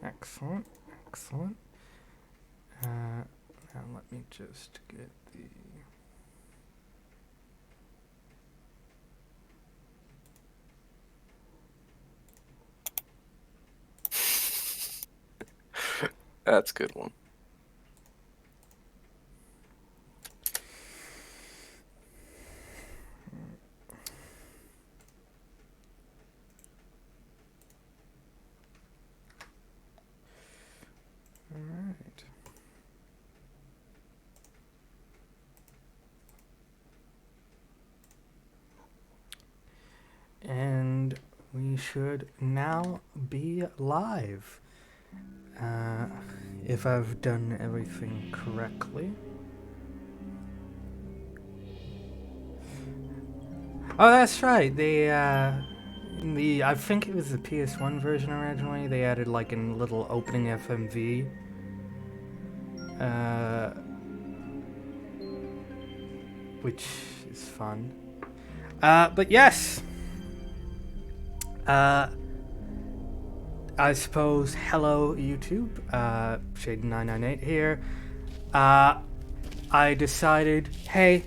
Excellent, excellent. Now let me just get the... That's a good one. All right. And we should now be live. If I've done everything correctly. Oh, that's right. I think it was the PS1 version originally. They added like a little opening FMV. Which is fun. But yes. I suppose, hello YouTube, Shade998 here. I decided, hey,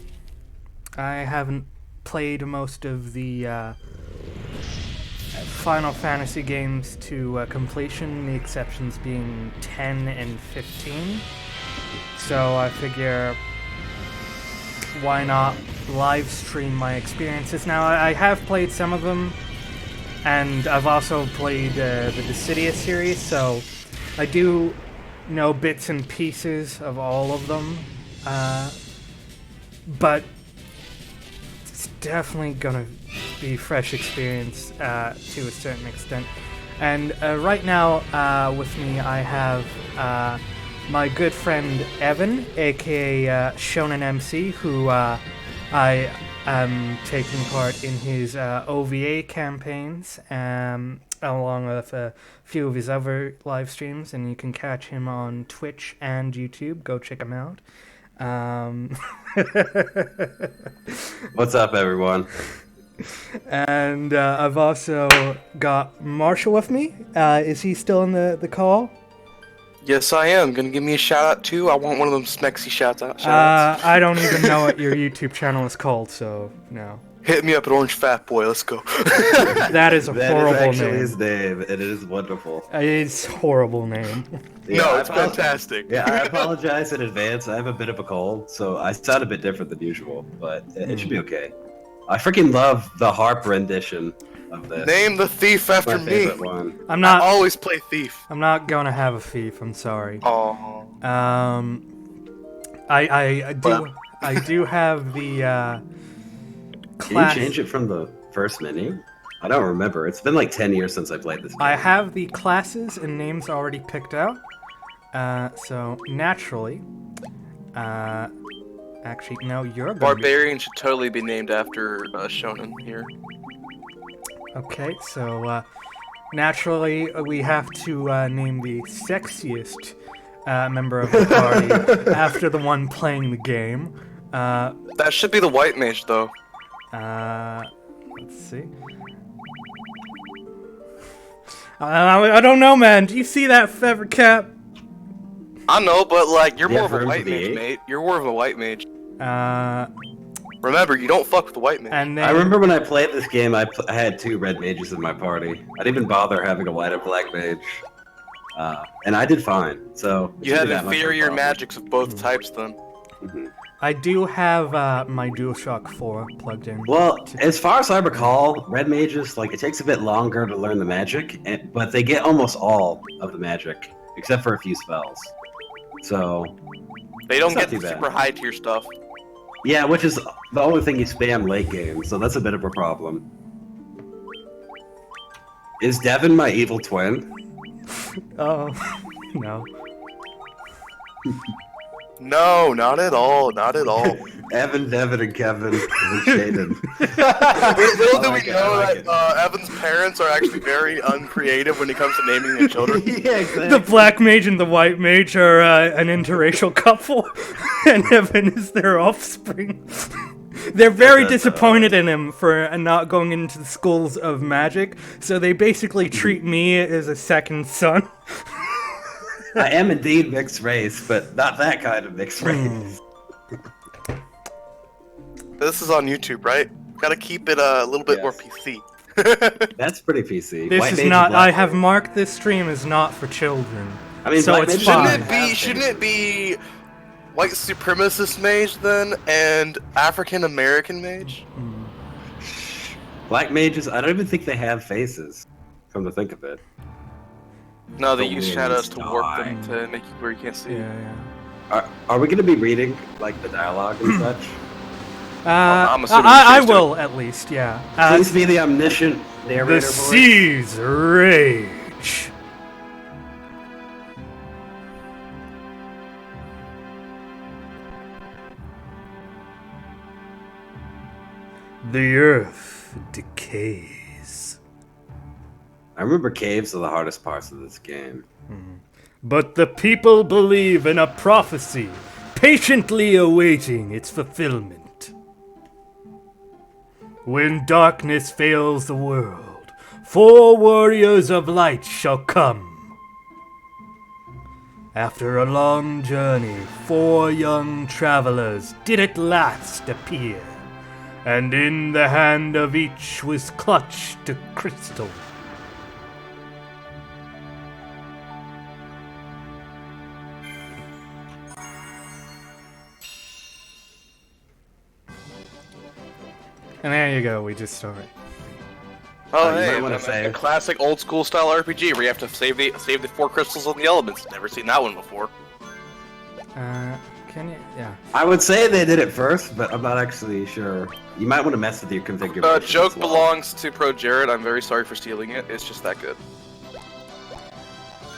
I haven't played most of the Final Fantasy games to completion, the exceptions being 10 and 15. So I figure, why not live stream my experiences? Now, I have played some of them, and I've also played the Dissidia series, so I do know bits and pieces of all of them. But it's definitely gonna be fresh experience to a certain extent. And right now with me I have my good friend Evan, aka Shonen MC, who I am taking part in his OVA campaigns, along with a few of his other live streams, and you can catch him on Twitch and YouTube. Go check him out. What's up, everyone? And I've also got Marshall with me. Is he still in the call? Yes, I am. Gonna give me a shout out too. I want one of them smexy shouts out. I don't even know what your YouTube channel is called, so no. Hit me up at Orange Fat Boy. Let's go. That is a horrible That is actually name. his name, and it is wonderful. It's a horrible name. No, it's fantastic. Yeah, I apologize in advance. I have a bit of a cold, so I sound a bit different than usual, but it should be okay. I freaking love the harp rendition of this. Name the thief after My me. favorite one. I always play thief. I'm not gonna have a thief. I'm sorry. Oh. I do have the class. Can you change it from the first menu? I don't remember. It's been like 10 years since I played this game. I have the classes and names already picked out. So naturally, actually, no, you're gonna Barbarian should totally be named after Shonen here. Okay, so naturally we have to name the sexiest member of the party after the one playing the game. That should be the white mage, though. Let's see. I don't know, man. Do you see that feather cap? I know, but like, you're Yeah, more of a for white mage, MVA? mate. You're more of a white mage. Uh, Remember, you don't fuck with the white mage. and then I remember when I played this game, I had 2 red mages in my party. I didn't even bother having a white and black mage. And I did fine, so... it You shouldn't have be that much of a inferior problem. magics of both types, then. Mhm. I do have my DualShock 4 plugged in. Well, as far as I recall, red mages, like, it takes a bit longer to learn the magic, but they get almost all of the magic, except for a few spells. So, They don't It's not get the too bad. super high tier stuff. yeah, which is the only thing you spam late game, so that's a bit of a problem. Is Devin my evil twin? Oh, no. No, not at all. Not at all. Evan, Devin, and Kevin, and Shaden. Little do I we like it, know I like that Evan's parents are actually very uncreative when it comes to naming their children. Yeah, exactly. The black mage and the white mage are an interracial couple, and Evan is their offspring. They're very disappointed in him for not going into the schools of magic, so they basically treat me as a second son. I am indeed mixed race, but not that kind of mixed race. This is on YouTube, right? Gotta keep it a little bit more Yes. PC. That's pretty PC. This White is mage and not. black I have mage. marked this stream as not for children. I mean, so black it's mage fine. have Shouldn't it faces. be white supremacist mage then, and African American mage? Black mages, I don't even think they have faces. Come to think of it. No, they The use winds shadows to warp die. them to make you where you can't see. Yeah. Are we going to be reading like the dialogue and such? I'm assuming I you choose to. will at least. Yeah. Please be the omniscient narrator The voice. seas rage. The earth decays. I remember caves are the hardest parts of this game. But the people believe in a prophecy, patiently awaiting its fulfillment. When darkness fails the world, 4 warriors of light shall come. After a long journey, 4 young travelers did at last appear, and in the hand of each was clutched a crystal. And there you go, we just started. Oh, you hey, might wanna a save. classic old school style RPG where you have to save the 4 crystals on the elements. Never seen that one before. Can you? Yeah. I would say they did it first, but I'm not actually sure. You might want to mess with your configuration. Joke as well. belongs to Pro Jared. I'm very sorry for stealing it. It's just that good.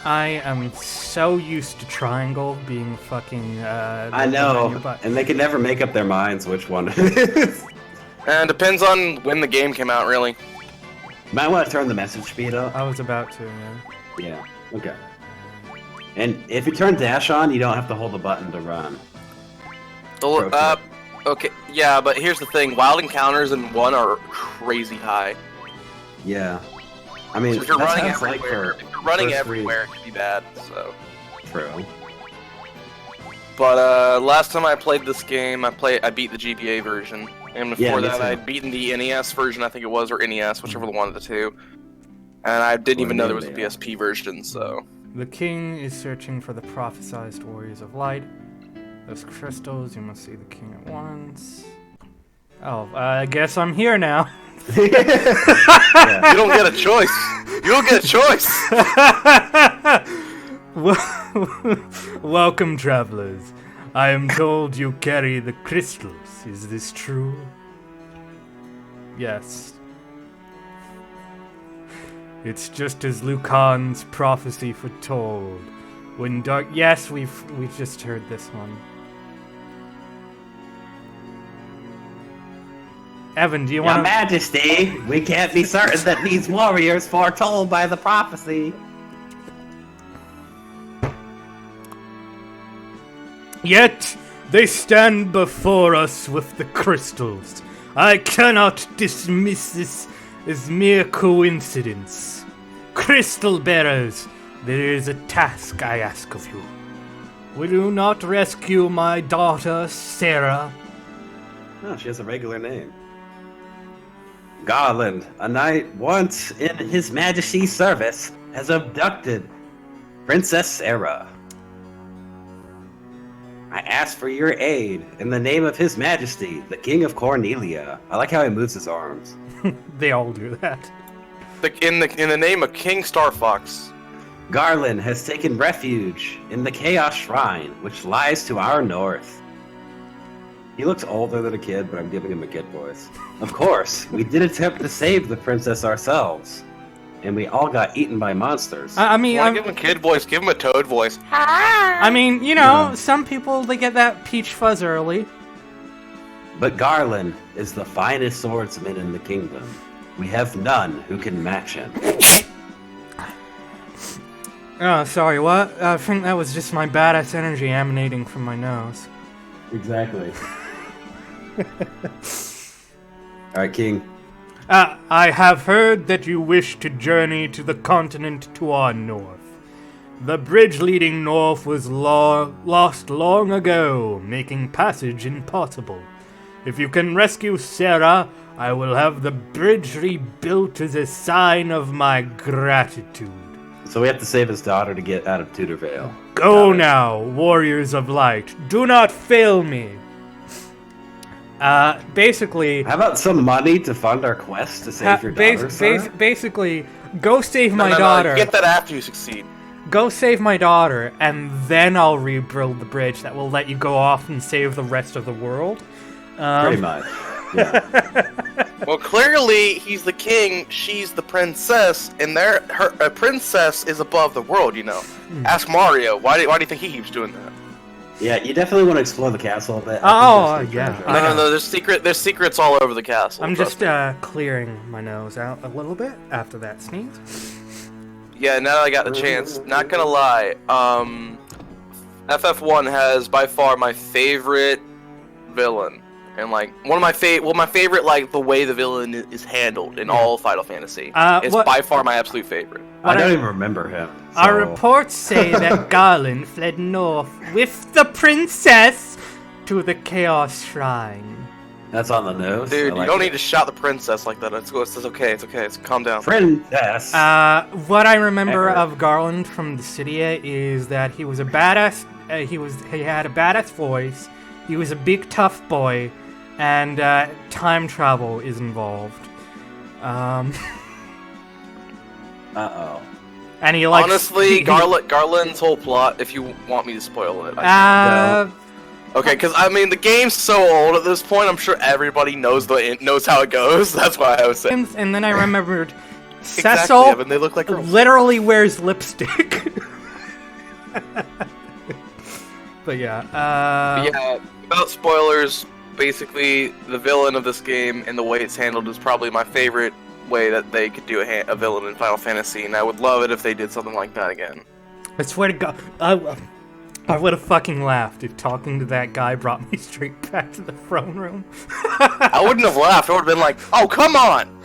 I am so used to triangle being fucking, I the know, menu button. and they can never make up their minds which one it is. And depends on when the game came out, really. Might want to turn the message speed up. I was about to, yeah. Yeah, okay. And if you turn dash on, you don't have to hold the button to run. Okay, yeah, but here's the thing. Wild encounters in 1 are crazy high. Yeah. I mean, So if you're that's running how it's like everywhere, for if you're running first three. everywhere, it can be bad, so... True. But, last time I played this game, I beat the GBA version. And before Yeah, me that, too. I'd beaten the NES version, I think it was, or NES, whichever one of the two. And I didn't even know there was a Yeah. PSP version, so... The king is searching for the prophesized warriors of light. Those crystals, you must see the king at once. Oh, I guess I'm here now. Yeah. You don't get a choice! You don't get a choice! Welcome, travelers. I am told you carry the crystals. Is this true? Yes. It's just as Lucan's prophecy foretold. When dark... Yes, we've just heard this one. Evan, do you Your want to... Majesty, we can't be certain that these warriors foretold by the prophecy. Yet they stand before us with the crystals. I cannot dismiss this as mere coincidence. Crystal bearers, there is a task I ask of you. Will you not rescue my daughter, Sarah? Oh, she has a regular name. Garland, a knight once in His Majesty's service, has abducted Princess Sarah. I ask for your aid in the name of His Majesty, the King of Cornelia. I like how he moves his arms. They all do that. In the name of King Star Fox. Garland has taken refuge in the Chaos Shrine, which lies to our north. He looks older than a kid, but I'm giving him a kid voice. Of course, we did attempt to save the princess ourselves, and we all got eaten by monsters. I mean, Why give him a kid voice? Give him a toad voice. I mean, you know, Yeah. some people, they get that peach fuzz early. But Garland is the finest swordsman in the kingdom. We have none who can match him. Oh, sorry, what? I think that was just my badass energy emanating from my nose. Exactly. Alright, King. I have heard that you wish to journey to the continent to our north. The bridge leading north was lost long ago, making passage impossible. If you can rescue Sarah, I will have the bridge rebuilt as a sign of my gratitude. So we have to save his daughter to get out of Tudor Vale. Go now, warriors of light. Do not fail me. Basically... How about some money to fund our quest to save your daughter, sir? Basically, go save my No, daughter. get that after you succeed. Go save my daughter, and then I'll rebuild the bridge that will let you go off and save the rest of the world. Pretty much. Yeah. Well, clearly he's the king, she's the princess, and a princess is above the world. You know. Ask Mario. Why do you think he keeps doing that? Yeah, you definitely want to explore the castle a bit. Oh, yeah. No. There's secrets all over the castle. I'm just clearing my nose out a little bit after that sneeze. Yeah, now that I got the chance, not gonna lie, FF1 has by far my favorite villain, and like my favorite, like the way the villain is handled in all Final Fantasy. It's by far my absolute favorite. I don't even remember him. So. Our reports say that Garland fled north with the princess to the Chaos Shrine. That's on the nose. Dude, you don't need to shout the princess like that. It's okay. Calm down. Princess. What I remember of Garland from Dissidia is that he was a badass. He had a badass voice. He was a big tough boy, and time travel is involved. Uh-oh. And he likes... Honestly, Garland's whole plot, if you want me to spoil it, okay, because I mean the game's so old at this point. I'm sure everybody knows how it goes. That's why I was saying. And then I remembered Exactly, Cecil Evan, they look like girls. literally wears lipstick. But yeah. Yeah. Without spoilers, basically the villain of this game and the way it's handled is probably my favorite way that they could do a villain in Final Fantasy, and I would love it if they did something like that again. I swear to God, I would have fucking laughed if talking to that guy brought me straight back to the throne room. I wouldn't have laughed. I would have been like, "Oh, come on!"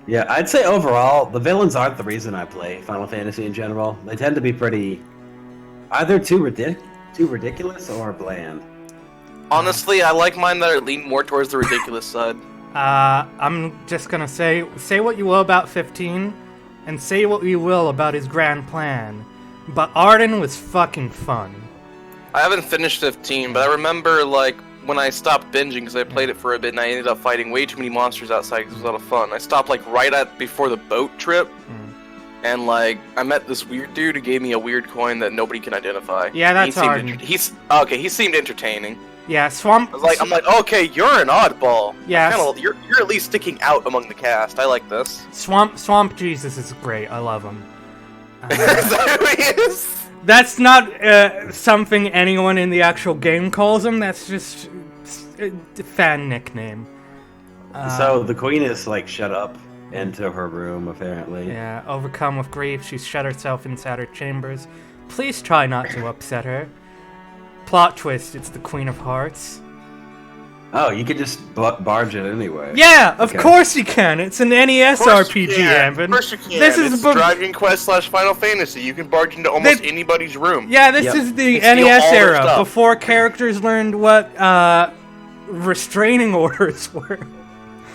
Yeah, I'd say overall, the villains aren't the reason I play Final Fantasy in general. They tend to be pretty... either too ridiculous or bland. Honestly, I like mine that lean more towards the ridiculous side. I'm just gonna say what you will about 15, and say what you will about his grand plan, but Arden was fucking fun. I haven't finished 15, but I remember, like, when I stopped binging, because I played it for a bit, and I ended up fighting way too many monsters outside, because it was a lot of fun. I stopped, like, before the boat trip, and, like, I met this weird dude who gave me a weird coin that nobody can identify. Yeah, that's Arden. He seemed entertaining. Yeah, Swamp... I'm like, okay, you're an oddball. Yeah. You're at least sticking out among the cast. I like this. Swamp Jesus is great. I love him. Is that who he is? That's not something anyone in the actual game calls him. That's just a fan nickname. So the queen is, like, shut up into her room, apparently. Yeah, overcome with grief, she's shut herself inside her chambers. Please try not to upset her. Plot twist, it's the Queen of Hearts. Oh, you could just barge it anyway. Yeah, of course you can. It's an NES RPG, Evan. Of course you can. This is Dragon Quest / Final Fantasy. You can barge into almost anybody's room. Yeah, this is the NES era, before characters learned what restraining orders were.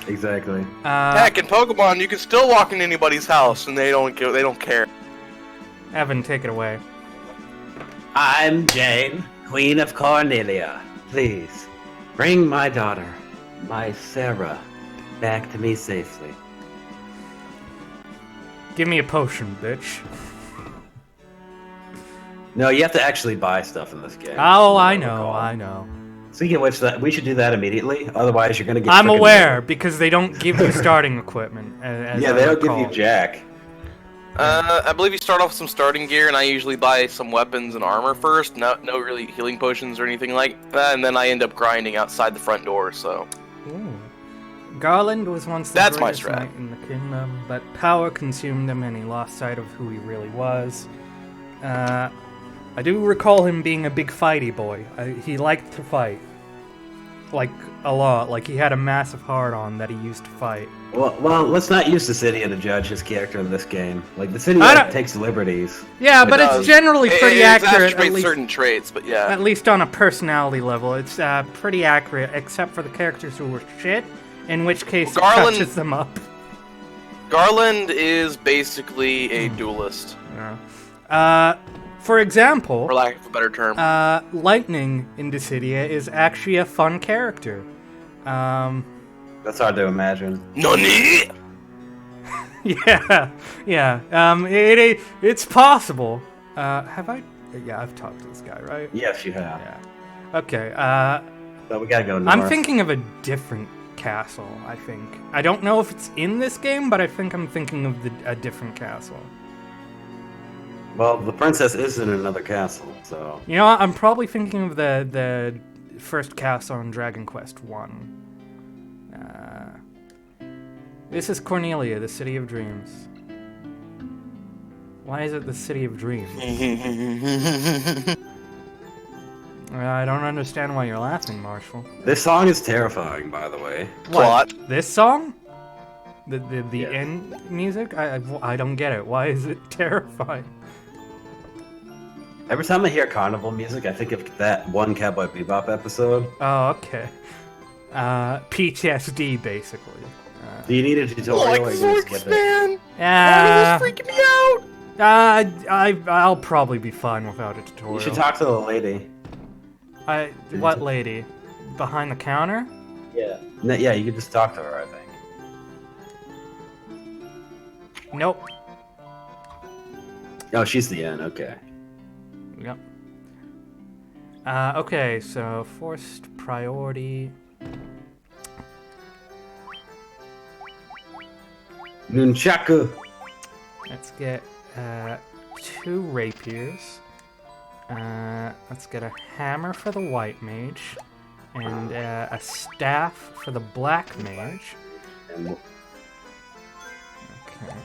Exactly. Heck, in Pokemon, you can still walk in anybody's house and they don't care. Evan, take it away. I'm Jane, Queen of Cornelia. Please, bring my daughter, my Sarah, back to me safely. Give me a potion, bitch. No, you have to actually buy stuff in this game. Oh, I know. Speaking of which, we should do that immediately. Otherwise, you're gonna get. I'm aware because they don't give you starting equipment. Yeah, they don't give you jack. I believe you start off with some starting gear, and I usually buy some weapons and armor first. No really healing potions or anything like that, and then I end up grinding outside the front door. So. Ooh. Garland was once the greatest knight in the kingdom, but power consumed him, and he lost sight of who he really was. I do recall him being a big fighty boy. He liked to fight. like a lot. Like he had a massive hard-on that he used to fight. Well, let's not use Dissidia to judge his character in this game. Like, I Dissidia don't- takes liberties. Yeah, but does. it's generally pretty it accurate. At exaggerates least, certain traits, but yeah. at least on a personality level, it's pretty accurate, except for the characters who were shit. In which case, Well, Garland- it touches them up. Garland is basically a duelist, For example, for lack of a better term. Lightning in Dissidia is actually a fun character. That's hard to imagine. Nani? Yeah. It's possible. Have I? Yeah, I've talked to this guy, right? Yes, you have. Yeah. Okay. But we gotta go north. I'm thinking of a different castle. I think. I don't know if it's in this game, but I think I'm thinking of a different castle. Well, the princess is in another castle, so... You know what? I'm probably thinking of the first castle in Dragon Quest 1. This is Cornelia, the City of Dreams. Why is it the City of Dreams? I don't understand why you're laughing, Marshall. This song is terrifying, by the way. Plot. What? This song? The Yeah. end music? I don't get it. Why is it terrifying? Every time I hear carnival music, I think of that one Cowboy Bebop episode. Oh, okay. PTSD, basically. Do you need a tutorial or you can skip it? man! Yeah. This is freaking me out! I'll probably be fine without a tutorial. You should talk to the lady. What lady? Behind the counter? Yeah. Yeah, you can just talk to her, I think. Nope. Oh, she's the end, okay. Yep. Okay, so forced priority. Nunchaku! Let's get 2 rapiers. Let's get a hammer for the white mage. And a staff for the black mage. And Okay.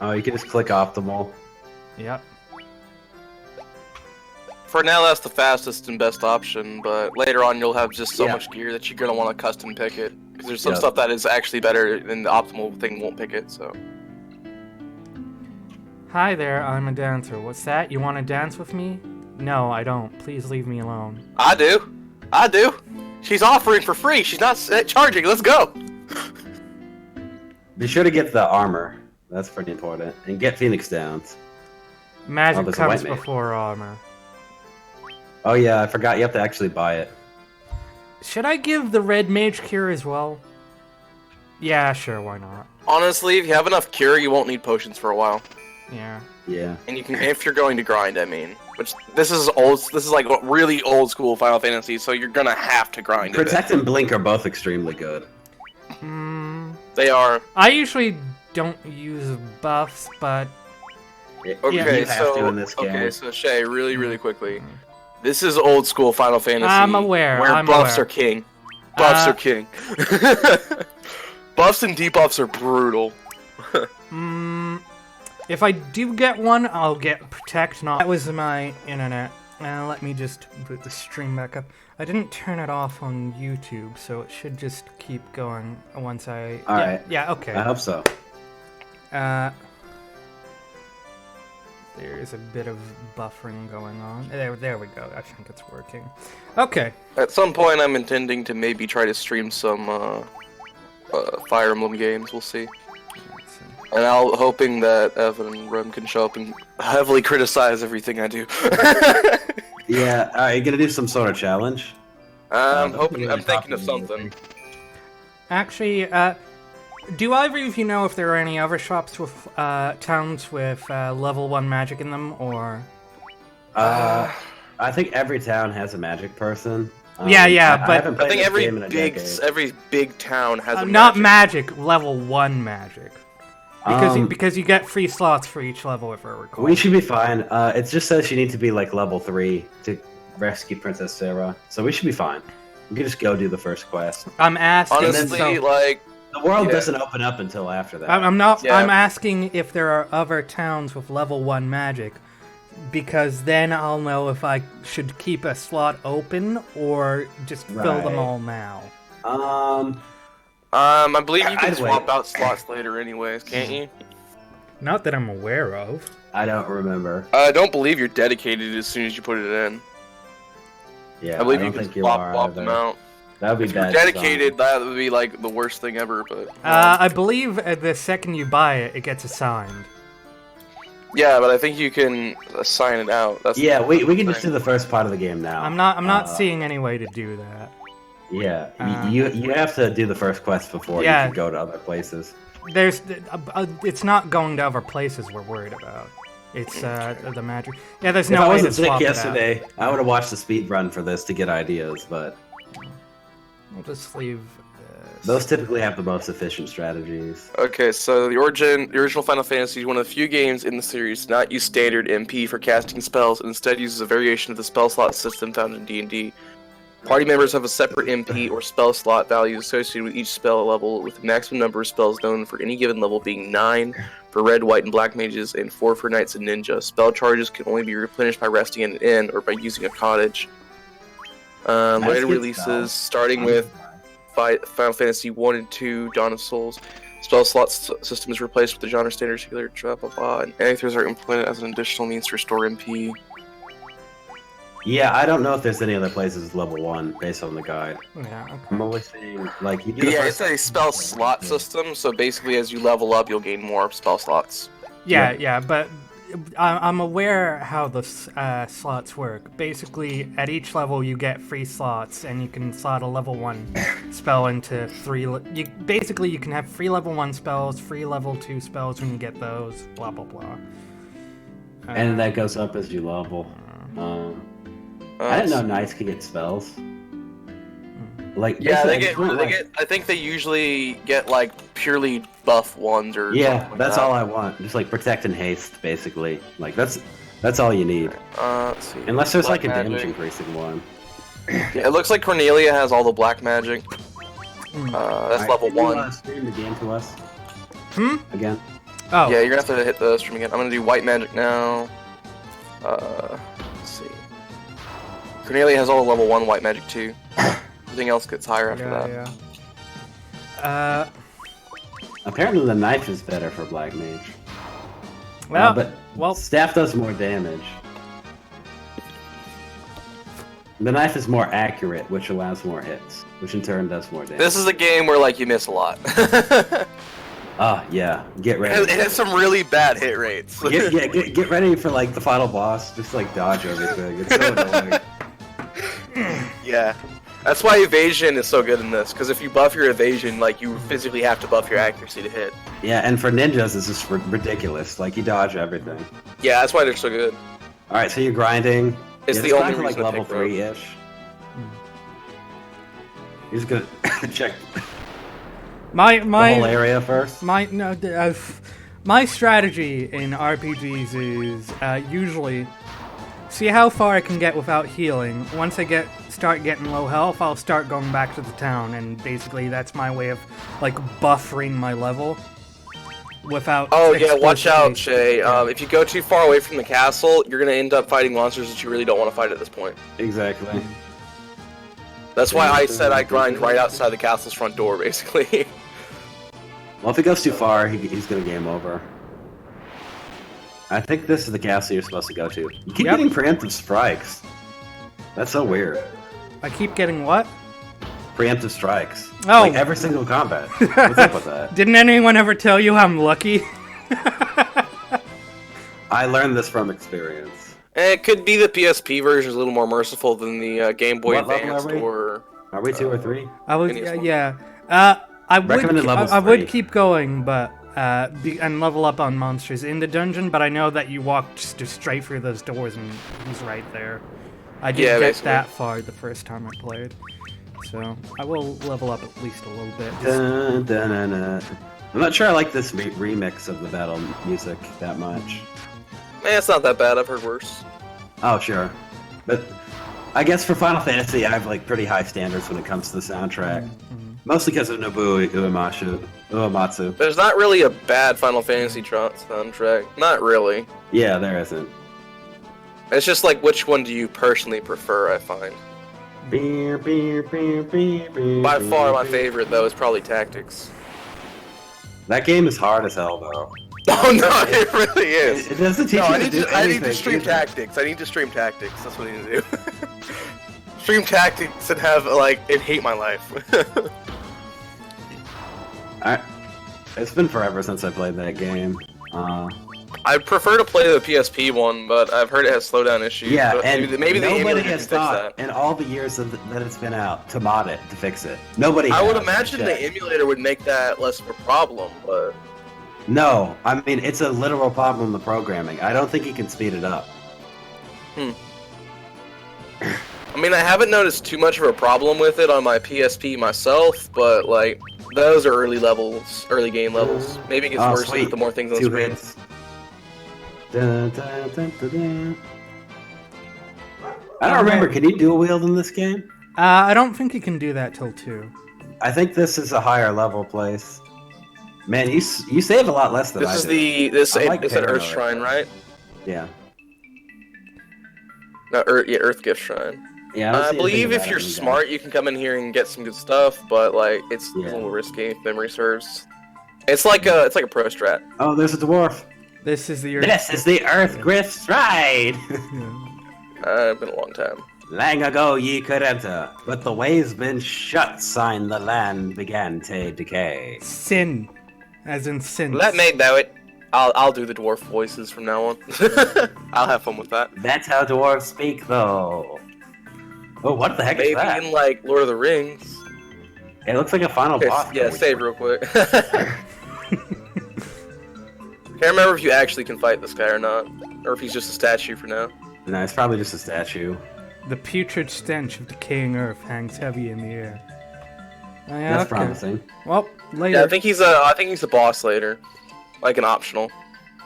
oh, you can just click optimal. Yep. For now, that's the fastest and best option, but later on you'll have just so Yeah. much gear that you're gonna want to custom pick it. Because there's some Yeah. stuff that is actually better than the optimal thing won't pick it, so. Hi there, I'm a dancer. What's that? You want to dance with me? No, I don't. Please leave me alone. I do. I do. She's offering for free. She's not charging. Let's go. Be sure to get the armor. That's pretty important. And get Phoenix Downs. Magic there's a comes white mage. before armor. Oh yeah, I forgot you have to actually buy it. Should I give the red mage cure as well? Yeah, sure, why not? Honestly, if you have enough cure, you won't need potions for a while. Yeah. Yeah. And you can, if you're going to grind, I mean. Which, this is old, this is like really old school Final Fantasy, so you're gonna have to grind it. Protect and Blink are both extremely good. They are. I usually don't use buffs, but Okay, you have so, to in this game. okay, so Shay, really quickly. This is old school Final Fantasy. I'm aware, Where I'm buffs aware. are king. Buffs are king. Buffs and debuffs are brutal. if I do get one, I'll get Protect Not. That was my internet. Let me just put the stream back up. I didn't turn it off on YouTube, so it should just keep going once I... Alright. Yeah, okay. I hope so. There's a bit of buffering going on. There we go. I think it's working. Okay. At some point, I'm intending to maybe try to stream some Fire Emblem games. We'll see. Let's see. And I'm hoping that Evan and Rem can show up and heavily criticize everything I do. Yeah, are you gonna do some sort of challenge? I'm That's hoping. really I'm thinking of popular, something. Actually, do either of you know if there are any other shops with towns with level 1 magic in them, or? I think every town has a magic person. Yeah, I but- haven't I played think this game in a decade. every big town has a Not magic. magic, level 1 magic. Because you get free slots for each level, if I recall. We should be fine. It just says you need to be like level 3 to rescue Princess Sarah, so we should be fine. We can just go do the first quest. I'm asking. Honestly, so- like, The world Yeah. doesn't open up until after that. I'm not. Yeah. I'm asking if there are other towns with level 1 magic, because then I'll know if I should keep a slot open or just fill them Right. all now. I believe you can I'd swap wait. out slots later anyways, can't you? Not that I'm aware of. I don't remember. I don't believe you're dedicated as soon as you put it in. Yeah, I believe don't you can think you swap are them either. out. That would be If you're bad. dedicated, that would be like the worst thing ever. But I believe the second you buy it, it gets assigned. yeah, but I think you can assign it out. That's Yeah, the we can just thing. do the first part of the game now. I'm not seeing any way to do that. Yeah, Uh, you have to do the first quest before Yeah. you can go to other places. There's, it's not going to other places we're worried about. It's the magic. Yeah, there's If no I way to wasn't sick swap it out. yesterday, I would have watched the speed run for this to get ideas, but We'll just leave. those typically have the most efficient strategies. Okay, so the original Final Fantasy is one of the few games in the series to not use standard MP for casting spells, and instead uses a variation of the spell slot system found in D&D. Party members have a separate MP or spell slot value associated with each spell level, with the maximum number of spells known for any given level being 9 for red, white, and black mages, and 4 for knights and ninja. Spell charges can only be replenished by resting in an inn or by using a cottage. Later good releases, spells. starting with Final Fantasy 1 and 2, Dawn of Souls. Spell slot system is replaced with the genre standard healer, blah blah blah, and anchors are implemented as an additional means to restore MP. Yeah, I don't know if there's any other places with level 1 based on the guide. Yeah. Okay. I'm only saying, like, you do the Yeah, first it's a spell slot system, so basically as you level up, you'll gain more spell slots. Yeah, but I'm aware how the slots work. Basically, at each level you get free slots, and you can slot a level 1 spell into 3. You can have free level 1 spells, free level 2 spells when you get those. Blah blah blah. and that goes up as you level. I didn't know knights could get spells. Like, Yeah, basically, they I get. just want, They like- get. I think they usually get like purely buff ones or. Yeah, something like that's that. all I want. Just like protect and haste, basically. Like that's all you need. Let's see. Unless there's Black like a damage magic. increasing one. Yeah, it looks like Cornelia has all the black magic. That's Alright, level can you, 1. stream the game to us Hmm? again. Oh. Yeah, you're gonna have to hit the stream again. I'm gonna do white magic now. Let's see. Cornelia has all the level 1 white magic too. Everything else gets higher after that. Yeah. Apparently the knife is better for black mage. Well, but staff does more damage. The knife is more accurate, which allows more hits, which in turn does more damage. This is a game where like you miss a lot. Oh yeah, get It ready. has some really bad hit rates. Get ready for like the final boss. Just like dodge everything. It's so annoying. Yeah. That's why evasion is so good in this, because if you buff your evasion, like, you physically have to buff your accuracy to hit. Yeah, and for ninjas, it's just ridiculous. Like, you dodge everything. Yeah, that's why they're so good. Alright, so you're grinding. It's Yeah, the just only grind to, like reason I level picked Rogue. 3-ish. You're just gonna check my the whole area first. My my strategy in RPGs is usually see how far I can get without healing. Once I start getting low health, I'll start going back to the town, and basically that's my way of like buffering my level without. Oh, yeah, watch out, explicitly- Shay. If you go too far away from the castle, you're gonna end up fighting monsters that you really don't want to fight at this point. Exactly. That's why I said I grind right outside the castle's front door, basically. Well, if he goes too far, he's gonna game over. I think this is the castle you're supposed to go to. You keep Yep. getting preemptive strikes. That's so weird. I keep getting what? Preemptive strikes. Oh. Like every single combat. What's up with that? Didn't anyone ever tell you I'm lucky? I learned this from experience. It could be the PSP version is a little more merciful than the Game Boy What level are Advance we? or... Are we 2 or 3? I would, Any of them. yeah. I would, Recommended level's I would 3. keep going, but and level up on monsters in the dungeon. But I know that you walk just straight through those doors, and he's right there. I didn't Yeah, get basically. that far the first time I played, so I will level up at least a little bit. Dun, dun, dun, dun. I'm not sure I like this remix of the battle music that much. it's not that bad. I've heard worse. Oh, sure. But I guess for Final Fantasy, I have like pretty high standards when it comes to the soundtrack. Mostly because of Nobuo Uematsu. There's not really a bad Final Fantasy soundtrack. Not really. Yeah, there isn't. It's just like, which one do you personally prefer, I find. Beer, beer, beer, beer, beer. By far, my beer. favorite, though, is probably Tactics. That game is hard as hell, though. Oh, no, it really is. It doesn't teach No, you I to need do to, I need anything to stream either. Tactics. I need to stream Tactics. That's what I need to do. Stream Tactics and have, like, and hate my life. It's been forever since I played that game. I prefer to play the PSP one, but I've heard it has slowdown issues. Yeah, but and maybe the nobody emulator has can fix thought that. in all the years that it's been out to mod it, to fix it. Nobody I would has. imagine Check. the emulator would make that less of a problem, but No, I mean, it's a literal problem in the programming. I don't think he can speed it up. I mean, I haven't noticed too much of a problem with it on my PSP myself, but like those are early game levels. Maybe it gets worse sweet. with the more things on Two screen. hits. Dun, dun, dun, dun, dun. I don't remember. Can you dual wield in this game? I don't think you can do that till 2. I think this is a higher level place. Man, you save a lot less than I This is do. this I like is an Earth Paranoid. Shrine, right? Yeah. No, Earth Gift Shrine. Yeah. don't I see anything believe if about you're it in the game. smart, you can come in here and get some good stuff, but like it's Yeah. a little risky if memory serves. It's like a pro strat. Oh, there's a dwarf. This is the Earth. This is the Earth Griff Stride. Been a long time. Long ago ye could enter, but the way's been shut, sign the land began to decay. Sin, as in sin. Let me do it. I'll do the dwarf voices from now on. I'll have fun with that. That's how dwarves speak, though. Oh, what the heck is Maybe that? in like Lord of the Rings. It looks like a final Okay, boss. yeah, save real quick. Can't remember if you actually can fight this guy or not, or if he's just a statue for now. No, it's probably just a statue. The putrid stench of decaying earth hangs heavy in the air. Oh, yeah, That's promising. Well, later. Yeah, I think he's a boss later, like an optional,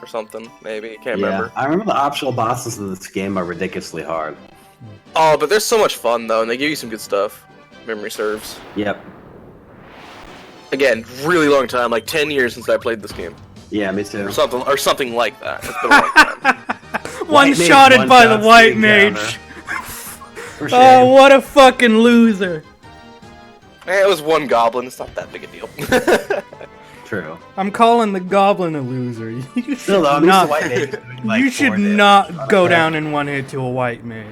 or something. Maybe can't remember. I remember the optional bosses in this game are ridiculously hard. Oh, but they're so much fun though, and they give you some good stuff. Memory serves. Yep. Again, really long time, like 10 years since I played this game, Yeah, me too. or something like that. It's been a long time. One-shotted by the white mage. For shame. Oh, what a fucking loser. It was one goblin. It's not that big a deal. True. I'm calling the goblin a loser. You should Still, though, I'm used to white mage doing, like, you should 4 damage. not go down in one hit to a white mage.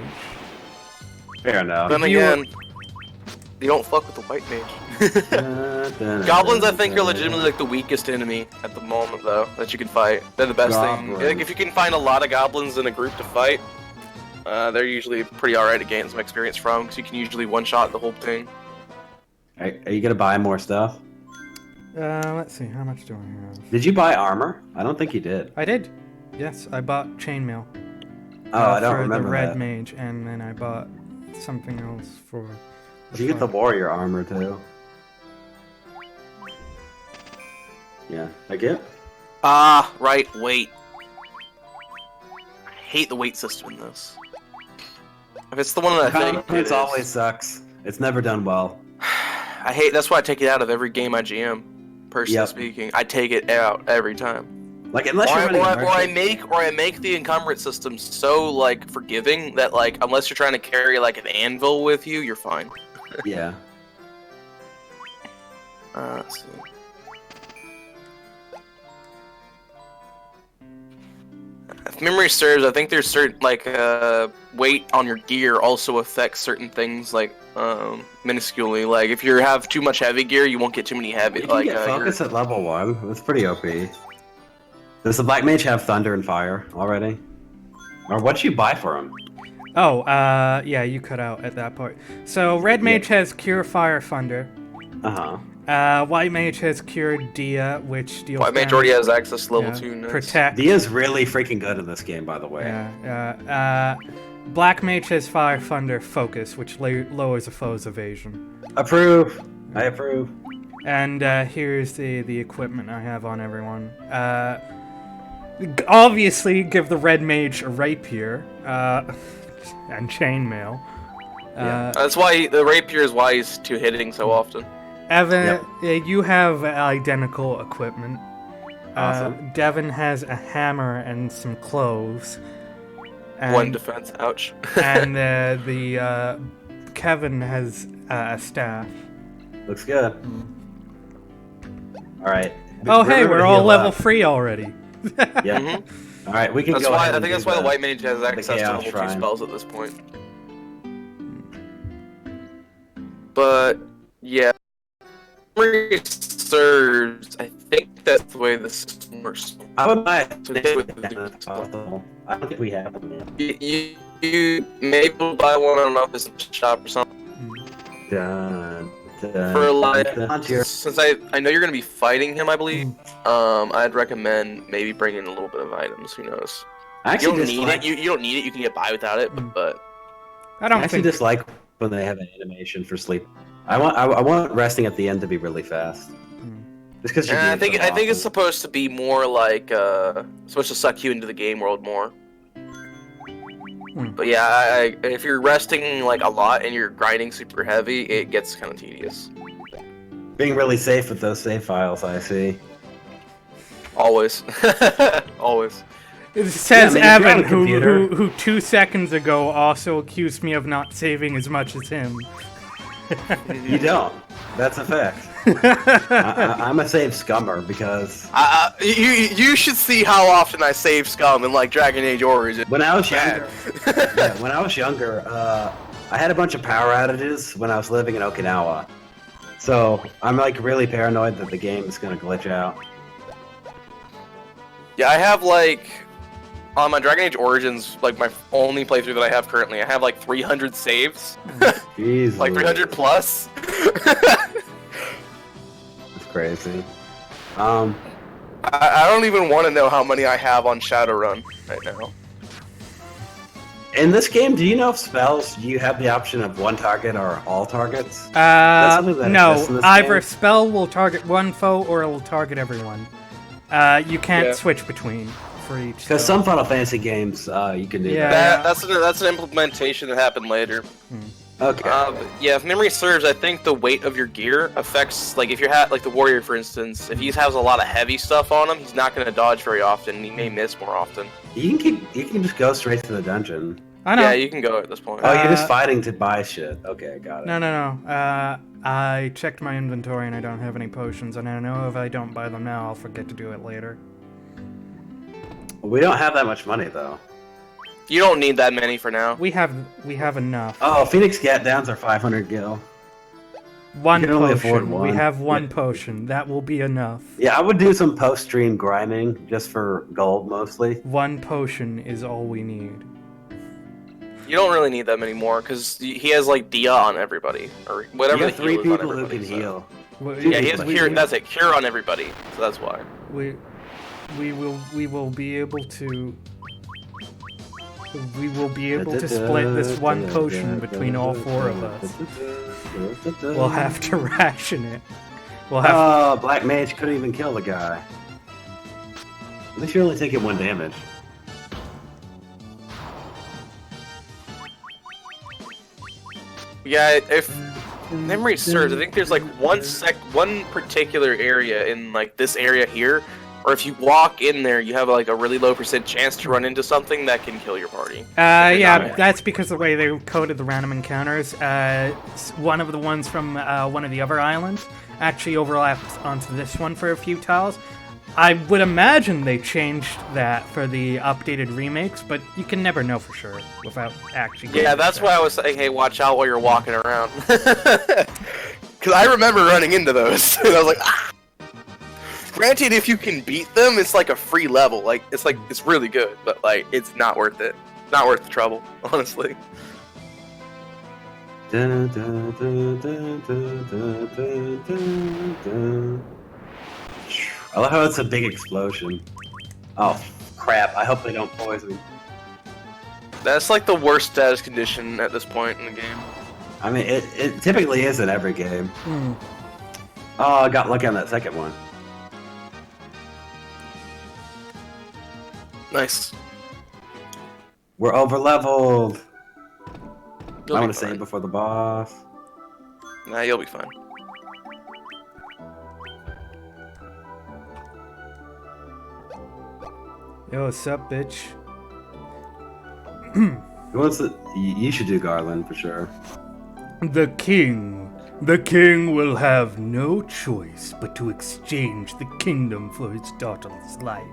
Fair enough. Then you- again, you don't fuck with the white mage. Goblins, I think, are legitimately like the weakest enemy at the moment, though, that you can fight. They're the best thing. Goblins. Like, if you can find a lot of goblins in a group to fight, they're usually pretty alright at getting some experience from, because you can usually one-shot the whole thing. Are you gonna buy more stuff? Let's see, how much do I have? Did you buy armor? I don't think you did. I did. Yes, I bought chainmail. Oh, I don't for remember the red that. mage, and then I bought something else for. Did you get the warrior armor too? Yeah, I get. Ah, right, wait. I hate the weight system in this. If it's the one that I think it It is, always sucks. It's never done well. I hate. That's why I take it out of every game I GM. Personally Yep. speaking, I take it out every time. Like unless you're running a merchant- I make the encumbrance system so like forgiving that like unless you're trying to carry like an anvil with you, you're fine. Yeah. Let's see. If memory serves, I think there's certain like weight on your gear also affects certain things like minusculely. Like if you have too much heavy gear, you won't get too many heavy. You can Like get focus at level 1. That's pretty OP. Does the black mage have thunder and fire already? Or what'd you buy for him? Oh, yeah, you cut out at that part. So red mage has Cure Fire Thunder. White mage has Cure Dia, which deals. White mage already has access to level 2. Nice. Protect. Dia's really freaking good in this game, by the way. Yeah. Black mage has Fire Thunder Focus, which lowers a foe's evasion. Approve. I approve. And here's the equipment I have on everyone. Obviously, give the red mage a rapier and chainmail. Yeah. That's why the rapier is why he's two hitting so often. Evan, you have identical equipment. Awesome. Devin has a hammer and some clothes. And, 1 defense. Ouch. and the Kevin has a staff. Looks good. All right. Oh, hey, Remember we're to all heal level up. 3 already. Yeah. All right, we can That's go why ahead. I think that's why the white mage has access to Chaos level 2 Shrine. spells at this point. But yeah, memory serves. I think that's the way the system works. I would buy So it. with If possible. I don't think we have them yet. you may be able to buy one. I don't know if it's a shop or something. Dun, dun, For like, dun, dun. since I know you're gonna be fighting him, I believe. I'd recommend maybe bringing a little bit of items. Who knows? I You actually don't need dislike, it. You don't need it. You can get by without it. But I I don't actually think. dislike when they have an animation for sleep. I want resting at the end to be really fast. Just because I think it's supposed to be more like supposed to suck you into the game world more. But yeah, if you're resting like a lot and you're grinding super heavy, it gets kind of tedious. being really safe with those save files. I see. Always, always. It says Yeah, I mean, if you're on Evan, a computer- who 2 seconds ago also accused me of not saving as much as him. You don't. That's a fact. I'm a save scummer because You should see how often I save scum in like Dragon Age Origins. when I was Bad. younger, when I was younger, I had a bunch of power outages when I was living in Okinawa. So I'm like really paranoid that the game is gonna glitch out. Yeah, I have like on my Dragon Age Origins, like my only playthrough that I have currently, I have like 300 saves, Jeez, like 300 plus. That's crazy. I don't even want to know how many I have on Shadowrun right now. In this game, do you know if spells you have the option of one target or all targets? That's something that exists in No, this either game? spell will target one foe or it will target everyone. You can't Yeah. switch between for each. Because spell. some Final Fantasy games, you can do Yeah. that. That's an implementation that happened later. Okay. Yeah, if memory serves, I think the weight of your gear affects, like if you're like the warrior, for instance, if he has a lot of heavy stuff on him, he's not going to dodge very often. He may miss more often. You can just go straight to the dungeon. I know. Yeah, you can go at this point. Oh, you're just fighting to buy shit. Okay, got it. No. I checked my inventory and I don't have any potions, and I know if I don't buy them now, I'll forget to do it later. We don't have that much money though. You don't need that many for now. We have enough. Oh, Phoenix Gat Downs are 500 gil. One you can only potion. afford We one. have one Yeah. potion. That will be enough. Yeah, I would do some post-stream grinding just for gold mostly. One potion is all we need. You don't really need that many more because he has like Dia on everybody or whatever. You have the 3 heal is on people who everybody, can so- heal. Yeah, he has cure. That's it. Cure on everybody. So that's why. We will be able to. We will be able to split this one potion between all 4 of us. We'll have to ration it. We'll have. Oh, Black Mage couldn't even kill the guy. At least you're only taking 1 damage. Yeah, if memory serves, I think there's like one particular area in like this area here, or if you walk in there, you have like a really low % chance to run into something that can kill your party. Yeah, not- that's because of the way they coded the random encounters. One of the ones from one of the other islands actually overlaps onto this one for a few tiles. I would imagine they changed that for the updated remakes, but you can never know for sure without actually. Yeah, going that's to why I was saying, hey, watch out while you're walking around. Because I remember running into those, and I was like, ah. Granted, if you can beat them, it's like a free level. Like it's really good, but like it's not worth it. Not worth the trouble, honestly. I love how it's a big explosion. Oh, crap. I hope they don't poison. That's like the worst status condition at this point in the game. I mean, it typically is in every game. Hmm. Oh, I got lucky on that second one. Nice. We're over leveled. You'll I be want to fine. save before the boss. Nah, you'll be fine. Yo, what's up, bitch? Who wants to? You should do Garland for sure. The king will have no choice but to exchange the kingdom for his daughter's life.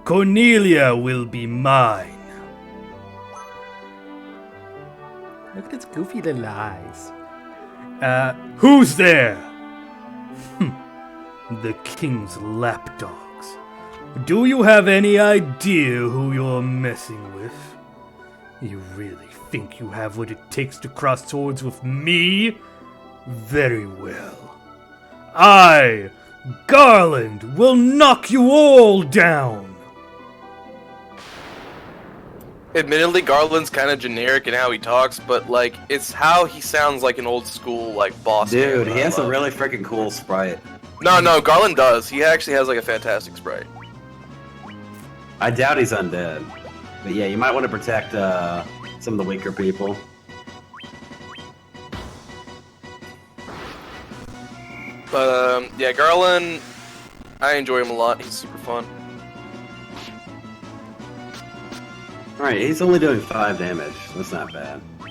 Cornelia will be mine. Look at its goofy little eyes. Who's there? The king's lapdogs. Do you have any idea who you're messing with? You really think you have what it takes to cross swords with me? Very well. I, Garland, will knock you all down! Admittedly, Garland's kind of generic in how he talks, but, like, it's how he sounds like an old school, like, boss. Dude, he has a really freaking cool sprite. No, Garland does. He actually has, like, a fantastic sprite. I doubt he's undead. But yeah, you might want to protect some of the weaker people. But, yeah, Garland, I enjoy him a lot. He's super fun. Alright, he's only doing 5 damage. That's not bad. I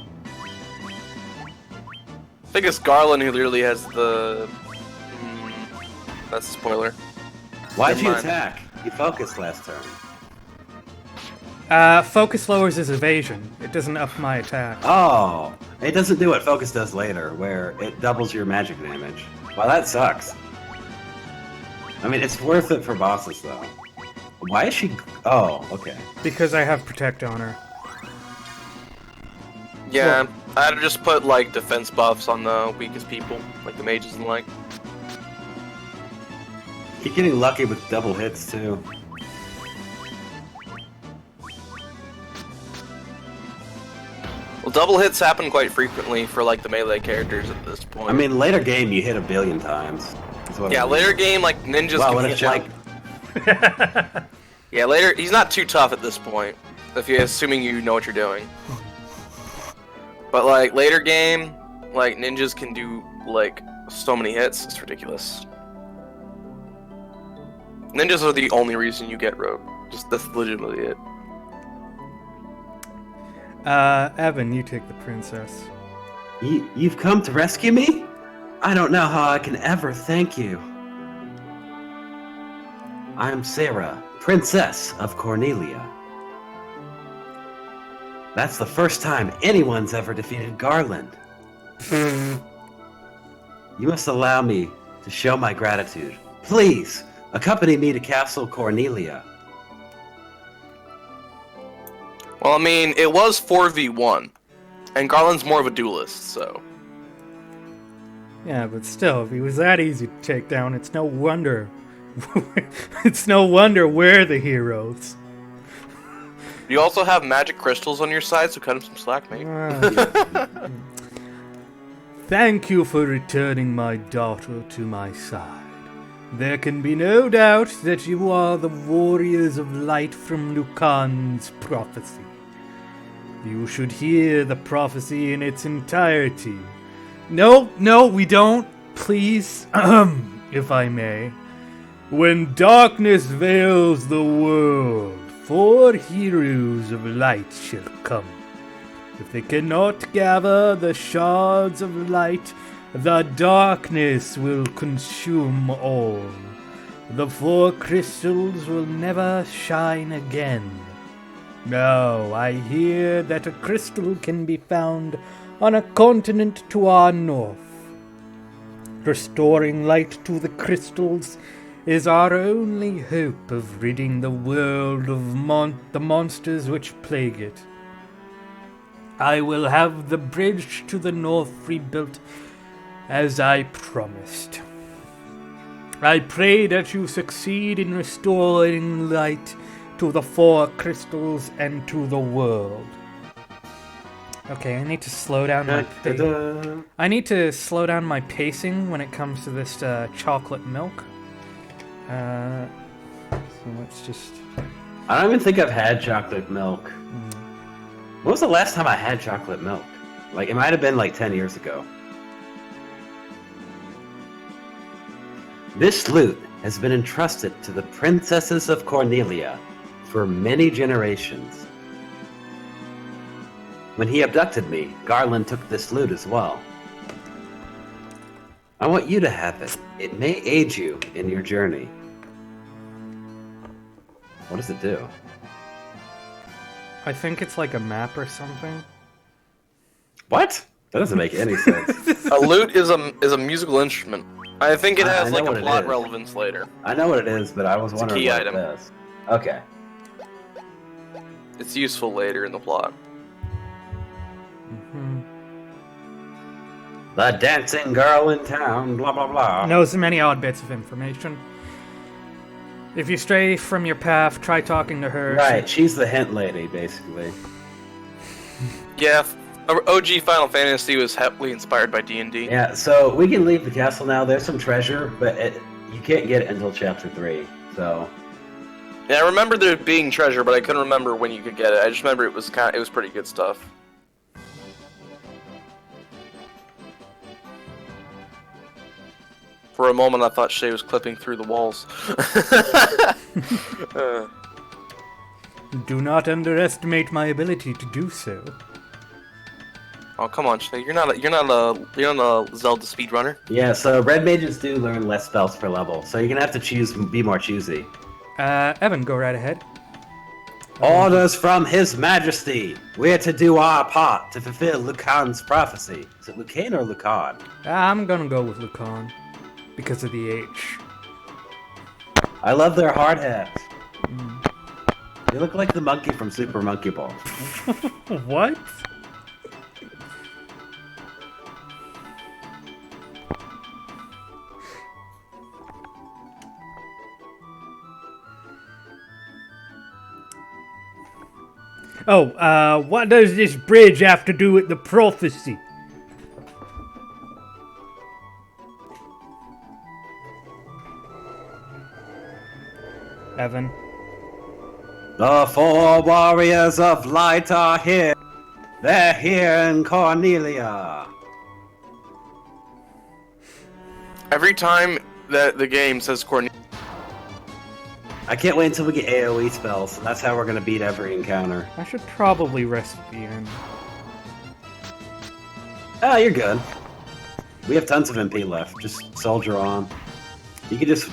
think it's Garland who literally has the... that's a spoiler. Why'd Never you mind. attack? You focused last turn. Focus lowers his evasion. It doesn't up my attack. Oh! It doesn't do what focus does later, where it doubles your magic damage. Well, that sucks. I mean, it's worth it for bosses, though. Why is she... Oh, okay. Because I have Protect on her. Yeah, I had to just put, like, defense buffs on the weakest people, like the mages and like. Keep getting lucky with double hits, too. Well, double hits happen quite frequently for, like, the melee characters at this point. I mean, later game, you hit 1 billion times. That's what yeah, I mean. later game, like, ninjas Wow, can what hit if, you. like... Yeah, later, he's not too tough at this point, if you're assuming you know what you're doing. But, like, later game, like, ninjas can do, like, so many hits, it's ridiculous. Ninjas are the only reason you get rogue. Just, that's legitimately it. Evan, you take the princess. You've come to rescue me? I don't know how I can ever thank you. I'm Sarah, Princess of Cornelia. That's the first time anyone's ever defeated Garland. You must allow me to show my gratitude. Please, accompany me to Castle Cornelia. Well, I mean, it was 4v1, and Garland's more of a duelist, so... Yeah, but still, if he was that easy to take down, it's no wonder... it's no wonder we're the heroes. You also have magic crystals on your side, so cut him some slack, mate. Thank you for returning my daughter to my side. There can be no doubt that you are the warriors of light from Lucan's prophecy. You should hear the prophecy in its entirety. No, we don't. Please, if I may. When darkness veils the world, 4 heroes of light shall come. If they cannot gather the shards of light, the darkness will consume all. The 4 crystals will never shine again. Now, I hear that a crystal can be found on a continent to our north. Restoring light to the crystals is our only hope of ridding the world of the monsters which plague it. I will have the bridge to the north rebuilt as I promised. I pray that you succeed in restoring light to the 4 crystals and to the world. Okay, I need to slow down my I need to slow down my pacing when it comes to this chocolate milk. So let's just... I don't even think I've had chocolate milk. When was the last time I had chocolate milk? Like, it might have been like 10 years ago. This loot has been entrusted to the princesses of Cornelia for many generations. When he abducted me, Garland took this loot as well. I want you to have it. It may aid you in your journey. What does it do? I think it's like a map or something. What? That doesn't make any sense. A lute is a musical instrument. I think it has I know like what a it plot is. relevance later. I know what it is, but I was a wondering key what item. it is. Okay. It's useful later in the plot. The dancing girl in town, blah blah blah. Knows many odd bits of information. If you stray from your path, try talking to her. Right, she's the hint lady, basically. Yeah, OG Final Fantasy was heavily inspired by D&D. Yeah, so we can leave the castle now. There's some treasure, but you can't get it until chapter 3. So Yeah, I remember there being treasure, but I couldn't remember when you could get it. I just remember it was pretty good stuff. For a moment, I thought Shay was clipping through the walls. Do not underestimate my ability to do so. Oh, come on, Shay. You're not a Zelda speedrunner. yeah, so red mages do learn less spells per level, so you're gonna have to be more choosy. Evan, go right ahead. Orders from His Majesty. We're to do our part to fulfill Lucan's prophecy. Is it Lucan or Lucan? I'm gonna go with Lucan. Because of the H. I love their hard hats. They look like the monkey from Super Monkey Ball. What? Oh, what does this bridge have to do with the prophecy? Evan. The 4 warriors of light are here. They're here in Cornelia. Every time that the game says Cornelia, I can't wait until we get AoE spells. That's how we're gonna beat every encounter. I should probably rest at the end. Ah, you're good. We have tons of MP left. Just soldier on. You can just,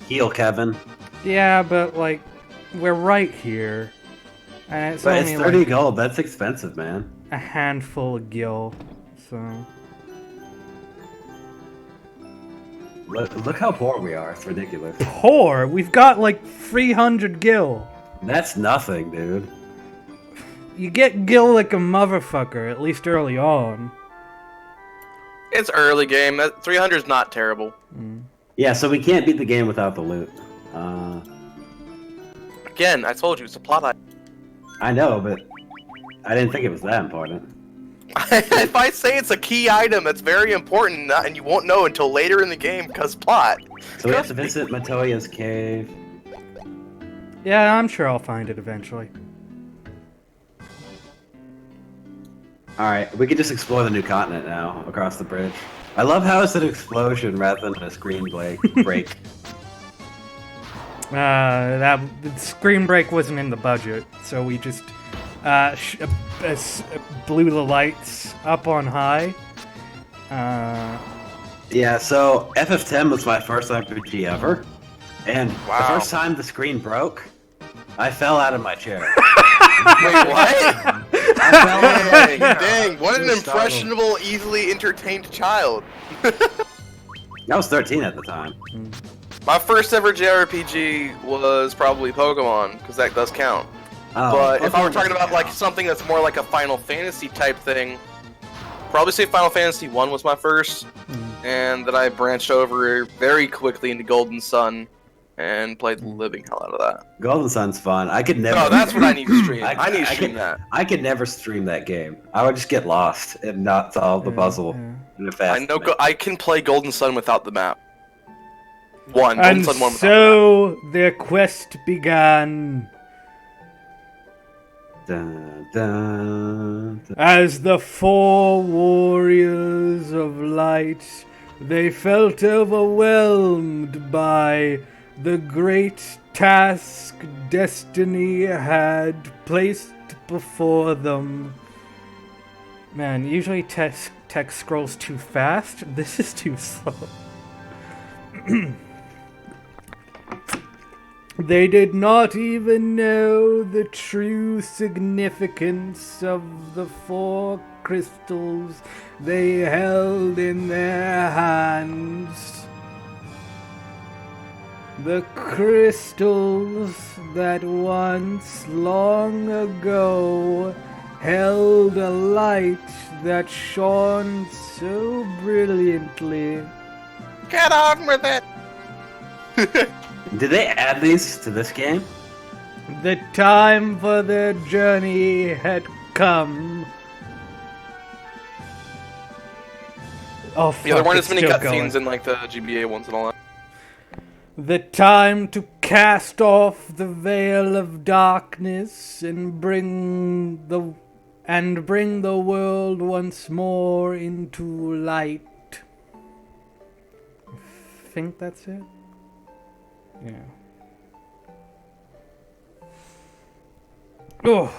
heal Kevin. Yeah, but, like, we're right here. And it's But only, it's 30 like, gold. That's expensive, man. a handful of gil, so... Look how poor we are. It's ridiculous. Poor? We've got, like, 300 gil. That's nothing, dude. You get gil like a motherfucker, at least early on. it's early game. That 300 is not terrible. Yeah, so we can't beat the game without the loot. Again, I told you it's a plot item. I know, but I didn't think it was that important. If I say it's a key item, it's very important, and you won't know until later in the game because plot. So we have to visit Matoya's cave. Yeah, I'm sure I'll find it eventually. Alright, we can just explore the new continent now, across the bridge. I love how it's an explosion rather than a screen break. That screen break wasn't in the budget, so we just blew the lights up on high. Yeah, so FF10 was my first RPG ever, and the Wow. first time the screen broke, I fell out of my chair. Wait, what? I fell out of my Dang, chair. dang, what an Just startled. impressionable, easily entertained child. I was 13 at the time. My first ever JRPG was probably Pokemon, because that does count. Oh, But if I were Pokemon talking about doesn't like count. something that's more like a Final Fantasy type thing, probably say Final Fantasy 1 was my first, and then I branched over very quickly into Golden Sun and played the living hell out of that. Golden Sun's fun. I could never. No, that's what I need to stream. I- I need to I stream could- that. I could never stream that game. I would just get lost and not solve the puzzle in a fast. I know I can play Golden Sun without the map. Golden And Sun 1 without so their quest began. Dun, dun, dun. As the 4 warriors of light, they felt overwhelmed by the great task destiny had placed before them. Man, usually text scrolls too fast. This is too slow. They did not even know the true significance of the 4 crystals they held in their hands. The crystals that once, long ago, held a light that shone so brilliantly. Get on with it! Did they add these to this game? The time for their journey had come. Oh, fuck, Yeah, there weren't as it's many still cutscenes going. in like the GBA ones and all that. The time to cast off the veil of darkness and bring the world once more into light. I think that's it. Yeah. Oh.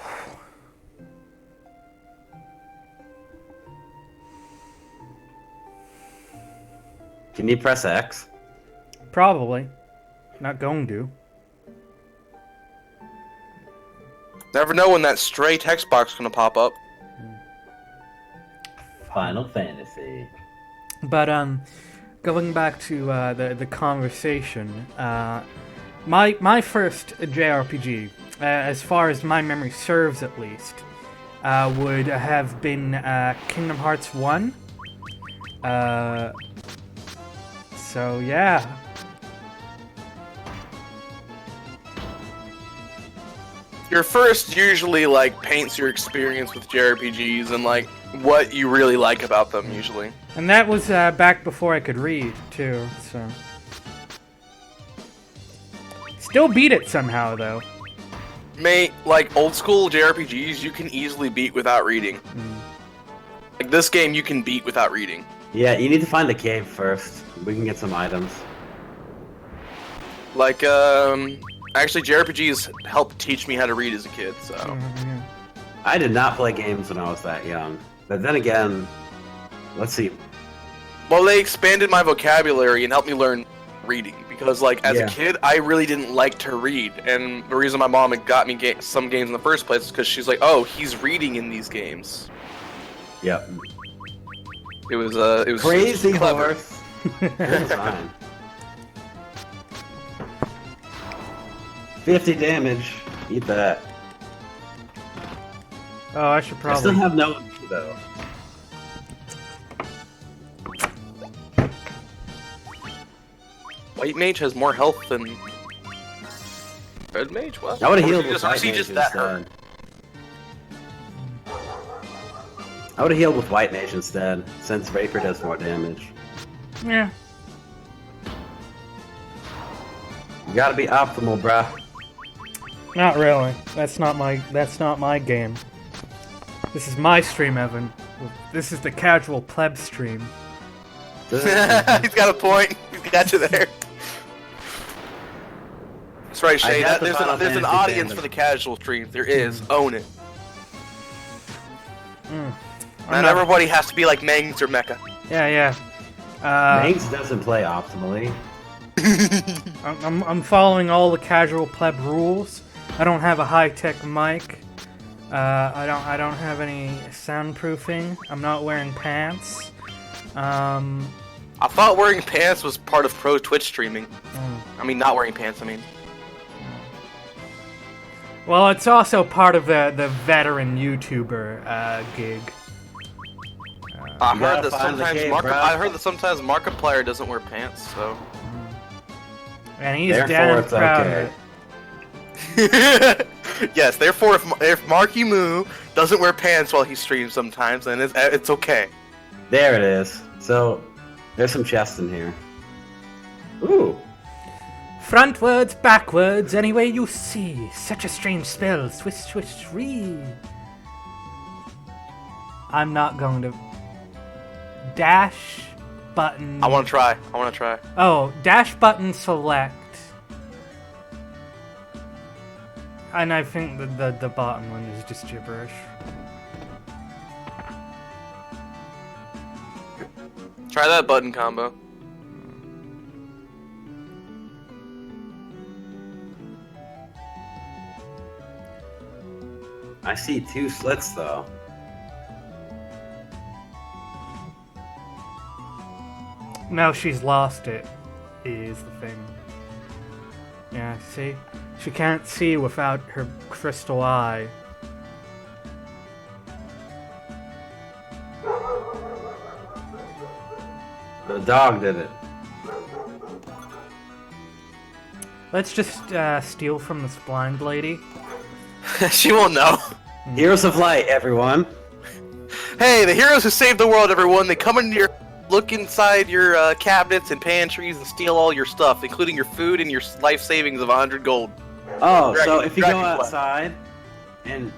Can you press X? Probably. Not going to. Never know when that stray text box is gonna pop up. Final Fantasy. But going back to the conversation, my first JRPG, as far as my memory serves at least, would have been Kingdom Hearts 1. So yeah. Your first usually like paints your experience with JRPGs and like what you really like about them usually. And that was back before I could read too, so. Still beat it somehow though. Mate, like old school JRPGs you can easily beat without reading. Like this game you can beat without reading. Yeah, you need to find the cave first. We can get some items. Like actually JRPGs helped teach me how to read as a kid, so. Yeah. I did not play games when I was that young. But then again, let's see. Well, they expanded my vocabulary and helped me learn reading because, like, as a kid, I really didn't like to read, and the reason my mom had got me some games in the first place is because she's like, "Oh, he's reading in these games." Yep. It was Crazy clever. horse. That's fine. 50 damage. Eat that. Oh, I should I probably. still have no though. White mage has more health than red mage. What? I would have Or healed was with he white just- mage just that hurt? instead. I would have healed with white mage instead, since Vapor does more damage. Yeah. You gotta be optimal, bruh. Not really. That's not my game. This is my stream, Evan. This is the casual pleb stream. He's got a point. He's got you there. That's right, Shay. I got the There's Final an Fantasy audience fandom. for the casual streams. There is. Own it. I'm Not not- everybody has to be like Mangs or Mecha. Yeah. Mangs doesn't play optimally. I'm following all the casual pleb rules. I don't have a high-tech mic. I don't have any soundproofing. I'm not wearing pants. I thought wearing pants was part of pro Twitch streaming. I mean, not wearing pants, I mean. Well, it's also part of the veteran YouTuber gig. I You heard gotta that find the sometimes cave, bruh. I heard that sometimes Markiplier doesn't wear pants, so. And he's Therefore, damn it's proud okay. of it. Yes, therefore, if Marky Moo doesn't wear pants while he streams sometimes, then it's okay. There it is. So, there's some chests in here. Ooh. Frontwards, backwards, any way you see. Such a strange spell. Swish, swish, read. I'm not going to. Dash button. I want to try. Oh, dash button select. And I think that the bottom one is just gibberish. Try that button combo. I see 2 slits though. No, she's lost it, is the thing. Yeah, see? She can't see without her crystal eye. The dog did it. Let's just steal from this blind lady. She won't know. Heroes of Light, everyone. Hey, the heroes who saved the world, everyone. They come into your... Look inside your cabinets and pantries and steal all your stuff, including your food and your life savings of 100 gold. Oh, Dragon- so if you go Dragon Quest. outside and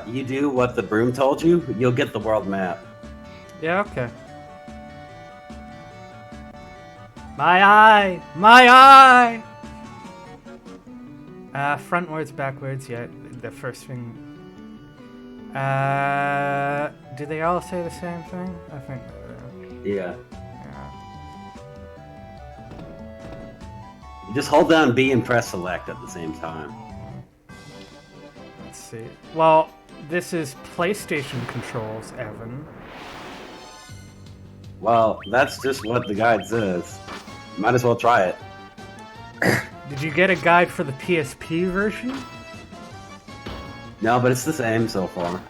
you do what the broom told you, you'll get the world map. Yeah, okay. My eye! My eye! Frontwards, backwards, yeah, the first thing. Do they all say the same thing? I think they do. Yeah. Yeah. You just hold down B and press select at the same time. Let's see. Well, this is PlayStation controls, Evan. Well, that's just what the guide says. Might as well try it. Did you get a guide for the PSP version? No, but it's the same so far.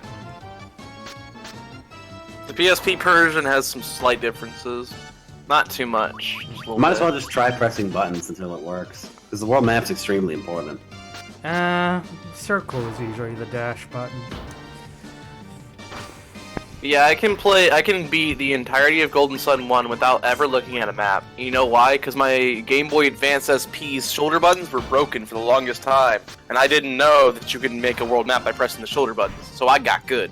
The PSP version has some slight differences. Not too much. Just a little Might as bit. well just try pressing buttons until it works. Because the world map's extremely important. Circle is usually the dash button. Yeah, I can beat the entirety of Golden Sun 1 without ever looking at a map. You know why? Because my Game Boy Advance SP's shoulder buttons were broken for the longest time. And I didn't know that you could make a world map by pressing the shoulder buttons. So I got good.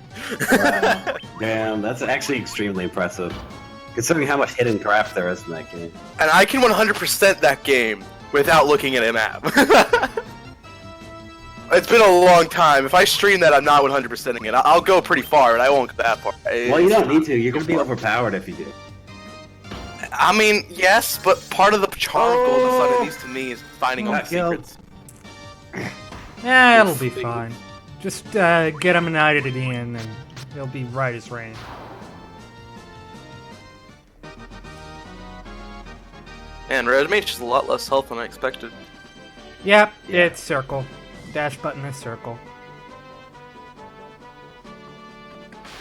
Wow. Damn, that's actually extremely impressive. Considering how much hidden crap there is in that game. And I can 100% that game without looking at a map. It's been a long time. If I stream that, I'm not 100%ing it. I'll go pretty far, but I won't go that far. Well, you don't need to. You're going to be overpowered if you do. I mean, yes, but part of the charm of Golden Sun, at least to me, is finding all the Got killed. secrets. Yeah, it'll be fine. Just get him knighted at the end, and he'll be right as rain. Man, Red Mage is a lot less health than I expected. Yep, it's circle. Dash button is circle.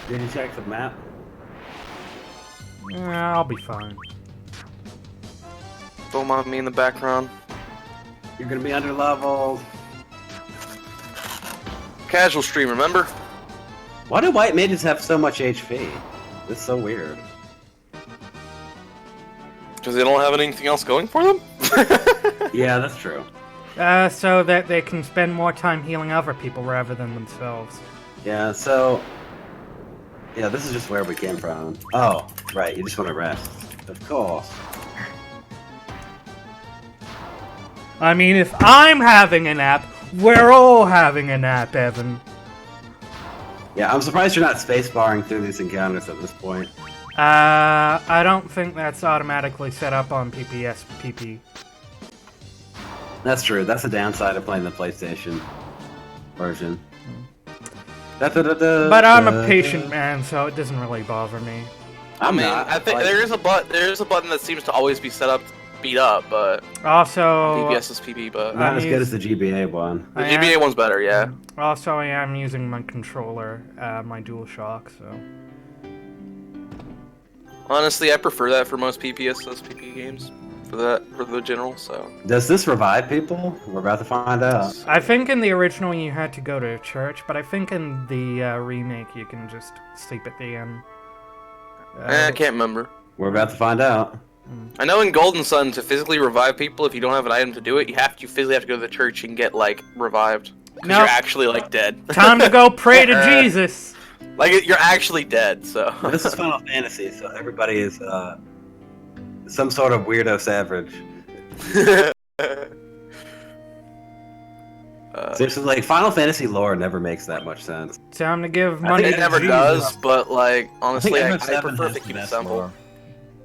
Did you check the map? I'll be fine. Don't mind me in the background. You're going to be under leveled. Casual stream, remember? Why do white mages have so much HP? It's so weird. Because they don't have anything else going for them? Yeah, that's true. So that they can spend more time healing other people rather than themselves. Yeah, so... Yeah, this is just where we came from. Oh, right, you just want to rest. Of course. I mean, if I'm having a nap, we're all having a nap, Evan. Yeah, I'm surprised you're not spacebarring through these encounters at this point. I don't think that's automatically set up on PP. That's true, that's the downside of playing the PlayStation version. Da-da-da-da, But I'm a patient man, so it doesn't really bother me. I mean, not. I think Like- there is a button that seems to always be set up to beat up, but Also, PPS is PP, but Not I'm as good as the GBA one. the I GBA am- one's better, yeah. Also, I am using my controller, my DualShock, so... Honestly, I prefer that for most PPS PP games. For the general, so. Does this revive people? We're about to find out. I think in the original you had to go to a church, but I think in the remake you can just sleep at the end. I can't remember. We're about to find out. I know in Golden Sun, to physically revive people, if you don't have an item to do it, you physically have to go to the church and get, like, revived. Because Nope. you're actually, like, dead. Time to go pray to Jesus! Like, you're actually dead, so. This is Final Fantasy, so everybody is some sort of weirdo savage. Seriously, like Final Fantasy lore never makes that much sense. Time to give I money think to It never Jesus. does, but like honestly, I FF7 prefer if has they the keep it best simple. lore.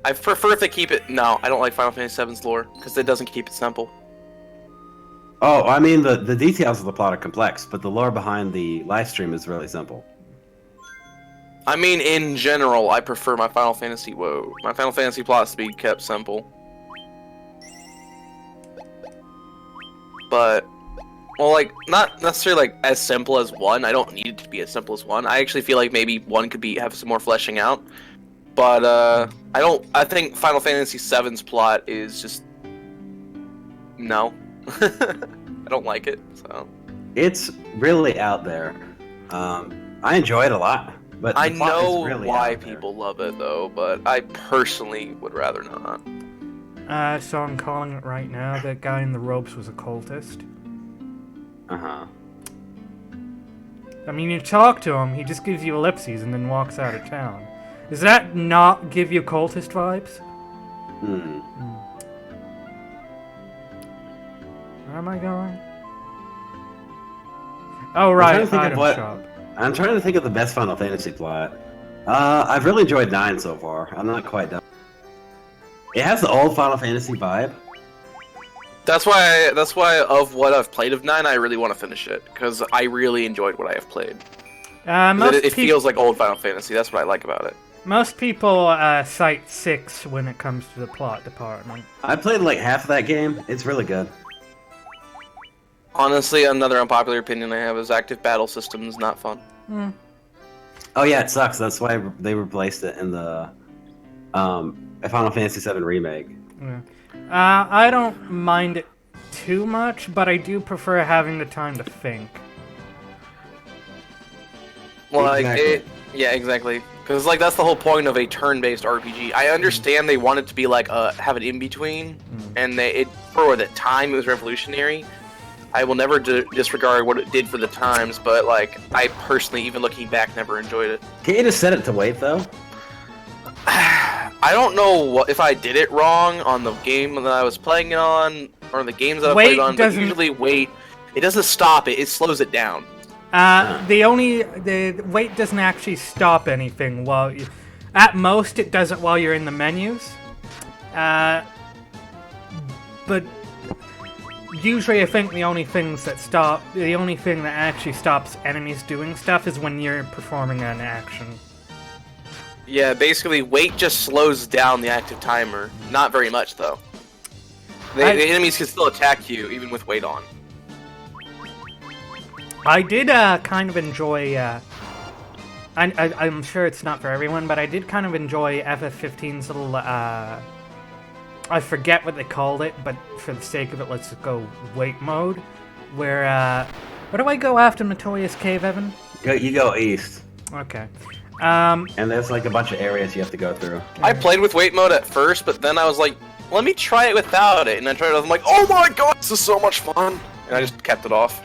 I prefer if they keep it. No, I don't like Final Fantasy VII's lore because it doesn't keep it simple. Oh, I mean the details of the plot are complex, but the lore behind the live stream is really simple. I mean, in general, I prefer my Final Fantasy. Whoa, my Final Fantasy plots to be kept simple. But, well, like not necessarily like as simple as one. I don't need it to be as simple as one. I actually feel like maybe one could have some more fleshing out. But I don't. I think Final Fantasy VII's plot is just no. I don't like it. So It's really out there. I enjoy it a lot, but I the plot is know really why out there. people love it though, but I personally would rather not. So I'm calling it right now. That guy in the ropes was a cultist. Uh-huh. I mean, you talk to him, he just gives you ellipses and then walks out of town. Does that not give you cultist vibes? Hmm. Where am I going? Oh, right, trying to think of item what- shop. I'm trying to think of the best Final Fantasy plot. I've really enjoyed 9 so far. I'm not quite done. It has the old Final Fantasy vibe. That's why of what I've played of 9, I really want to finish it because I really enjoyed what I have played. It feels like old Final Fantasy. That's what I like about it. Most people cite 6 when it comes to the plot department. I played like half of that game. It's really good. Honestly, another unpopular opinion I have is active battle systems not fun. Oh yeah, it sucks. That's why they replaced it in the Final Fantasy VII remake. Yeah. I don't mind it too much, but I do prefer having the time to think. Well, like Exactly. yeah, exactly. Because like that's the whole point of a turn-based RPG. I understand they wanted to be like have an in between, and for the time it was revolutionary. I will never disregard what it did for the times, but like I personally, even looking back, never enjoyed it. Can't you just set it to wait though? I don't know if I did it wrong on the game that I was playing it on, or the games that I Wait played on. But doesn't- usually, wait. It doesn't stop it. It slows it down. The wait doesn't actually stop anything while you, at most it does it while you're in the menus. But usually I think the only thing that actually stops enemies doing stuff is when you're performing an action. Yeah, basically, wait just slows down the active timer. Not very much, though. The enemies can still attack you, even with wait on. I did kind of enjoy. I'm sure it's not for everyone, but I did kind of enjoy FF15's little. I forget what they called it, but for the sake of it, let's just go wait mode. Where do I go after Notorious Cave, Evan? You go east, Okay. and there's like a bunch of areas you have to go through. I played with wait mode at first, but then I was like, let me try it without it. And I tried it, I'm like, oh my god, this is so much fun! And I just kept it off.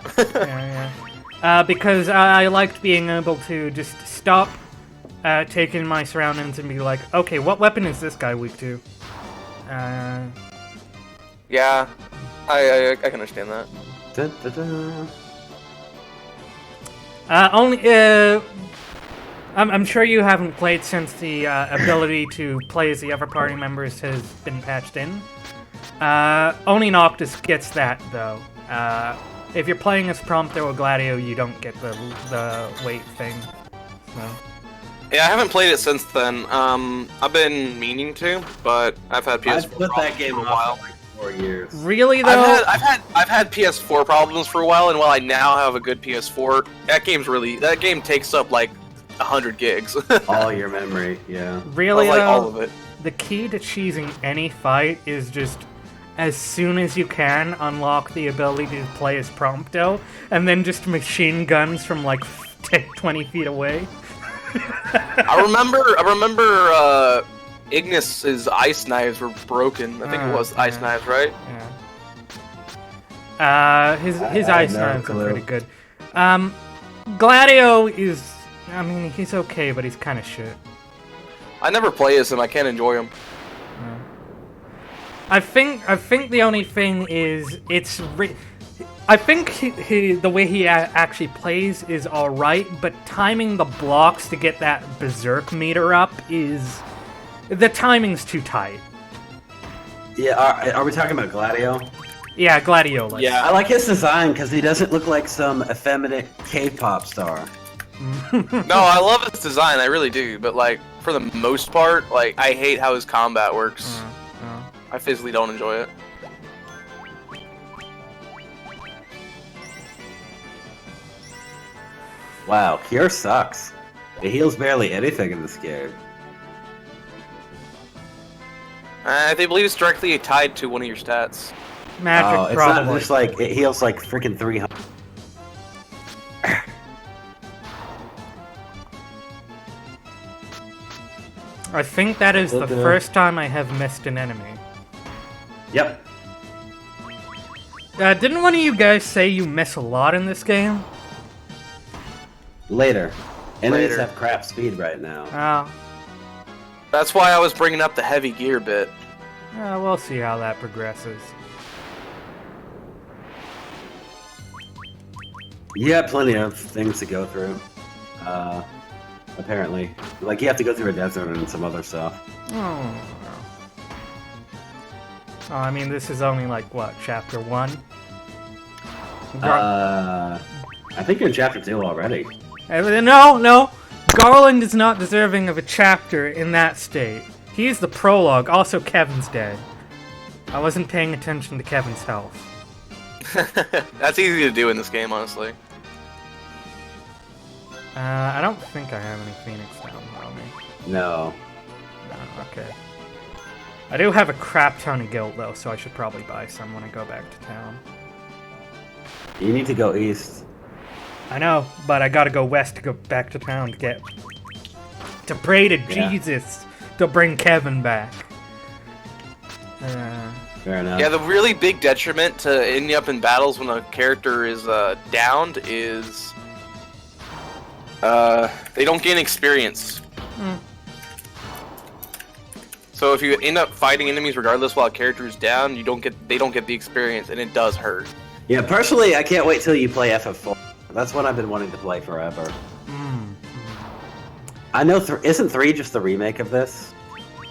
Yeah. Because I liked being able to just stop, take in my surroundings and be like, okay, what weapon is this guy weak to? Yeah, I can understand that. Da, da, da. I'm sure you haven't played since the ability to play as the other party members has been patched in. Only Noctis gets that, though. If you're playing as Prompto or Gladio, you don't get the wait thing. So. Yeah, I haven't played it since then. I've been meaning to, but I've had PS4 I've put that game for a off while. for like 4 years. Really, though? I've had PS4 problems for a while, and while I now have a good PS4, that game takes up like 100 gigs. All your memory, yeah. Really, like though? all of it. The key to cheesing any fight is just, as soon as you can, unlock the ability to play as Prompto, and then just machine guns from like 10, 20 feet away. I remember Ignis's ice knives were broken. I think it was ice yeah. knives, right? Yeah. His I ice have no knives are clue. pretty good. Gladio is, I mean, he's okay, but he's kind of shit. I never play as him. I can't enjoy him. I think the only thing is I think the way he actually plays is alright, but timing the blocks to get that berserk meter up is... The timing's too tight. Yeah, are we talking about Gladio? Yeah, Gladiolus. Yeah. I like his design because he doesn't look like some effeminate K-pop star. No, I love his design, I really do, but like for the most part, like I hate how his combat works. I physically don't enjoy it. Wow, Cure sucks. It heals barely anything in this game. They believe it's directly tied to one of your stats. Magic, Oh, it's probably. not just like it heals like freaking 300. I think that is the first time I have missed an enemy. Yep. Didn't one of you guys say you miss a lot in this game? Later. Enemies Later. have crap speed right now. Oh. That's why I was bringing up the heavy gear bit. We'll see how that progresses. You have plenty of things to go through. Apparently. Like, you have to go through a desert and some other stuff. Oh, I mean, this is only like, what, chapter 1? I think you're in chapter 2 already. No! Garland is not deserving of a chapter in that state. He's the prologue. Also, Kevin's dead. I wasn't paying attention to Kevin's health. That's easy to do in this game, honestly. I don't think I have any Phoenix down on me. No. No, okay. I do have a crap ton of guilt, though, so I should probably buy some when I go back to town. You need to go east. I know, but I gotta go west to go back to town to get... to pray to Jesus to bring Kevin back. Fair enough. Yeah, the really big detriment to ending up in battles when a character is downed is they don't gain experience. So if you end up fighting enemies regardless while a character is down, they don't get the experience, and it does hurt. Yeah, personally, I can't wait till you play FF4. That's what I've been wanting to play forever. I know, isn't 3 just the remake of this?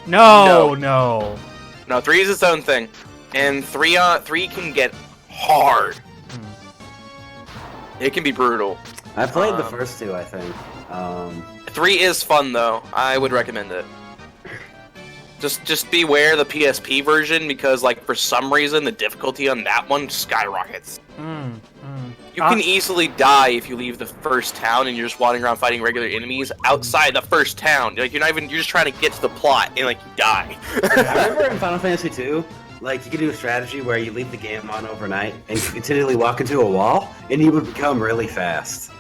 No. No, 3 is its own thing, and 3 can get hard. It can be brutal. I played the first 2, I think. 3 is fun though. I would recommend it. Just beware the PSP version, because like for some reason the difficulty on that one skyrockets. You can easily die if you leave the first town and you're just wandering around fighting regular enemies outside the first town. Like you're just trying to get to the plot and like you die. I remember in Final Fantasy 2, like you could do a strategy where you leave the game on overnight and continually walk into a wall, and you would become really fast.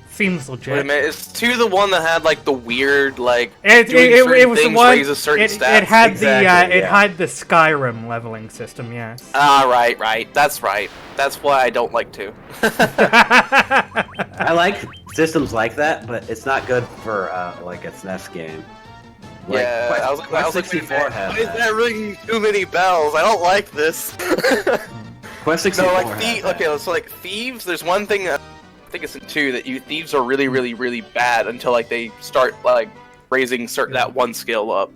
Seems legit. Wait a minute, is 2 the one that had like the weird like It was the one. raises certain stats? It had Exactly, it had the Skyrim leveling system. Yes. Right. That's right. That's why I don't like 2. I like systems like that, but it's not good for like a SNES game. Like, Yeah, I was like, 64 why had is that ringing too many bells? I don't like this. Quest 64 No, like had that. okay, so like thieves. There's one thing that I think it's in 2 that thieves are really bad until like they start like raising that one skill up.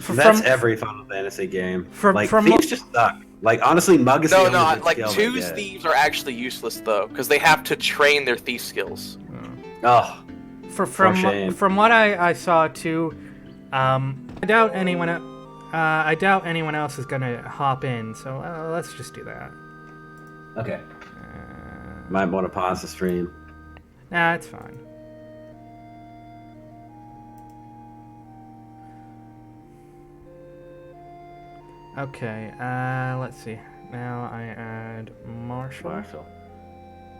That's every Final Fantasy game. From thieves just suck. Like honestly, Mug is the only good like skill 2's they get. thieves are actually useless though, because they have to train their thief skills. Oh, from what I saw too, I doubt anyone else is gonna hop in. So let's just do that. okay. Might want to pause the stream. Nah, it's fine. Okay, let's see. Now I add Marshall.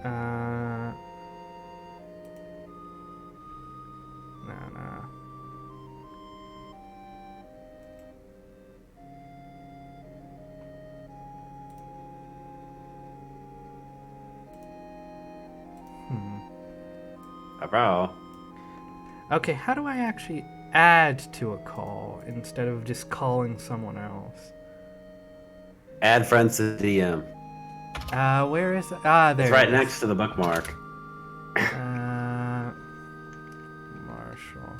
No. Bro. Okay, how do I actually add to a call instead of just calling someone else? Add friends to DM. Where is it? Ah, there. It's right it is. next to the bookmark. Marshall.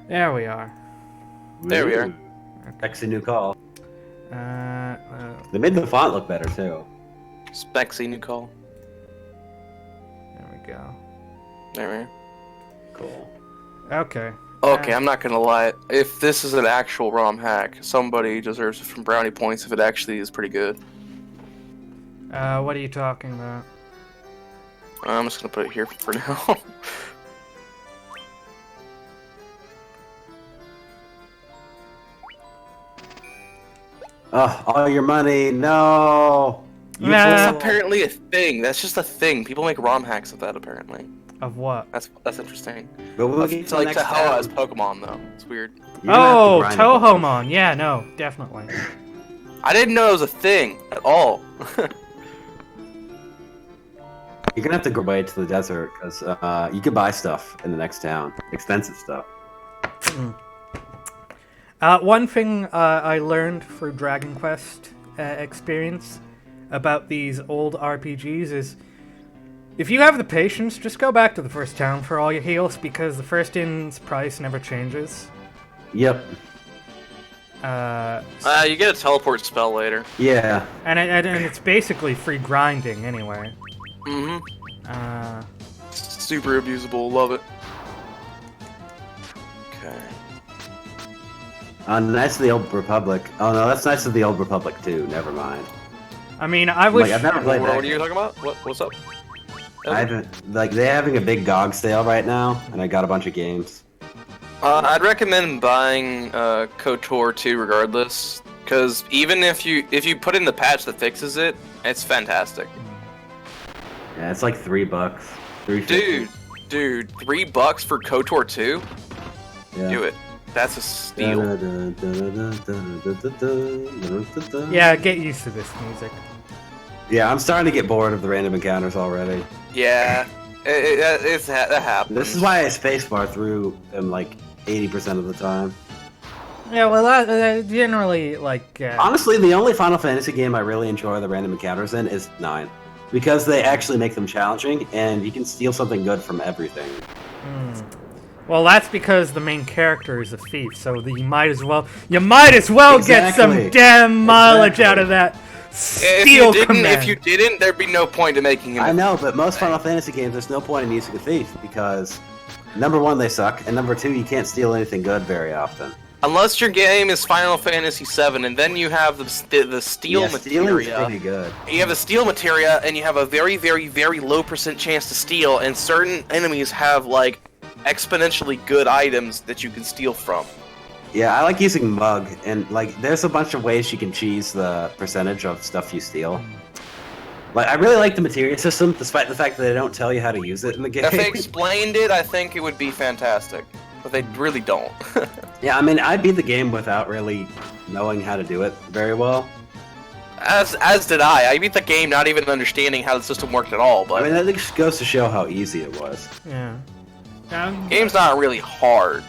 There we are. There we are. Ooh. Sexy new call. Uh, They made the font look better too. Spexy new call. there we go. There we are. Cool. Okay. Okay, I'm not gonna lie. If this is an actual ROM hack, somebody deserves it from brownie points if it actually is pretty good. What are you talking about? I'm just gonna put it here for now. Oh, all your money, no! You Nah. That's fool. apparently a thing. That's just a thing. People make ROM hacks of that apparently. Of what? That's interesting. But we'll get It's to like the next Tahoe town. has Pokemon though. It's weird. You're gonna have to Oh, grind a bunch. Tohomon. Yeah, no, definitely. I didn't know it was a thing at all. You're gonna have to go away to the desert because you can buy stuff in the next town, expensive stuff. One thing I learned for Dragon Quest experience about these old RPGs is if you have the patience, just go back to the first town for all your heals because the first inn's price never changes. Yep. You get a teleport spell later. Yeah. And it's basically free grinding anyway. Mm-hmm. Super abusable. Love it. Okay. Knights of the Old Republic. Oh no, that's Knights of the Old Republic too. Never mind. I mean, I wish... Like, I've never played that. What are you talking about? What's up? I haven't, like, they're having a big GOG sale right now, and I got a bunch of games. I'd recommend buying KOTOR 2 regardless, because even if you put in the patch that fixes it, it's fantastic. Yeah, it's like $3. $3.50. Dude, $3 for KOTOR 2? Yeah. Do it. That's a steal. Yeah, get used to this music. Yeah, I'm starting to get bored of the random encounters already. Yeah, that happens. This is why I spacebar through them like 80% of the time. Yeah, well, generally, like... Honestly, the only Final Fantasy game I really enjoy the random encounters in is 9. Because they actually make them challenging, and you can steal something good from everything. Well, that's because the main character is a thief, so you might as well get some damn mileage out of that steal command. If you didn't, there'd be no point in making him. I know, but most Final Fantasy games, there's no point in using a thief, because number one, they suck, and number two, you can't steal anything good very often. Unless your game is Final Fantasy VII, and then you have the steal stealing's materia. pretty good. You have the steal materia, and you have a very, very, very low % chance to steal, and certain enemies have, like, exponentially good items that you can steal from. Yeah, I like using Mug, and, like, there's a bunch of ways you can cheese the percentage of stuff you steal. Like, I really like the materia system, despite the fact that they don't tell you how to use it in the game. If they explained it, I think it would be fantastic. But they really don't. Yeah, I mean, I beat the game without really knowing how to do it very well. As did I. I beat the game not even understanding how the system worked at all, but... I mean, that just goes to show how easy it was. Yeah. Game's not really hard.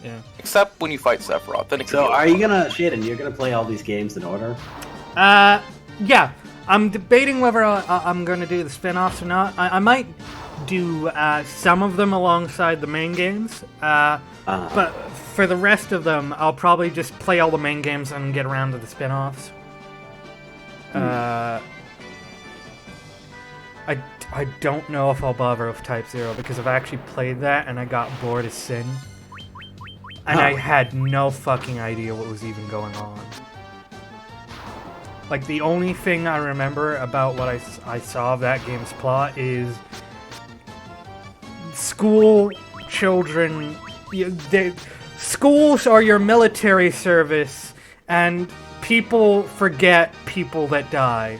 Yeah. Except when you fight Sephiroth. Then it can So, be are you gonna... Shaden, you're gonna play all these games in order? Yeah. I'm debating whether I'm going to do the spin-offs or not. I might do some of them alongside the main games. But for the rest of them, I'll probably just play all the main games and get around to the spin-offs. I don't know if I'll bother with Type 0 because I've actually played that and I got bored as sin. And I had no fucking idea what was even going on. Like, the only thing I remember about what I saw of that game's plot is school children... Schools are your military service, and people forget people that die.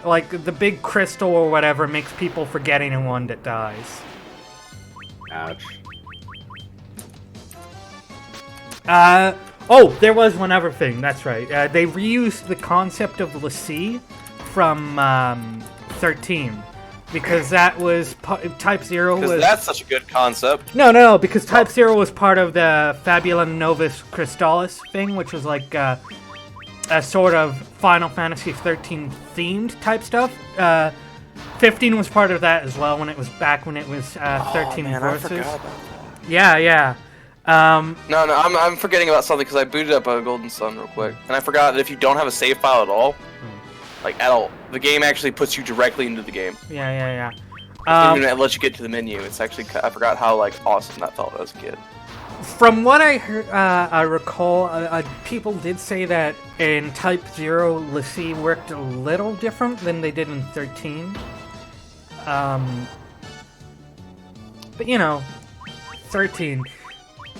Like, the big crystal or whatever makes people forget anyone that dies. Ouch. Oh, there was one other thing, that's right. They reused the concept of l'Cie from 13. because that was Type Zero Because was. that's such a good concept. No, because Type Zero was part of the Fabula Novus Crystallis thing, which was like a sort of Final Fantasy 13 themed type stuff. 15 was part of that as well when it was 13 man, Versus. I forgot about that. Yeah. No, I'm forgetting about something because I booted up a Golden Sun real quick, and I forgot that if you don't have a save file at all, the game actually puts you directly into the game. Yeah. Even it lets you get to the menu. It's actually I forgot how awesome that felt as a kid. From what I heard, I recall, people did say that in Type Zero, Lassie worked a little different than they did in 13. But 13.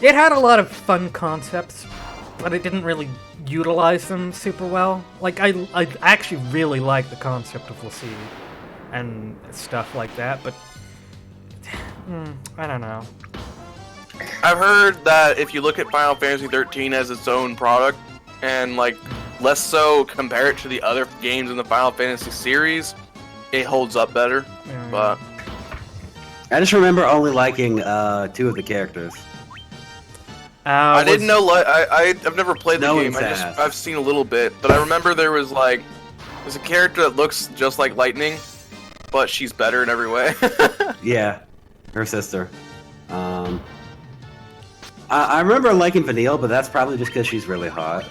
It had a lot of fun concepts, but it didn't really utilize them super well. Like, I actually really like the concept of Lassie and stuff like that, but I don't know. I've heard that if you look at Final Fantasy 13 as its own product, and less so compare it to the other games in the Final Fantasy series, it holds up better. Yeah. But I just remember only liking 2 of the characters. I didn't know. I've never played the No game. one's asked. I've seen a little bit, but I remember there's a character that looks just like Lightning, but she's better in every way. Yeah, her sister. I remember liking Vanille, but that's probably just because she's really hot.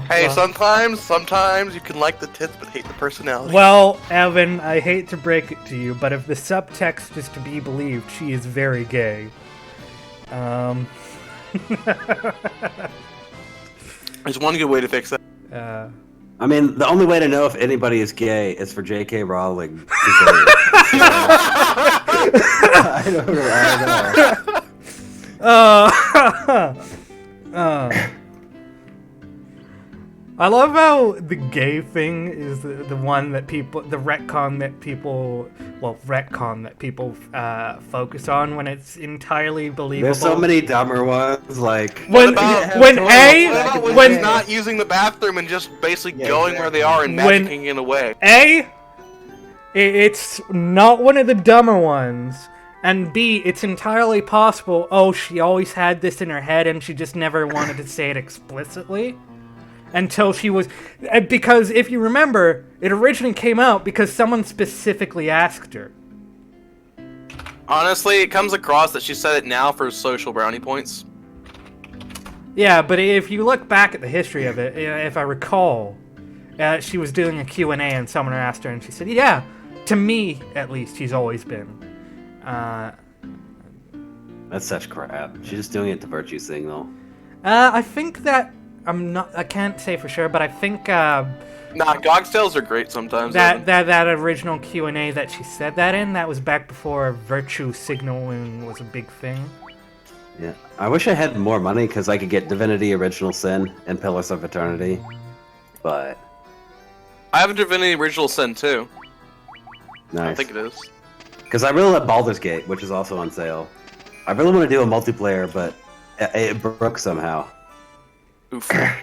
Hey, sometimes you can like the tits but hate the personality. Well, Evan, I hate to break it to you, but if the subtext is to be believed, she is very gay. There's one good way to fix that. I mean, the only way to know if anybody is gay is for J.K. Rowling to say it. I don't know. I love how the gay thing is the one that retcon that people focus on when it's entirely believable. There's so many dumber ones, like... When not using the bathroom and just basically going where they are and magicking it away. It's not one of the dumber ones. And B, it's entirely possible, she always had this in her head and she just never wanted to say it explicitly. Until she was... Because if you remember, it originally came out because someone specifically asked her. Honestly, it comes across that she said it now for social brownie points. Yeah, but if you look back at the history of it, if I recall, she was doing a Q&A and someone asked her and she said, yeah, to me, at least, she's always been. That's such crap. She's just doing it to virtue signal. I think that... I can't say for sure, but I think Gogtails are great sometimes. That original Q&A that she said that in, that was back before virtue signaling was a big thing. Yeah, I wish I had more money because I could get Divinity Original Sin and Pillars of Eternity, but... I have a Divinity Original Sin too. Nice. I think it is. Because I really love Baldur's Gate, which is also on sale. I really want to do a multiplayer, but it broke somehow. Oof. I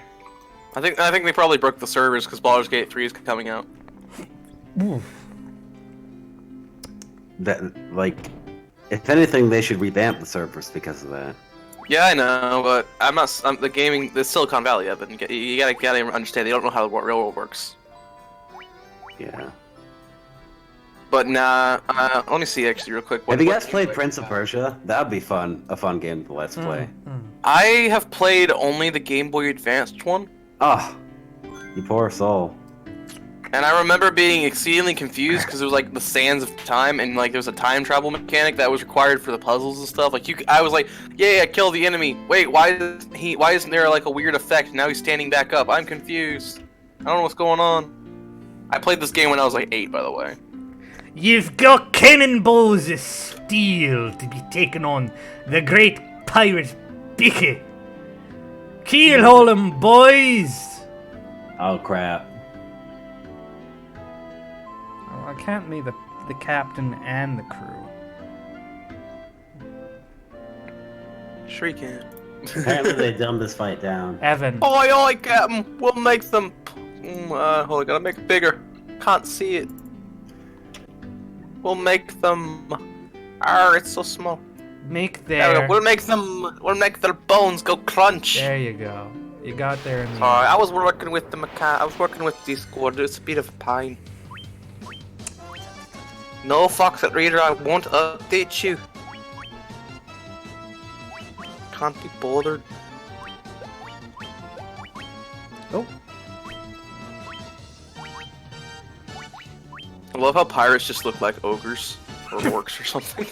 think they probably broke the servers because Baldur's Gate 3 is coming out. That, if anything, they should revamp the servers because of that. Yeah, I know, but the gaming, the Silicon Valley of it. You gotta understand, they don't know how the real world works. Yeah. But nah, let me see actually real quick. Have you guys played Prince of Persia? That would be fun. A fun game to let's play. I have played only the Game Boy Advanced one. Oh, you poor soul. And I remember being exceedingly confused because it was like the sands of time, and there was a time travel mechanic that was required for the puzzles and stuff. I was like, yeah, kill the enemy. Wait, why isn't there a weird effect? Now he's standing back up. I'm confused. I don't know what's going on. I played this game when I was 8, by the way. You've got cannonballs of steel to be taken on the great pirate Bicky. Keel haul 'em, boys! Oh, crap. Oh, I can't be the captain and the crew. Sure you can. Apparently they dumbed this fight down. Evan. Oi, Captain! We'll make them Hold on, gotta make it bigger. Can't see it. We'll make them. It's so small. Make There we go. there. We'll make their bones go crunch. There you go. You got there in the Sorry, end. I was working with I was working with Discord. It's a bit of a pain. No, Fox at Reader, I won't update you. Can't be bothered. Oh. I love how pirates just look like ogres or orcs or something.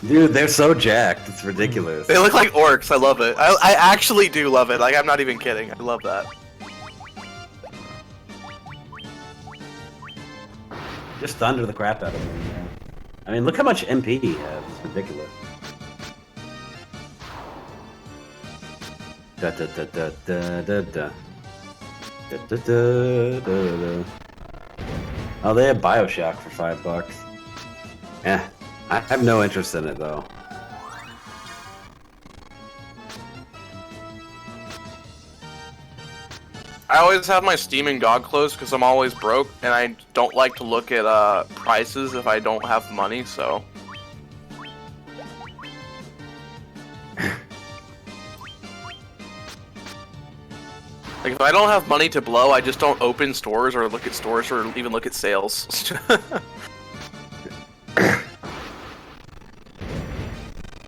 Dude, they're so jacked. It's ridiculous. They look like orcs. I love it. I actually do love it. Like, I'm not even kidding. I love that. Just thunder the crap out of him. Man. I mean, look how much MP he has. It's ridiculous. Da da da da da da da. Da da da da da. Oh, they have Bioshock for $5. Eh, I have no interest in it though. I always have my Steam and GOG closed because I'm always broke, and I don't like to look at prices if I don't have money, so... Like, if I don't have money to blow, I just don't open stores or look at stores or even look at sales.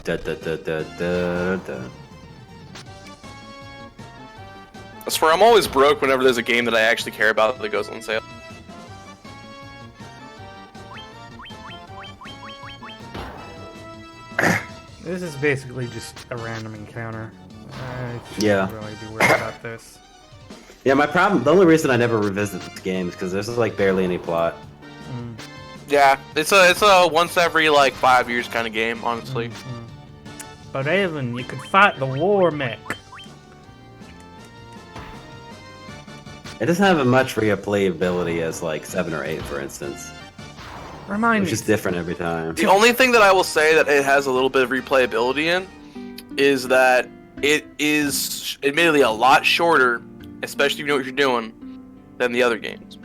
Da da da da da da. I swear, I'm always broke whenever there's a game that I actually care about that goes on sale. This is basically just a random encounter. I Yeah. shouldn't really be worried about this. Yeah, my problem. The only reason I never revisit this game is because there's like barely any plot. Mm. Yeah, it's a once every like 5 years kind of game, honestly. Mm. But Evan, you could fight the war mech. It doesn't have as much replayability as like 7 or 8, for instance. Remind Which me. is different every time. The only thing that I will say that it has a little bit of replayability in is that it is admittedly a lot shorter, especially if you know what you're doing, than the other games.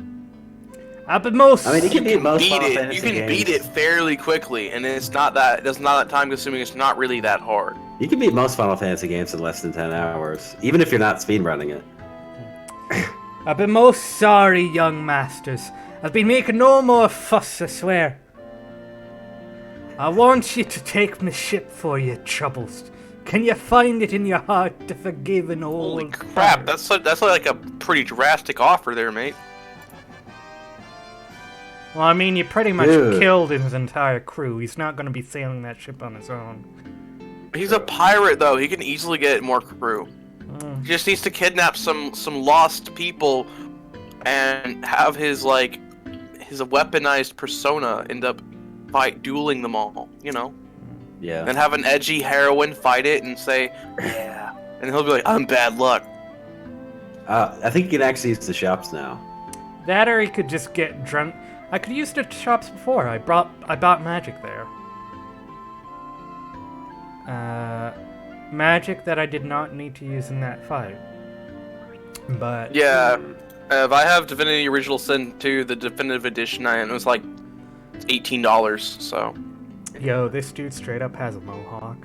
But most. I mean, you can beat most Beat Final it. Fantasy You can games. beat it fairly quickly, and it's not that time consuming. It's not really that hard. You can beat most Final Fantasy games in less than 10 hours, even if you're not speedrunning it. I've been most sorry, young masters. I've been making no more fuss, I swear. I want you to take my ship for your troubles. Can you find it in your heart to forgive an old Holy crap! pirate? That's like a pretty drastic offer there, mate. Well, I mean, you pretty much Dude. killed his entire crew. He's not going to be sailing that ship on his own. He's a pirate, though. He can easily get more crew. He just needs to kidnap some lost people and have his weaponized persona end up dueling them all, you know? Yeah. And have an edgy heroine fight it and say, yeah. And he'll be like, I'm bad luck. I think you can actually use the shops now. That or he could just get drunk. I could use the shops before. I bought magic there. Magic that I did not need to use in that fight. But Yeah. If I have Divinity Original Sin 2, the definitive edition, it was like $18, so. yo, this dude straight up has a mohawk.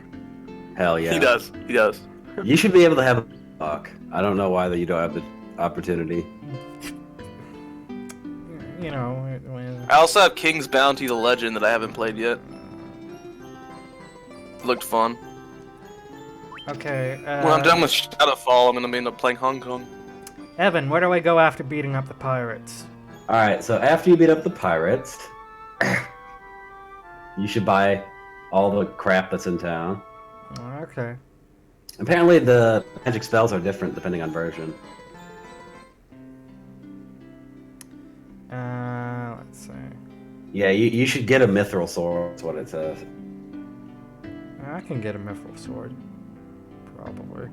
Hell yeah. He does. He does. You should be able to have a fuck. I don't know why that you don't have the opportunity. You know, I also have King's Bounty, the Legend, that I haven't played yet. Looked fun. okay. When I'm done with Shadowfall, I'm gonna end up playing Hong Kong. Evan, where do I go after beating up the pirates? Alright, so after you beat up the pirates, you should buy all the crap that's in town. Okay. Apparently the magic spells are different depending on version. Let's see. Yeah, you should get a mithril sword, that's what it says. I can get a mithril sword. Probably.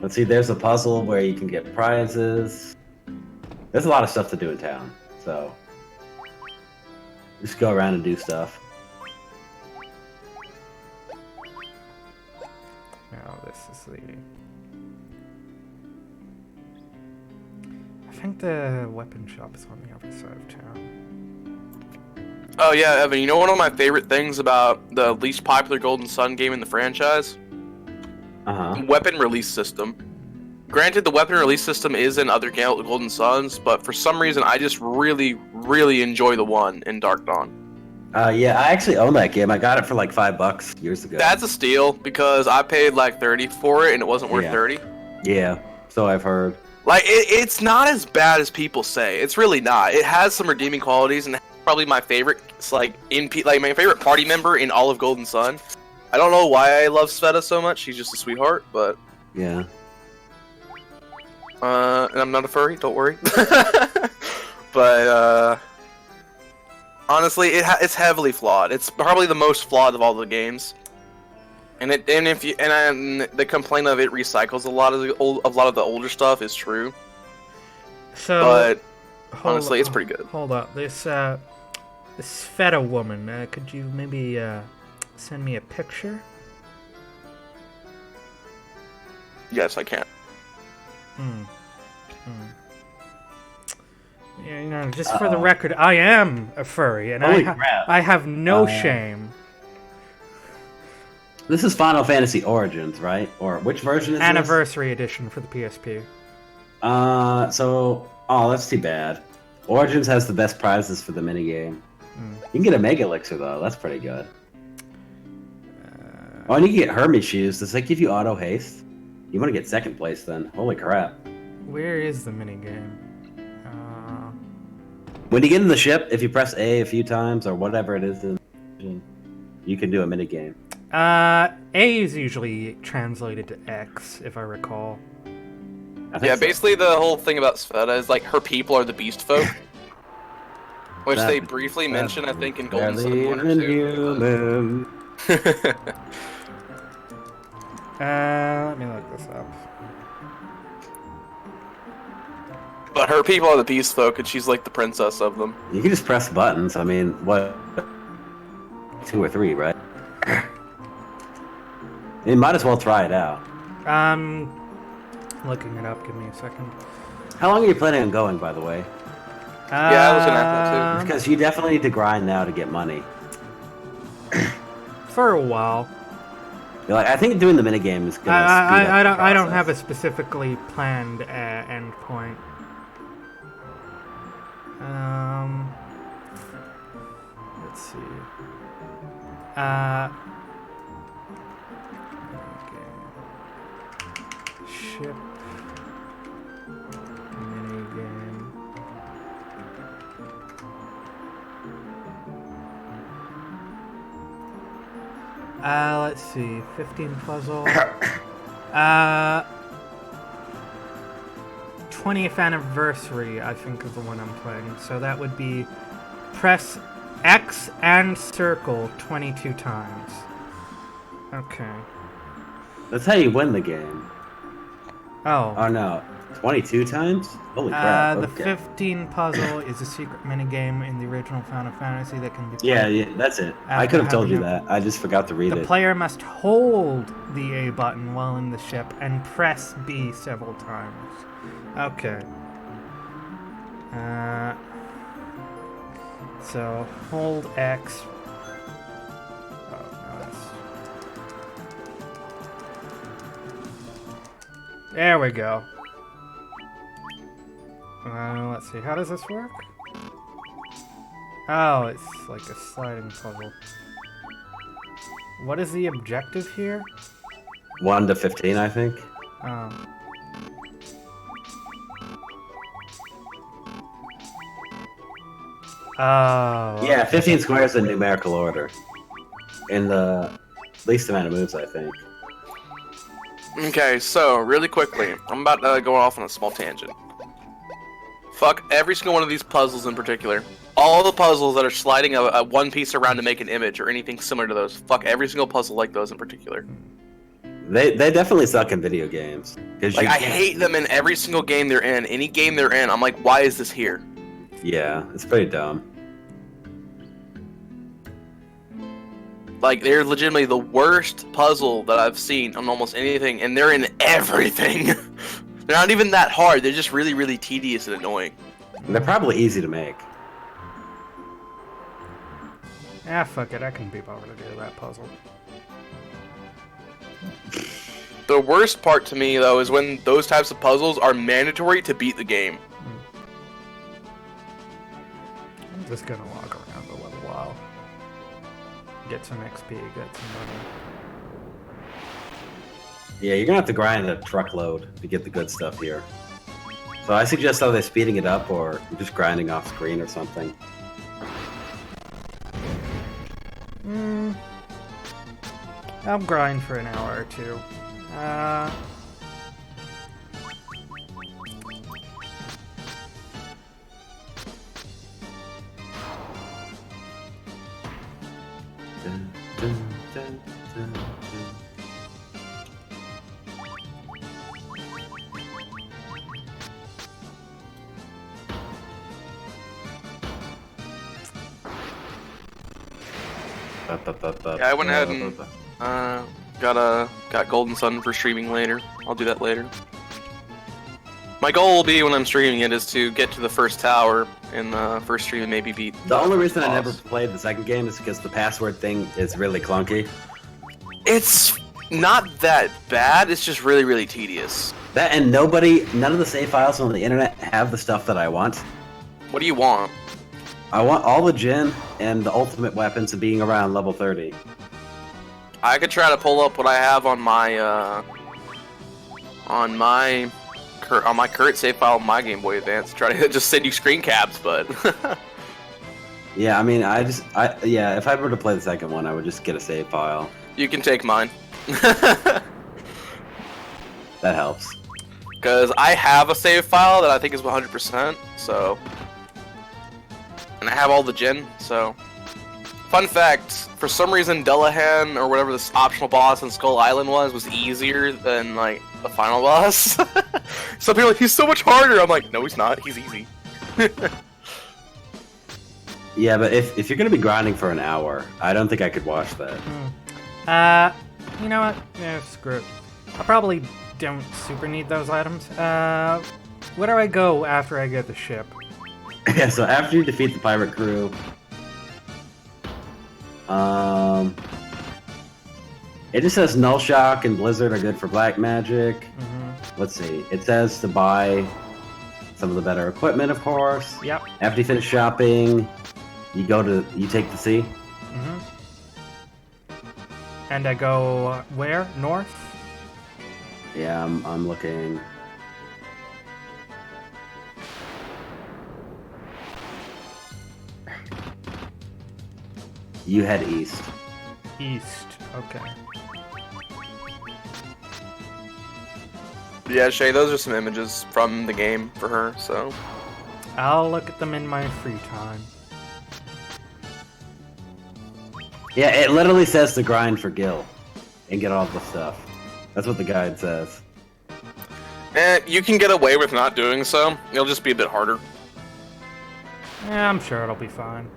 Let's see, there's a puzzle where you can get prizes. There's a lot of stuff to do in town, so just go around and do stuff. see. I think the weapon shop is on the other side of town. Oh yeah, Evan, you know one of my favorite things about the least popular Golden Sun game in the franchise? Uh-huh. Weapon release system. Granted, the weapon release system is in other Golden Suns, but for some reason I just really, really enjoy the one in Dark Dawn. Yeah, I actually own that game. I got it for like $5 years ago. That's a steal, because I paid like 30 for it and it wasn't worth 30. Yeah, so I've heard. Like, it's not as bad as people say. It's really not. It has some redeeming qualities, and probably my favorite, my favorite party member in all of Golden Sun. I don't know why I love Sveta so much. She's just a sweetheart, but yeah. And I'm not a furry. Don't worry. But honestly, it's heavily flawed. It's probably the most flawed of all the games. And the complaint of it recycles a lot of the older stuff is true. So, but honestly, it's pretty good. Hold up, this Sveta woman. Could you maybe send me a picture? Yes, I can. Yeah, you know, just for the record, I am a furry, and I have no shame. This is Final Fantasy Origins, right? Or which version is Anniversary edition for the PSP. That's too bad. Origins has the best prizes for the minigame. You can get a Mega Elixir, though. That's pretty good. And you can get Hermes Shoes. Does that give you auto haste? You want to get second place, then. Holy crap. Where is the minigame? When you get in the ship, if you press A a few times, or whatever it is, you can do a minigame. A is usually translated to X, if I recall. Basically the whole thing about Sveta is like her people are the beast folk. Which they briefly mention, I think, in Golden Sun 1 or 2. Let me look this up. But her people are the beast folk, and she's like the princess of them. You can just press buttons. I mean, what? 2 or 3, right? You might as well try it out. Looking it up. Give me a second. How long are you planning on going, by the way? Yeah, I was gonna ask that too. Because you definitely need to grind now to get money. For a while. You're like, I think doing the minigame is gonna speed up the process. I don't have a specifically planned end point. Let's see. Ship minigame. Let's see. 15 puzzle. 20th anniversary, I think, is the one I'm playing. So that would be press X and circle 22 times. Okay. That's how you win the game. Oh. Oh no. 22 times? Holy crap. The 15 puzzle is a secret minigame in the original Final Fantasy that can be played. Yeah, that's it. I could have told you that. I just forgot to read it. The player must hold the A button while in the ship and press B several times. Okay. So, hold X. Oh, no, there we go. Let's see, how does this work? Oh, it's like a sliding puzzle. What is the objective here? 1 to 15, I think. Oh. Oh. Yeah, 15 squares in numerical order. In the least amount of moves, I think. Okay, so, really quickly, I'm about to go off on a small tangent. Fuck every single one of these puzzles in particular. All the puzzles that are sliding a one piece around to make an image or anything similar to those. Fuck every single puzzle like those in particular. They definitely suck in video games. Like, I hate them in every single game they're in. Any game they're in, I'm like, why is this here? Yeah, it's pretty dumb. Like, they're legitimately the worst puzzle that I've seen on almost anything, and they're in everything. They're not even that hard, they're just really, really tedious and annoying. And they're probably easy to make. Ah, fuck it, I can be bothered to do that puzzle. The worst part to me, though, is when those types of puzzles are mandatory to beat the game. I'm just gonna walk around a little while. Get some XP, get some money. Yeah, you're gonna have to grind a truckload to get the good stuff here. So I suggest either speeding it up or just grinding off screen or something. I'll grind for an hour or two. Dun, dun, dun, dun, dun. Yeah, I went ahead and got Golden Sun for streaming later. I'll do that later. My goal will be when I'm streaming it is to get to the first tower in the first stream and maybe beat. The only reason I never played the second game is because the password thing is really clunky. It's not that bad. It's just really, really tedious. That and none of the save files on the internet have the stuff that I want. What do you want? I want all the Jin and the ultimate weapons and being around level 30. I could try to pull up what I have on my current save file on my Game Boy Advance. Try to just send you screen caps, but Yeah, I mean, yeah, if I were to play the second one, I would just get a save file. you can take mine. That helps. Because I have a save file that I think is 100%, so... And I have all the Jin, so... Fun fact, for some reason Dullahan, or whatever this optional boss in Skull Island was easier than, like, the final boss. Some people are like, he's so much harder! I'm like, no he's not, he's easy. Yeah, but if you're gonna be grinding for an hour, I don't think I could watch that. You know what? Yeah, screw it. I probably don't super need those items. Where do I go after I get the ship? Yeah, so after you defeat the pirate crew, it just says Null Shock and Blizzard are good for black magic. Let's see. It says to buy some of the better equipment, of course. Yep. After you finish shopping, you take the sea. And I go where? North? Yeah, I'm looking. You head east. East. Okay. Yeah, Shay, those are some images from the game for her, so... I'll look at them in my free time. Yeah, it literally says to grind for Gil and get all the stuff. That's what the guide says. You can get away with not doing so. It'll just be a bit harder. Yeah, I'm sure it'll be fine.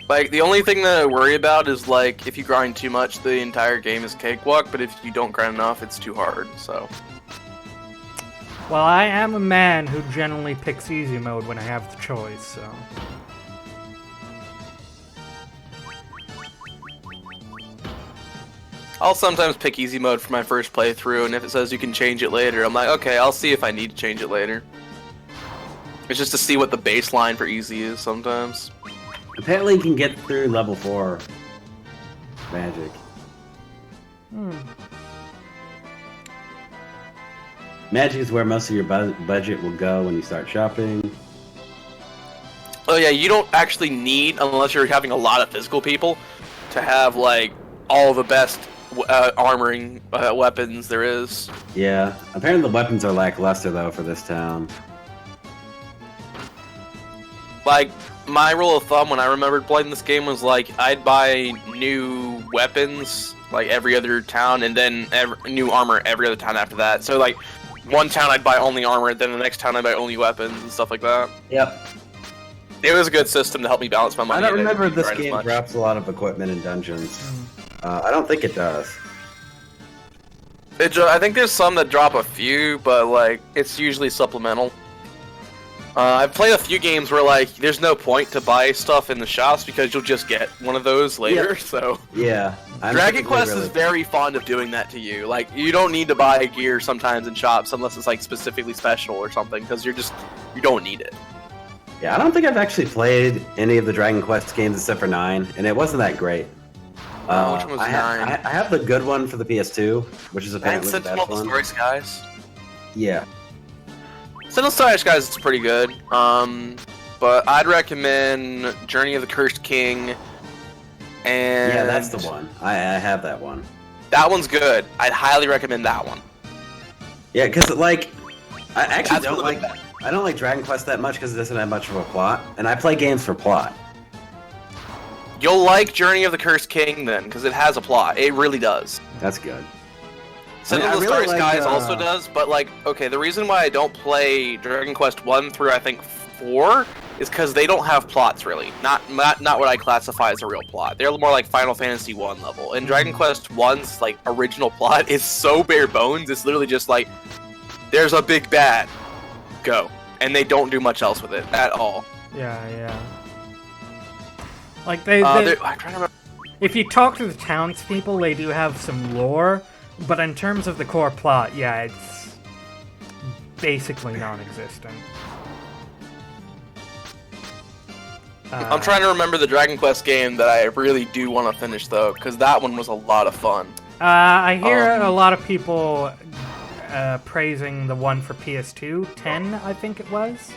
Like, the only thing that I worry about is, like, if you grind too much, the entire game is cakewalk, but if you don't grind enough, it's too hard, so... Well, I am a man who generally picks easy mode when I have the choice, so... I'll sometimes pick easy mode for my first playthrough, and if it says you can change it later, I'm like, okay, I'll see if I need to change it later. It's just to see what the baseline for easy is sometimes. Apparently you can get through level 4 magic. Magic is where most of your budget will go when you start shopping. Oh yeah, you don't actually need, unless you're having a lot of physical people, to have, like, all the best armoring weapons there is. Yeah, apparently the weapons are lackluster though for this town. Like, my rule of thumb when I remembered playing this game was, like, I'd buy new weapons, like, every other town, and then new armor every other town after that. So, like, one town I'd buy only armor, then the next town I'd buy only weapons and stuff like that. Yep. It was a good system to help me balance my money. I don't remember if this game drops a lot of equipment in dungeons. I don't think it does. I think there's some that drop a few, but like it's usually supplemental. I've played a few games where like there's no point to buy stuff in the shops because you'll just get one of those later. Yeah. So yeah, Dragon Quest is very fond of doing that to you. Like you don't need to buy gear sometimes in shops unless it's like specifically special or something because you don't need it. Yeah, I don't think I've actually played any of the Dragon Quest games except for 9, and it wasn't that great. Which one was 9? I have the good one for the PS2, which is apparently the best one. Sentinel Skies. Yeah. Sentinel Skies is pretty good. But I'd recommend Journey of the Cursed King. And yeah, that's the one. I have that one. That one's good. I'd highly recommend that one. Yeah, because like, I actually I don't like Dragon Quest that much because it doesn't have much of a plot, and I play games for plot. You'll like Journey of the Cursed King then, because it has a plot. It really does. That's good. Sentinel really Skies also does, but like, okay, the reason why I don't play Dragon Quest 1 through I think 4 is because they don't have plots really. Not what I classify as a real plot. They're more like Final Fantasy 1 level. And Dragon Quest 1's like original plot is so bare bones. It's literally just like, there's a big bad, go, and they don't do much else with it at all. Yeah. Like I'm trying to remember. if you talk to the townspeople, they do have some lore, but in terms of the core plot, yeah, it's basically non-existent. I'm trying to remember the Dragon Quest game that I really do want to finish though, because that one was a lot of fun. I hear a lot of people praising the one for PS2, 10, I think it was.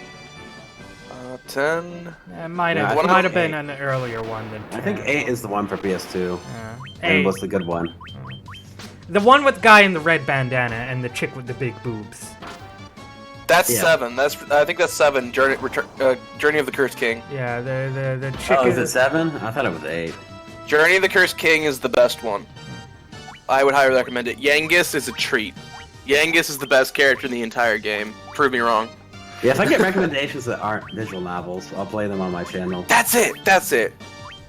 10? It might have been an earlier one than 10. I think 8 is the one for PS2. And was the good one. The one with the guy in the red bandana and the chick with the big boobs. That's 7. I think that's 7. Journey of the Cursed King. Yeah, the chick. Oh, is it 7? I thought it was 8. Journey of the Cursed King is the best one. I would highly recommend it. Yangus is a treat. Yangus is the best character in the entire game. Prove me wrong. Yeah, if I get recommendations that aren't visual novels, I'll play them on my channel. That's it.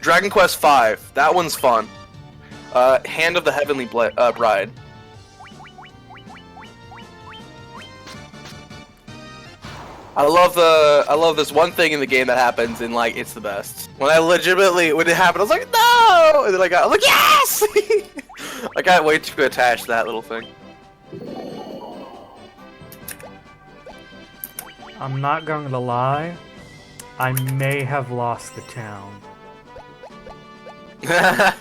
Dragon Quest V. That one's fun. Hand of the Heavenly Bride. I love this one thing in the game that happens, and like it's the best. When it happened, I was like, no, and then I was like, yes. I can't wait to attach that little thing. I'm not going to lie, I may have lost the town. Well,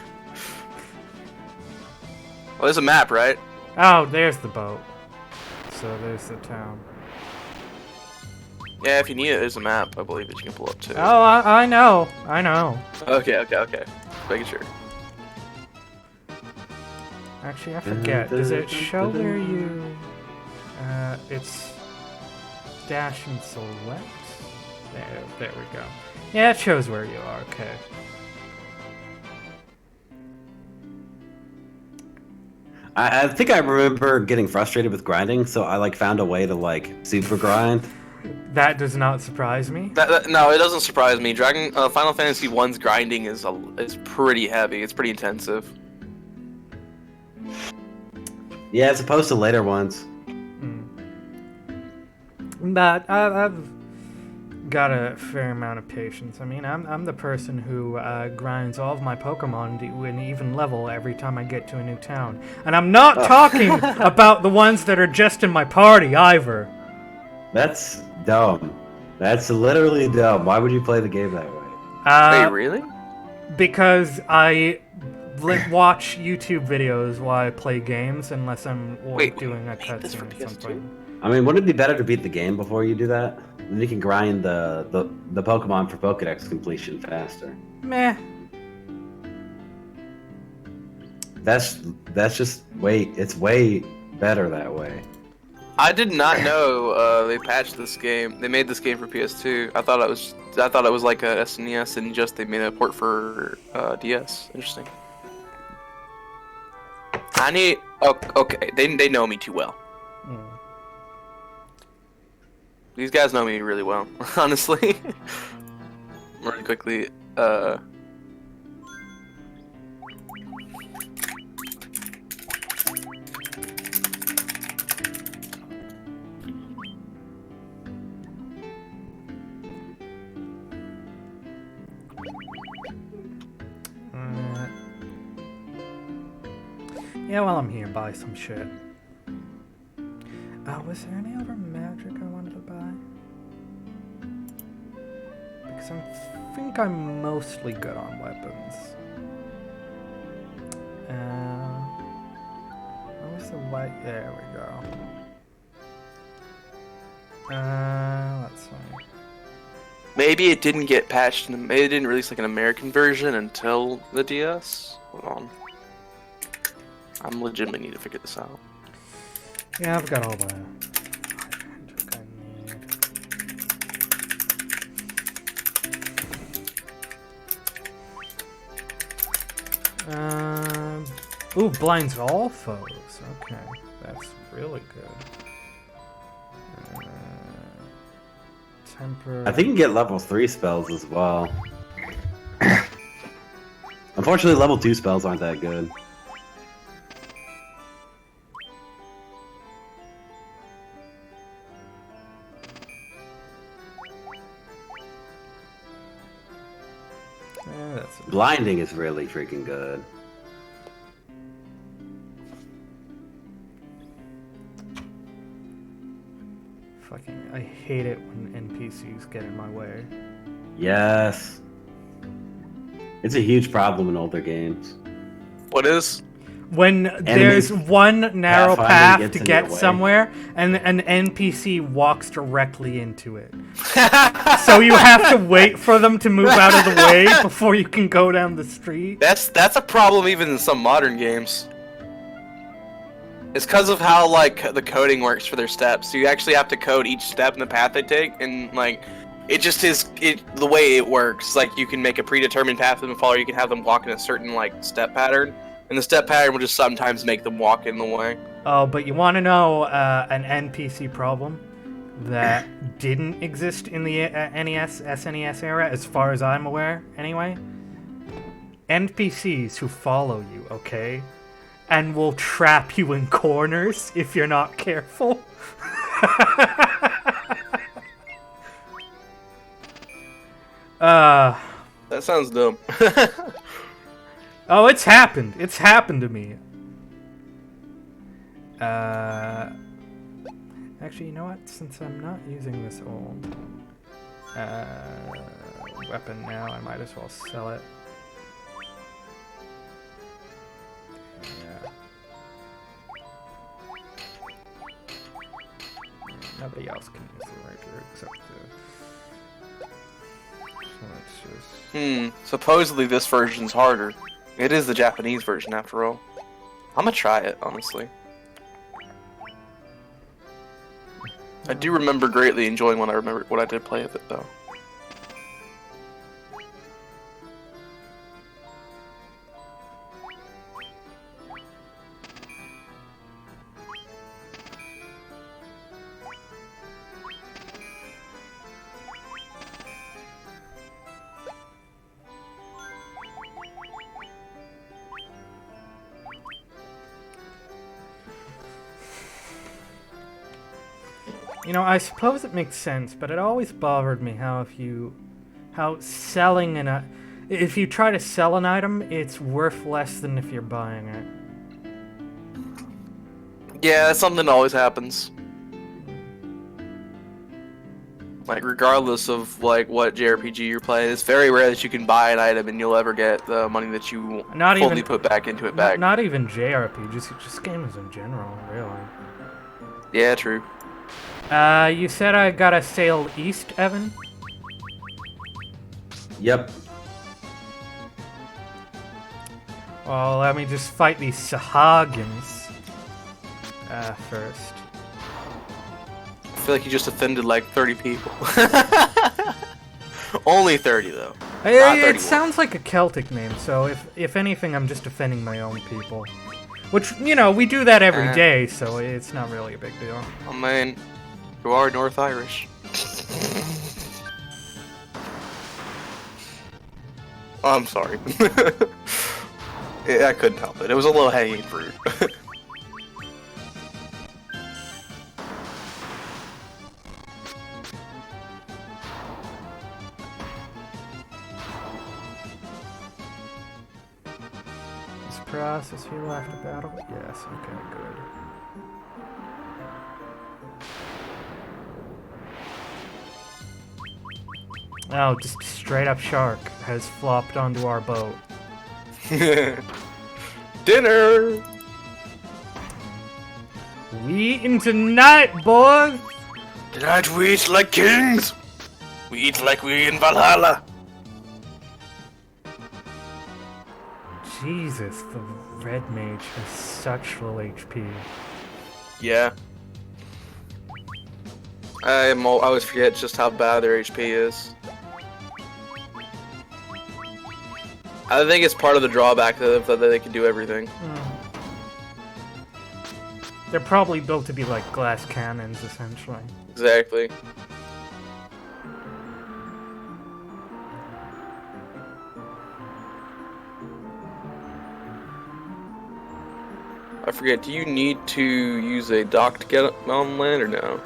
there's a map, right? Oh, there's the boat. So there's the town. Yeah, if you need it, there's a map, I believe, that you can pull up too. Oh, I know. Okay. Making sure. Actually, I forget. Does it show where you... it's... dash and select? There we go. Yeah, it shows where you are, okay. I think I remember getting frustrated with grinding, so I like found a way to like super grind. That does not surprise me. No, it doesn't surprise me. Final Fantasy 1's grinding is pretty heavy. It's pretty intensive. Yeah, as opposed to later ones. But I've got a fair amount of patience. I mean, I'm the person who grinds all of my Pokemon to an even level every time I get to a new town. And I'm not talking about the ones that are just in my party, either. That's dumb. That's literally dumb. Why would you play the game that way? Wait, really? Because I watch YouTube videos while I play games, unless I'm doing a cutscene or something. I mean, wouldn't it be better to beat the game before you do that? Then you can grind the Pokemon for Pokedex completion faster. Meh. That's just it's way better that way. I did not know they patched this game. They made this game for PS2. I thought it was like a SNES and just they made a port for DS. Interesting. Okay. They know me too well. These guys know me really well, honestly. really quickly. Yeah, while I'm here, buy some shit. Was there any other magic I wanted to buy? Because I think I'm mostly good on weapons. Where's the white? There we go. Let's see. Maybe it didn't get patched. Maybe it didn't release like an American version until the DS. Hold on. I'm legitimately need to figure this out. Yeah, I've got all the magic I need. Ooh, blinds all foes. Okay, that's really good. Temper. I think you can get level 3 spells as well. Unfortunately, level 2 spells aren't that good. Blinding is really freaking good. Fucking, I hate it when NPCs get in my way. Yes. It's a huge problem in older games. What is? When there's one narrow path to get somewhere, and an NPC walks directly into it. So you have to wait for them to move out of the way before you can go down the street. That's a problem even in some modern games. It's because of how like the coding works for their steps. So you actually have to code each step in the path they take, and like it just is the way it works. Like you can make a predetermined path for them to follow. You can have them walk in a certain like step pattern. And the step pattern will just sometimes make them walk in the way. Oh, but you want to know an NPC problem that didn't exist in the NES, SNES era, as far as I'm aware, anyway? NPCs who follow you, okay? And will trap you in corners if you're not careful. That sounds dumb. Oh, it's happened. It's happened to me. Actually, you know what? Since I'm not using this old weapon now, I might as well sell it. Yeah. Nobody else can use the rapier except the... So let's just... Supposedly this version's harder. It is the Japanese version, after all. I'm gonna try it, honestly. I do remember greatly enjoying when I did play with it, though. You know, I suppose it makes sense, but it always bothered me how if you try to sell an item, it's worth less than if you're buying it. Yeah, that's something that always happens. Like, regardless of like what JRPG you're playing, it's very rare that you can buy an item and you'll ever get the money that you fully put back into it back. Not even JRPGs, just games in general, really. Yeah, true. You said I gotta sail east, Evan? Yep. Well, let me just fight these Sahagins first. I feel like you just offended like 30 people. Only 30, though. It sounds like a Celtic name, so if anything, I'm just offending my own people. Which, you know, we do that every day, so it's not really a big deal. I mean, you are North Irish. Oh, I'm sorry. I couldn't help it. It was a low-hanging fruit. Is process heal after battle? Yes, okay, good. Oh, just straight up shark has flopped onto our boat. Dinner! We eating tonight, boys! Tonight we eat like kings! We eat like we in Valhalla! Jesus, the red mage has such low HP. Yeah. I always forget just how bad their HP is. I think it's part of the drawback that they can do everything. They're probably built to be like glass cannons, essentially. Exactly. I forget, do you need to use a dock to get on land or no?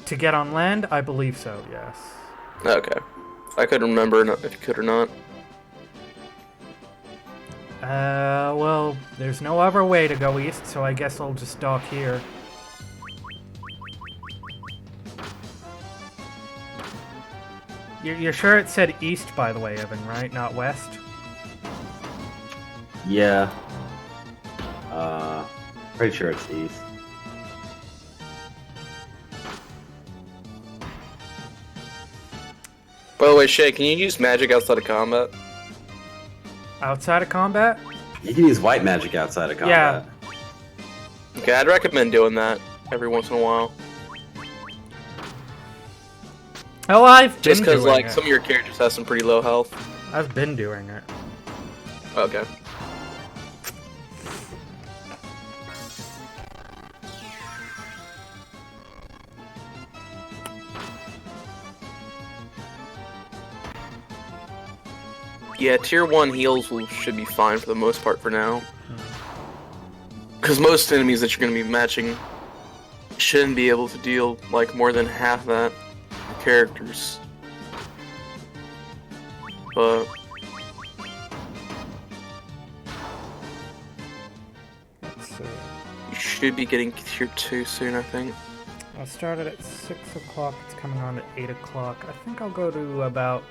To get on land, I believe so, yes. Okay. I couldn't remember if you could or not. Well, there's no other way to go east, so I guess I'll just dock here. You're sure it said east, by the way, Evan, right? Not west? Yeah. Pretty sure it's east. By the way, Shay, can you use magic outside of combat? Outside of combat? You can use white magic outside of combat. Okay, I'd recommend doing that every once in a while. Oh, I've been Just because, doing like, it. some of your characters have some pretty low health. I've been doing it. Okay. Yeah, tier 1 heals should be fine for the most part for now. Because most enemies that you're going to be matching shouldn't be able to deal like more than half that characters. But Let's see. you should be getting tier 2 soon, I think. I started at 6 o'clock, it's coming on at 8 o'clock. I think I'll go to about...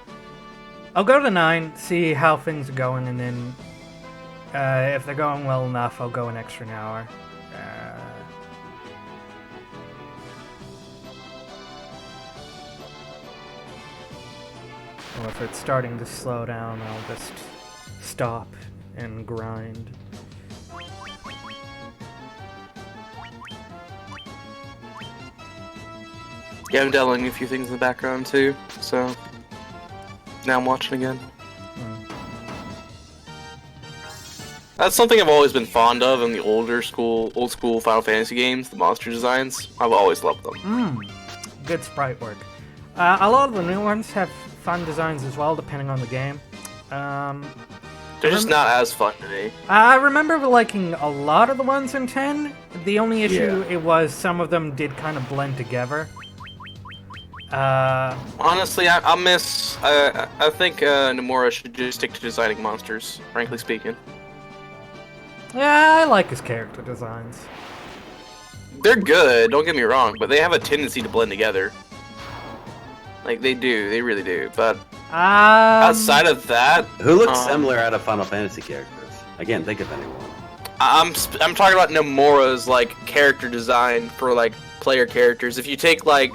I'll go to 9, see how things are going, and then if they're going well enough, I'll go an extra hour. Or if it's starting to slow down, I'll just stop and grind. Yeah, I'm downloading a few things in the background too, so now I'm watching again. That's something I've always been fond of in the old school Final Fantasy games, the monster designs. I've always loved them. Good sprite work. A lot of the new ones have fun designs as well, depending on the game. They're just not as fun to me. I remember liking a lot of the ones in 10. The only issue it was some of them did kind of blend together. Honestly, I think Nomura should just stick to designing monsters, frankly speaking. Yeah, I like his character designs. They're good, don't get me wrong, but they have a tendency to blend together. Like, they do, they really do, but outside of that... Who looks similar out of Final Fantasy characters? I can't think of anyone. I'm talking about Nomura's, like, character design for, like, player characters. If you take, like,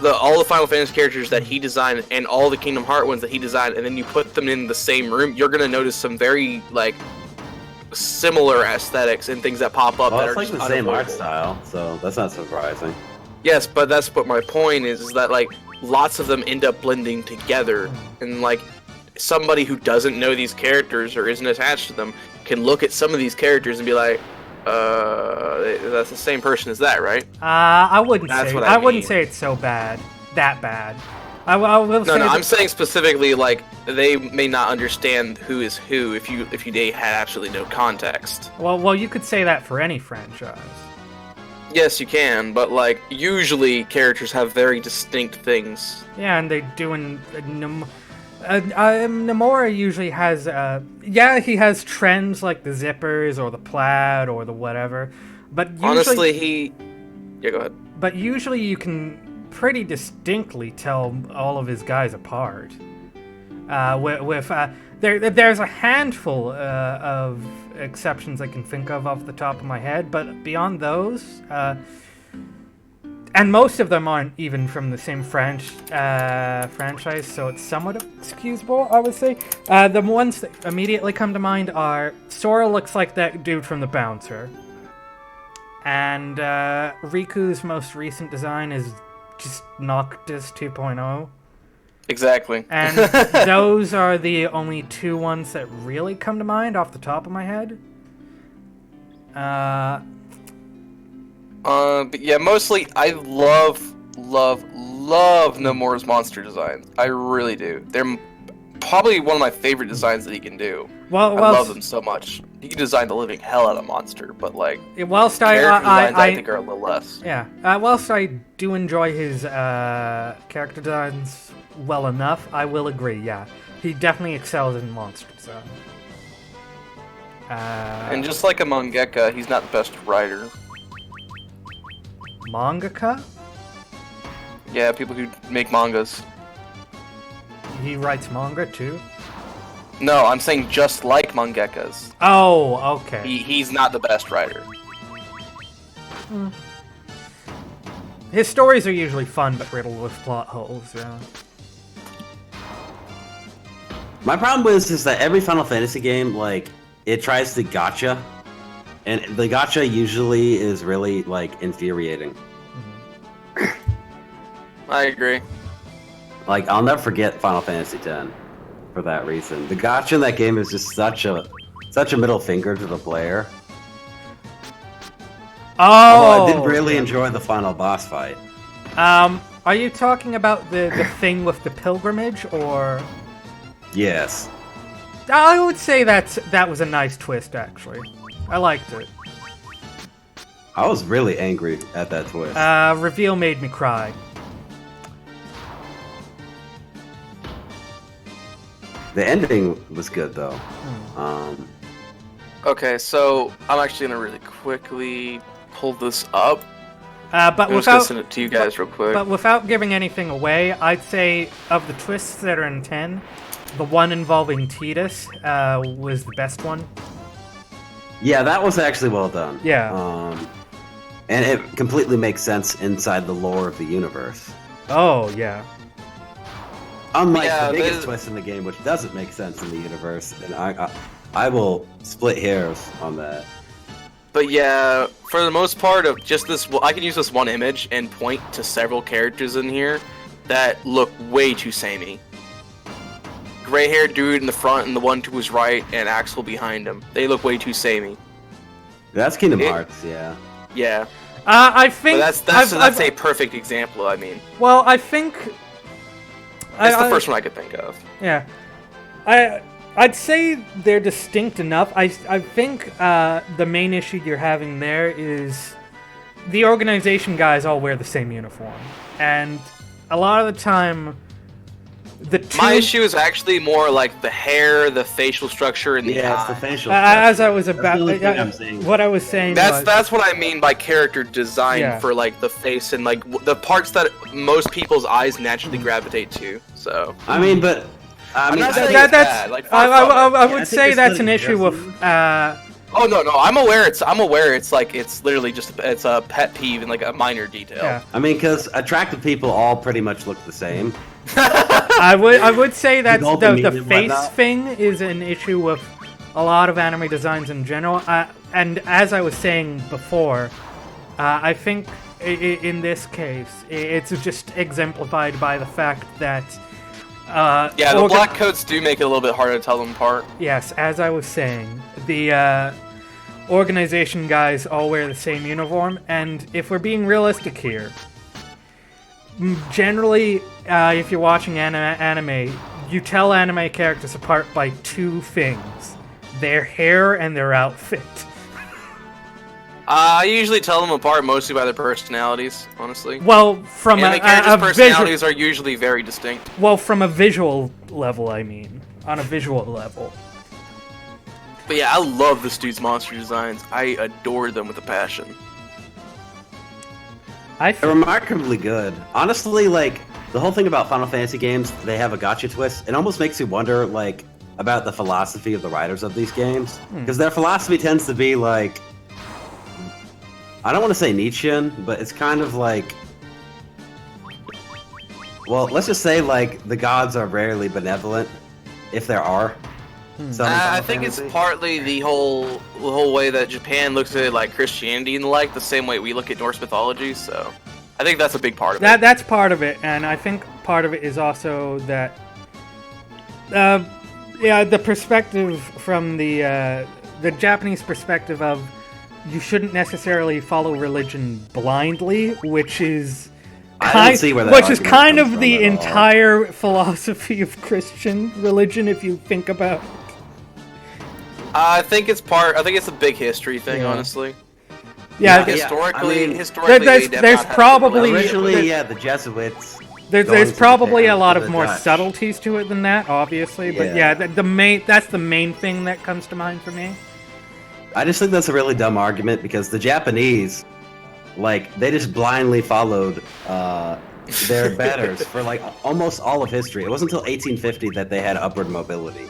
all the Final Fantasy characters that he designed and all the Kingdom Hearts ones that he designed, and then you put them in the same room, you're gonna notice some very, like, similar aesthetics and things that pop up that are like just the same art unavoidable. style, so that's not surprising. Yes, but that's what my point is that, like, lots of them end up blending together, and, like, somebody who doesn't know these characters or isn't attached to them can look at some of these characters and be like, that's the same person as that, right? I wouldn't That's say what I wouldn't mean. say it's so bad. That bad. I will say No, that- I'm saying specifically, like, they may not understand who is who if they had absolutely no context. Well, you could say that for any franchise. Yes, you can, but, like, usually characters have very distinct things. Yeah, and they do in Nomura usually has he has trends like the zippers or the plaid or the whatever, but usually, Honestly, yeah, go ahead. But usually you can pretty distinctly tell all of his guys apart. There's a handful of exceptions I can think of off the top of my head, but beyond those, and most of them aren't even from the same franchise, so it's somewhat excusable, I would say. The ones that immediately come to mind are Sora looks like that dude from The Bouncer, and Riku's most recent design is just Noctis 2.0. Exactly. And those are the only two ones that really come to mind off the top of my head. But yeah, mostly I love Nomura's monster designs. I really do. They're probably one of my favorite designs that he can do. I love them so much. He can design the living hell out of monster, but like whilst character designs, I think are a little less. Yeah. Whilst I do enjoy his character designs well enough, I will agree. Yeah, he definitely excels in monster design. And just like a mangaka, he's not the best writer. Mangaka? Yeah, people who make mangas. He writes manga too? No, I'm saying just like mangakas. Oh, okay. He's not the best writer. His stories are usually fun, but riddled with plot holes, yeah. My problem is that every Final Fantasy game, like, it tries to gotcha, and the gotcha usually is really, like, infuriating. I agree. Like, I'll never forget Final Fantasy X for that reason. The gotcha in that game is just such a middle finger to the player. Although I did really enjoy the final boss fight. Are you talking about the thing with the pilgrimage, or...? Yes. I would say that was a nice twist, actually. I liked it. I was really angry at that twist. Reveal made me cry. The ending was good, though. Okay, so I'm actually gonna really quickly pull this up. But I'm just gonna send it to you guys real quick. But without giving anything away, I'd say of the twists that are in 10, the one involving Tidus was the best one. Yeah, that was actually well done. Yeah. And it completely makes sense inside the lore of the universe. Oh, yeah. Unlike the biggest twist in the game, which doesn't make sense in the universe, and I will split hairs on that. But yeah, for the most part of just this, I can use this one image and point to several characters in here that look way too samey. Gray-haired dude in the front and the one to his right, and Axel behind him. They look way too samey. That's Kingdom Hearts, yeah. Yeah. I think But that's a perfect example. I mean. Well, I think. It's the first one I could think of. Yeah, I'd say they're distinct enough. I think the main issue you're having there is the organization guys all wear the same uniform, and a lot of the time, my issue is actually more like the hair, the facial structure, and the it's eye. the facial structure. As I was about, I'm what I was saying. That's what I mean by character design for like the face and like the parts that most people's eyes naturally gravitate to. So I mean, but I'm not saying it's bad. Like, I would say that's an issue with. Oh no, I'm aware. It's like it's literally just it's a pet peeve and like a minor detail. Yeah. I mean, because attractive people all pretty much look the same. I would say that the face thing is an issue with a lot of anime designs in general. And as I was saying before, I think in this case it's just exemplified by the fact that. The black coats do make it a little bit harder to tell them apart. Yes, as I was saying, the organization guys all wear the same uniform, and if we're being realistic here, generally, if you're watching anime, you tell anime characters apart by two things: their hair and their outfit. I usually tell them apart mostly by their personalities, honestly. Well, from Anime characters' personalities are usually very distinct. Well, from a visual level, I mean. On a visual level. But yeah, I love this dude's monster designs. I adore them with a passion. They're remarkably good. Honestly, like, the whole thing about Final Fantasy games, they have a gotcha twist. It almost makes you wonder, like, about the philosophy of the writers of these games. Because their philosophy tends to be, like... I don't want to say Nietzschean, but it's kind of like... Well, let's just say, like, the gods are rarely benevolent, if there are. I think it's partly the whole way that Japan looks at it, like Christianity and the same way we look at Norse mythology, so... I think that's a big part of it. That's part of it, and I think part of it is also that... the perspective from the Japanese perspective of you shouldn't necessarily follow religion blindly, which is kind of the entire philosophy of Christian religion, if you think about it. I think it's a big history thing, honestly. Yeah, historically, there's probably originally, the Jesuits. There's probably a lot of more subtleties to it than that, obviously. But that's the main thing that comes to mind for me. I just think that's a really dumb argument because the Japanese, like, they just blindly followed their betters for like almost all of history. It wasn't until 1850 that they had upward mobility.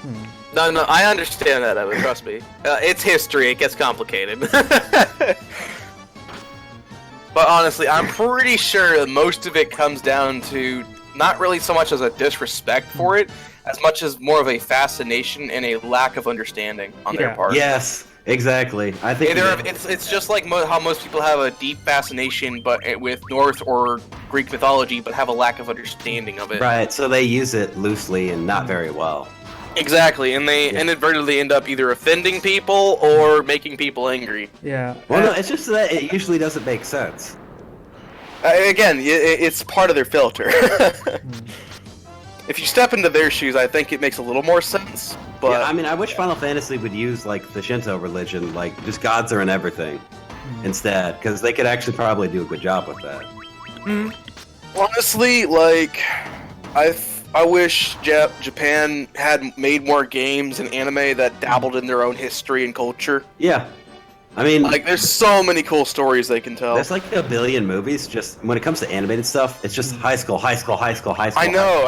No, I understand that, Evan, trust me. It's history, it gets complicated. But honestly, I'm pretty sure that most of it comes down to not really so much as a disrespect for it, as much as more of a fascination and a lack of understanding on their part. Yes, exactly. I think it's just like how most people have a deep fascination, but with Norse or Greek mythology, but have a lack of understanding of it. Right. So they use it loosely and not very well. Exactly, and they inadvertently end up either offending people or making people angry. Yeah. Well, no, it's just that it usually doesn't make sense. Again, it's part of their filter. If you step into their shoes, I think it makes a little more sense. But yeah, I mean, I wish Final Fantasy would use like the Shinto religion, like just gods are in everything, instead, because they could actually probably do a good job with that. Honestly, like, I wish Japan had made more games and anime that dabbled in their own history and culture. Yeah. I mean, like, there's so many cool stories they can tell. There's like a billion movies. Just when it comes to animated stuff, it's just high school. I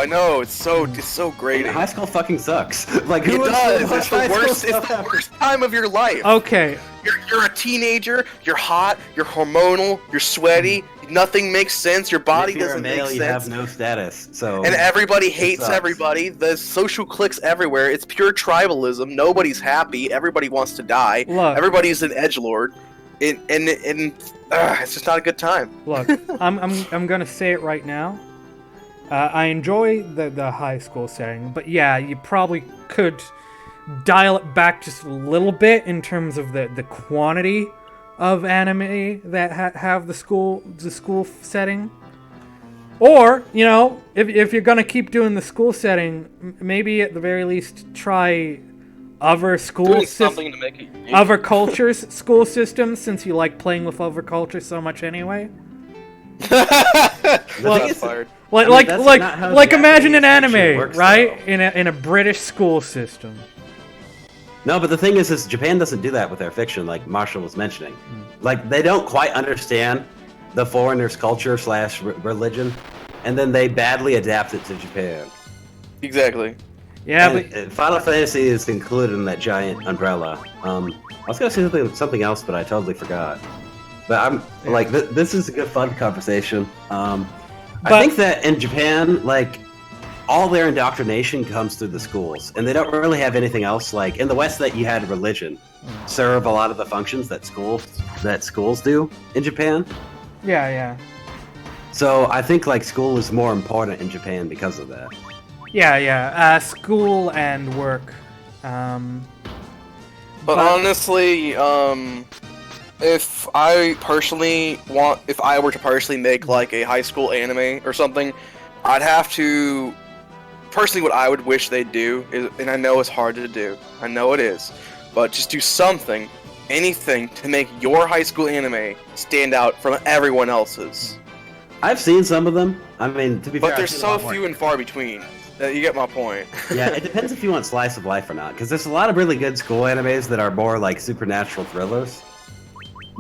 know. It's so great. High school fucking sucks. Like, it does. It's the worst time of your life. Okay. You're a teenager. You're hot. You're hormonal. You're sweaty. Nothing makes sense. Your body doesn't make sense. You have no status. So and everybody hates everybody. There's social cliques everywhere. It's pure tribalism. Nobody's happy. Everybody wants to die. Look, everybody's an edgelord, and it's just not a good time. Look, I'm gonna say it right now. I enjoy the high school setting, but yeah, you probably could dial it back just a little bit in terms of the quantity of anime that have the school setting. Or, you know, if you're gonna keep doing the school setting, maybe at the very least try other other cultures' school systems, since you like playing with other cultures so much anyway. Like imagine an anime, right? Though. In a British school system. No, but the thing is Japan doesn't do that with their fiction, like Marshall was mentioning. Like, they don't quite understand the foreigner's culture / religion, and then they badly adapt it to Japan. Exactly. Yeah, but Final Fantasy is included in that giant umbrella. I was gonna say something else, but I totally forgot. But like, this is a good, fun conversation. I think that in Japan, like, all their indoctrination comes through the schools, and they don't really have anything else. Like in the West, that you had religion serve a lot of the functions that schools do in Japan. Yeah. So I think like school is more important in Japan because of that. Yeah. School and work. But honestly, if I were to personally make like a high school anime or something, I'd have to. Personally, what I would wish they'd do is, and I know it's hard to do, I know it is, but just do something, anything to make your high school anime stand out from everyone else's. I've seen some of them. I mean, to be fair, But they're so few and far between. You get my point. Yeah, it depends if you want slice of life or not, because there's a lot of really good school animes that are more like supernatural thrillers.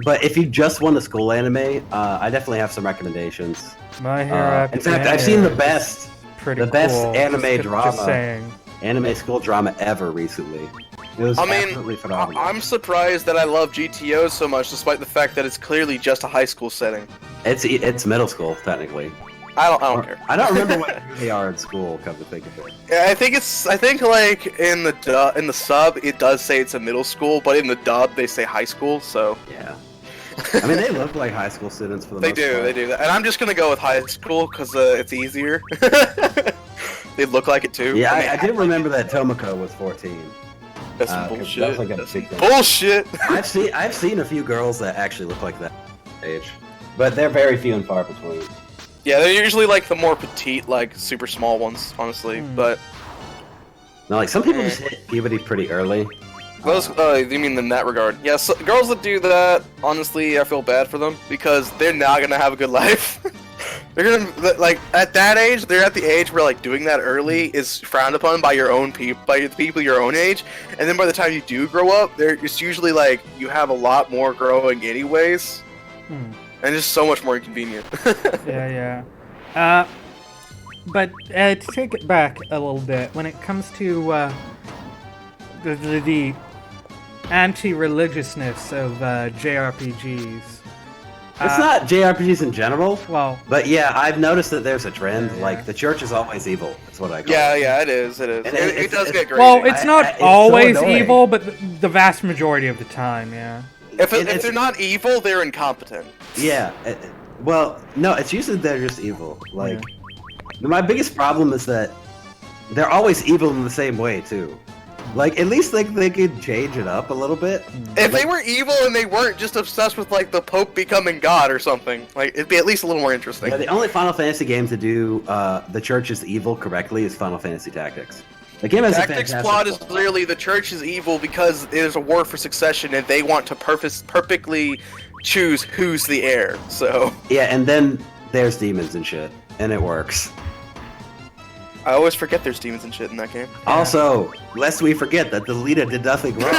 But if you just want a school anime, I definitely have some recommendations. My Hero in fact, I've seen the best best cool. anime drama, Just saying. anime school drama ever recently. It was absolutely phenomenal. I'm surprised that I love GTO so much, despite the fact that it's clearly just a high school setting. It's middle school technically. I don't care. I don't remember what they are in school. Come to think of it. Yeah, I think like in the sub it does say it's a middle school, but in the dub they say high school. So yeah. I mean, they look like high school students for the most part. They do that. And I'm just gonna go with high school because it's easier. They look like it too. Yeah, I did remember that Tomoko was 14. That's some bullshit. That was like a big thing. Bullshit. I've seen a few girls that actually look like that age, but they're very few and far between. Yeah, they're usually like the more petite, like super small ones, honestly. But no, like some people just hit puberty pretty early. Those, you mean in that regard? Yeah, so girls that do that, honestly, I feel bad for them because they're not gonna have a good life. They're gonna like at that age. They're at the age where like doing that early is frowned upon by your own people, by the people your own age. And then by the time you do grow up, it's usually like you have a lot more growing anyways, and just so much more inconvenient. Yeah. But to take it back a little bit, when it comes to the anti-religiousness of JRPGs. It's not JRPGs in general. Well, but yeah, I've noticed that there's a trend. Like the church is always evil. That's what I call it. Yeah, it is. It does get crazy. Well, it's not it's always so evil, but the vast majority of the time, yeah. If they're not evil, they're incompetent. Yeah. Well, no, it's usually they're just evil. Like, my biggest problem is that they're always evil in the same way too. Like, at least like they could change it up a little bit. If they were evil and they weren't just obsessed with like the Pope becoming God or something, like it'd be at least a little more interesting. Yeah, the only Final Fantasy game to do the church's evil correctly is Final Fantasy Tactics. The game has Tactics plot is clearly the church is evil because there's a war for succession and they want to perfectly choose who's the heir. So yeah, and then there's demons and shit, and it works. I always forget there's demons and shit in that game. Also, lest we forget that Dissidia did nothing wrong.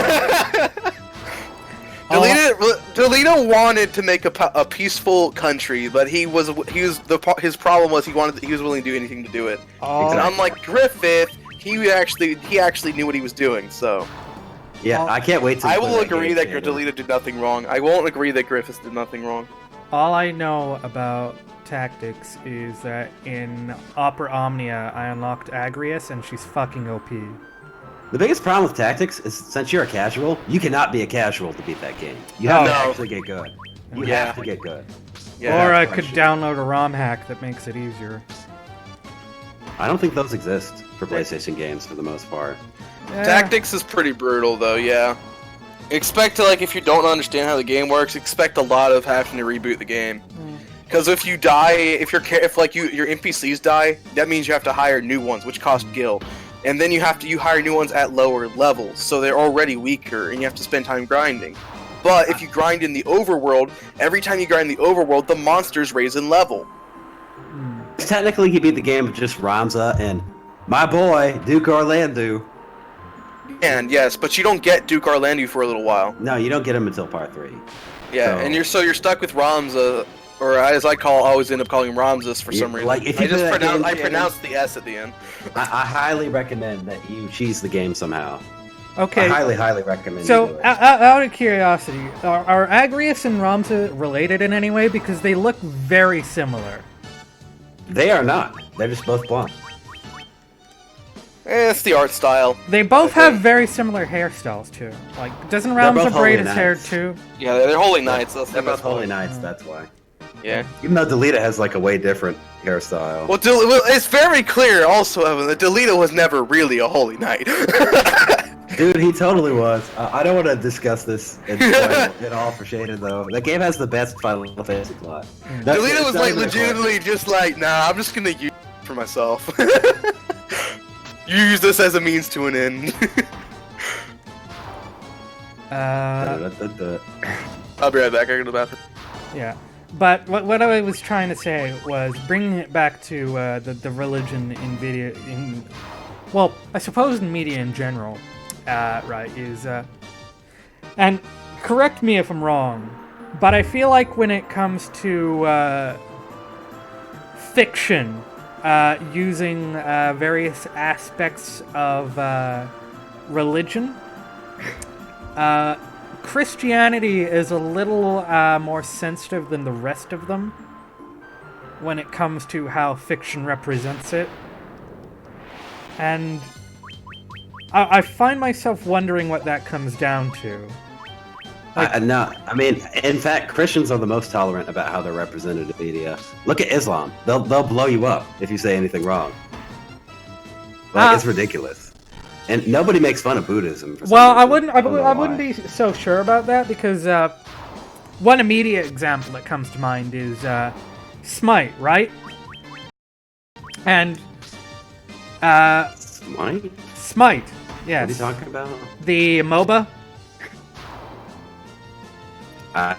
Dissidia wanted to make a peaceful country, but his problem was he was willing to do anything to do it. And unlike Griffith, he actually knew what he was doing. So yeah, I can't wait to. I will agree that Dissidia did nothing wrong. I won't agree that Griffith did nothing wrong. All I know about Tactics is that in Opera Omnia I unlocked Agrias and she's fucking OP. The biggest problem with Tactics is since you're a casual, you cannot be a casual to beat that game. You have to actually get good. You have to get good. Yeah, or I could download a ROM hack that makes it easier. I don't think those exist for PlayStation games for the most part. Yeah. Tactics is pretty brutal though, yeah. Expect to, like, if you don't understand how the game works, expect a lot of having to reboot the game. Because if you die, if your NPCs die, that means you have to hire new ones, which cost gil. And then you hire new ones at lower levels, so they're already weaker, and you have to spend time grinding. But if you grind in the overworld, every time you grind in the overworld, the monsters raise in level. Technically, you beat the game with just Ramza and my boy, Duke Orlando. And yes, but you don't get Duke Orlando for a little while. No, you don't get him until part 3. Yeah, and you're stuck with Ramza. Or as I always end up calling him Ramses for some reason. Like, if you I pronounced the S at the end. I highly recommend that you cheese the game somehow. Okay. I highly recommend. So, out of curiosity, are Agrias and Ramza related in any way? Because they look very similar. They are not. They're just both blonde. It's the art style. They both have very similar hairstyles too. Like, doesn't Ramza braid his hair too? Yeah, they're holy knights. They're both holy knights. That's why. Yeah. Even though Dissidia has like a way different hairstyle. Well, it's very clear also, Evan, that Dissidia was never really a holy knight. Dude, he totally was. I don't want to discuss this at all for Shaden, though. That game has the best Final Fantasy plot. Delita was like legitimately just like, nah, I'm just gonna use it for myself. Use this as a means to an end. I'll be right back. I go to the bathroom. Yeah. But what I was trying to say was bringing it back to the religion in video, well, I suppose in media in general, right, is, and correct me if I'm wrong, but I feel like when it comes to fiction, using various aspects of religion, Christianity is a little more sensitive than the rest of them when it comes to how fiction represents it. And I find myself wondering what that comes down to. Like, no, I mean, in fact, Christians are the most tolerant about how they're represented in media. Look at Islam. They'll blow you up if you say anything wrong. Like, it's ridiculous. And nobody makes fun of Buddhism. For some well, reason. I wouldn't be so sure about that because one immediate example that comes to mind is Smite, right? And Smite, yes. What are you talking about? The MOBA. I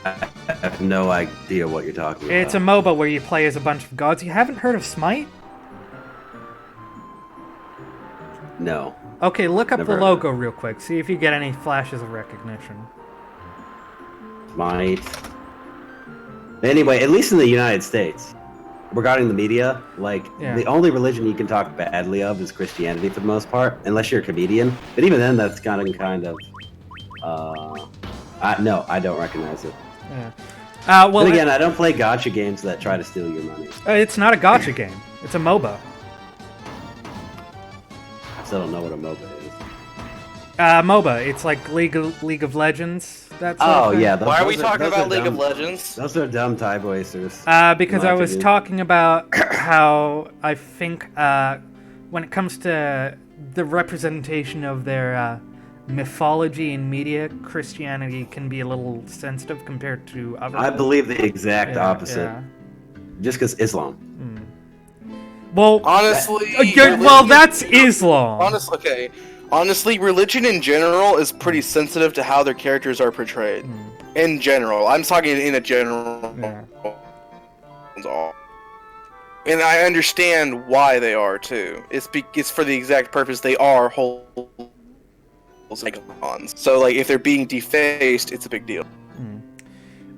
have no idea what you're talking about. It's a MOBA where you play as a bunch of gods. You haven't heard of Smite? No. Okay, look up Never the logo real quick. See if you get any flashes of recognition. Might. Anyway, at least in the United States, regarding the media, like, the only religion you can talk badly of is Christianity for the most part, unless you're a comedian. But even then, that's kind of no, I don't recognize it. Yeah. Well, but again, I don't play gacha games that try to steal your money. It's not a gacha game. It's a MOBA. I still don't know what a MOBA is. MOBA. It's like League of Legends. That's yeah. Why are we talking about League of Legends? Those are dumb tie wasters. Because I was talking about how I think when it comes to the representation of their mythology in media, Christianity can be a little sensitive compared to other. I believe the exact opposite. Yeah. Just because Islam. Well, honestly, that's Islam. Honestly, religion in general is pretty sensitive to how their characters are portrayed. In general, I'm talking in a general. Yeah. And I understand why they are too. It's for the exact purpose they are whole icons. So like, if they're being defaced, it's a big deal.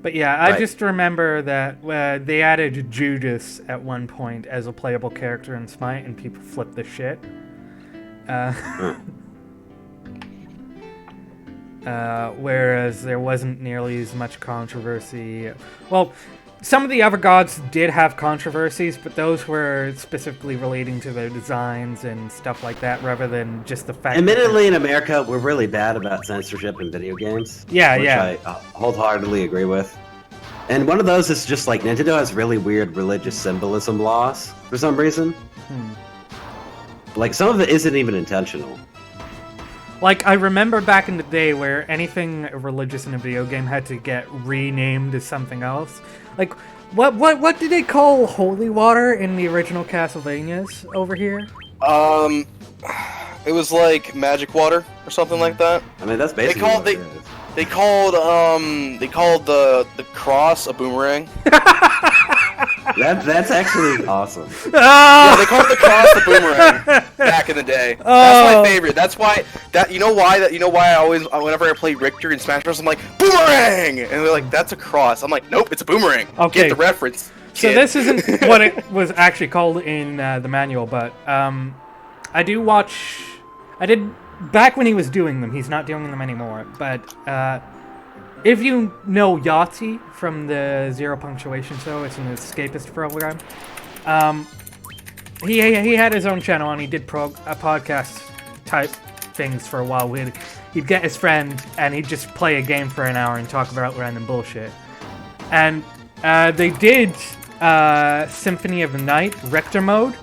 But yeah, I just remember that they added Judas at one point as a playable character in Smite, and people flipped the shit. Whereas there wasn't nearly as much controversy. Well, some of the other gods did have controversies, but those were specifically relating to their designs and stuff like that, rather than just the fact. Admittedly, in America, we're really bad about censorship in video games. Which I wholeheartedly agree with. And one of those is just like Nintendo has really weird religious symbolism laws for some reason. Like, some of it isn't even intentional. Like, I remember back in the day where anything religious in a video game had to get renamed as something else. Like, what did they call holy water in the original Castlevanias over here? It was like magic water or something like that. I mean, that's basically what it is. They called the cross a boomerang. That's actually awesome. Yeah, they called the cross a boomerang back in the day. That's my favorite. That's why you know why I always, whenever I play Richter in Smash Bros, I'm like, boomerang, and they're like, that's a cross. I'm like, nope, it's a boomerang. Okay. Get the reference. So this isn't what it was actually called in the manual, but I did back when he was doing them. He's not doing them anymore, but if you know Yahtzee from the Zero Punctuation Show, it's an escapist program. He had his own channel and he did podcast type things for a while. He'd get his friend and he'd just play a game for an hour and talk about random bullshit. And they did Symphony of the Night Richter mode.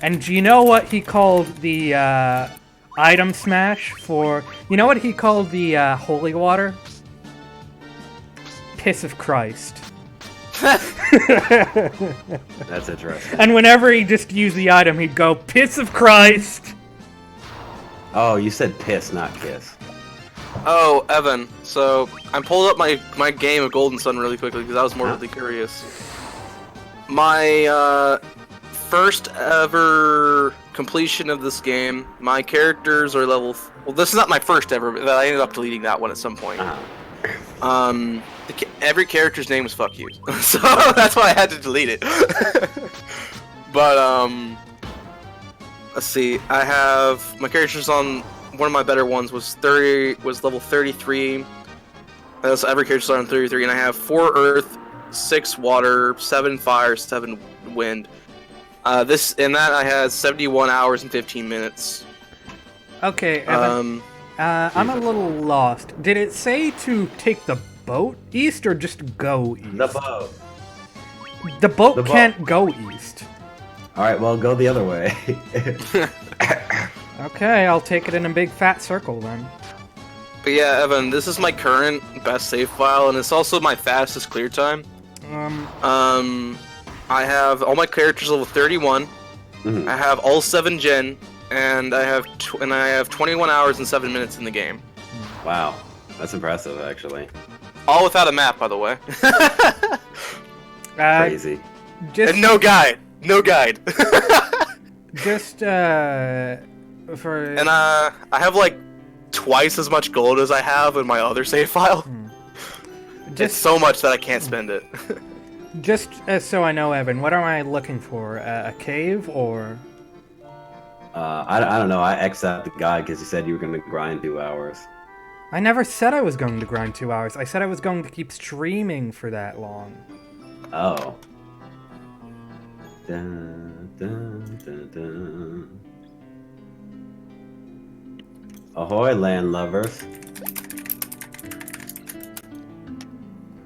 And do you know what he called the item smash for... You know what he called the holy water? Piss of Christ. That's interesting. And whenever he just used the item, he'd go, Piss of Christ! Oh, you said piss, not kiss. Oh, Evan. So I pulled up my game of Golden Sun really quickly because I was morbidly curious. My first ever completion of this game. My characters are level. Well, this is not my first ever, but I ended up deleting that one at some point. Every character's name was "fuck you," so that's why I had to delete it. But let's see. I have my characters on. One of my better ones was level 33. So every character's on 33, and I have 4 Earth, 6 Water, 7 Fire, 7 Wind. In that I had 71 hours and 15 minutes. Okay, Evan, I'm a little lost. Did it say to take the boat east or just go east? The boat. The boat can't go east. Alright, well, go the other way. Okay, I'll take it in a big fat circle then. But yeah, Evan, this is my current best save file, and it's also my fastest clear time. I have all my characters level 31. Mm-hmm. I have all 7 gen, and I have 21 hours and 7 minutes in the game. Wow, that's impressive, actually. All without a map, by the way. Crazy. And no guide. No guide. Just for. And I have like twice as much gold as I have in my other save file. It's so much that I can't spend it. Just so I know, Evan, what am I looking for? A cave or? I don't know. I X'd out the guy because you said you were going to grind 2 hours. I never said I was going to grind 2 hours. I said I was going to keep streaming for that long. Oh. Dun, dun, dun, dun. Ahoy, land lovers.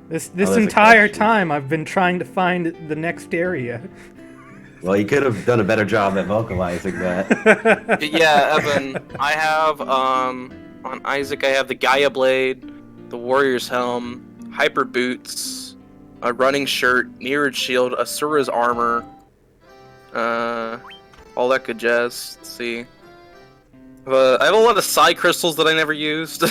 This entire time I've been trying to find the next area. Well, you could have done a better job at vocalizing that. Yeah, Evan, I have on Isaac I have the Gaia Blade, the Warrior's Helm, Hyper Boots, a running shirt, Mirrored Shield, Asura's Armor, all that good jazz. Let's see. I have a lot of side crystals that I never used.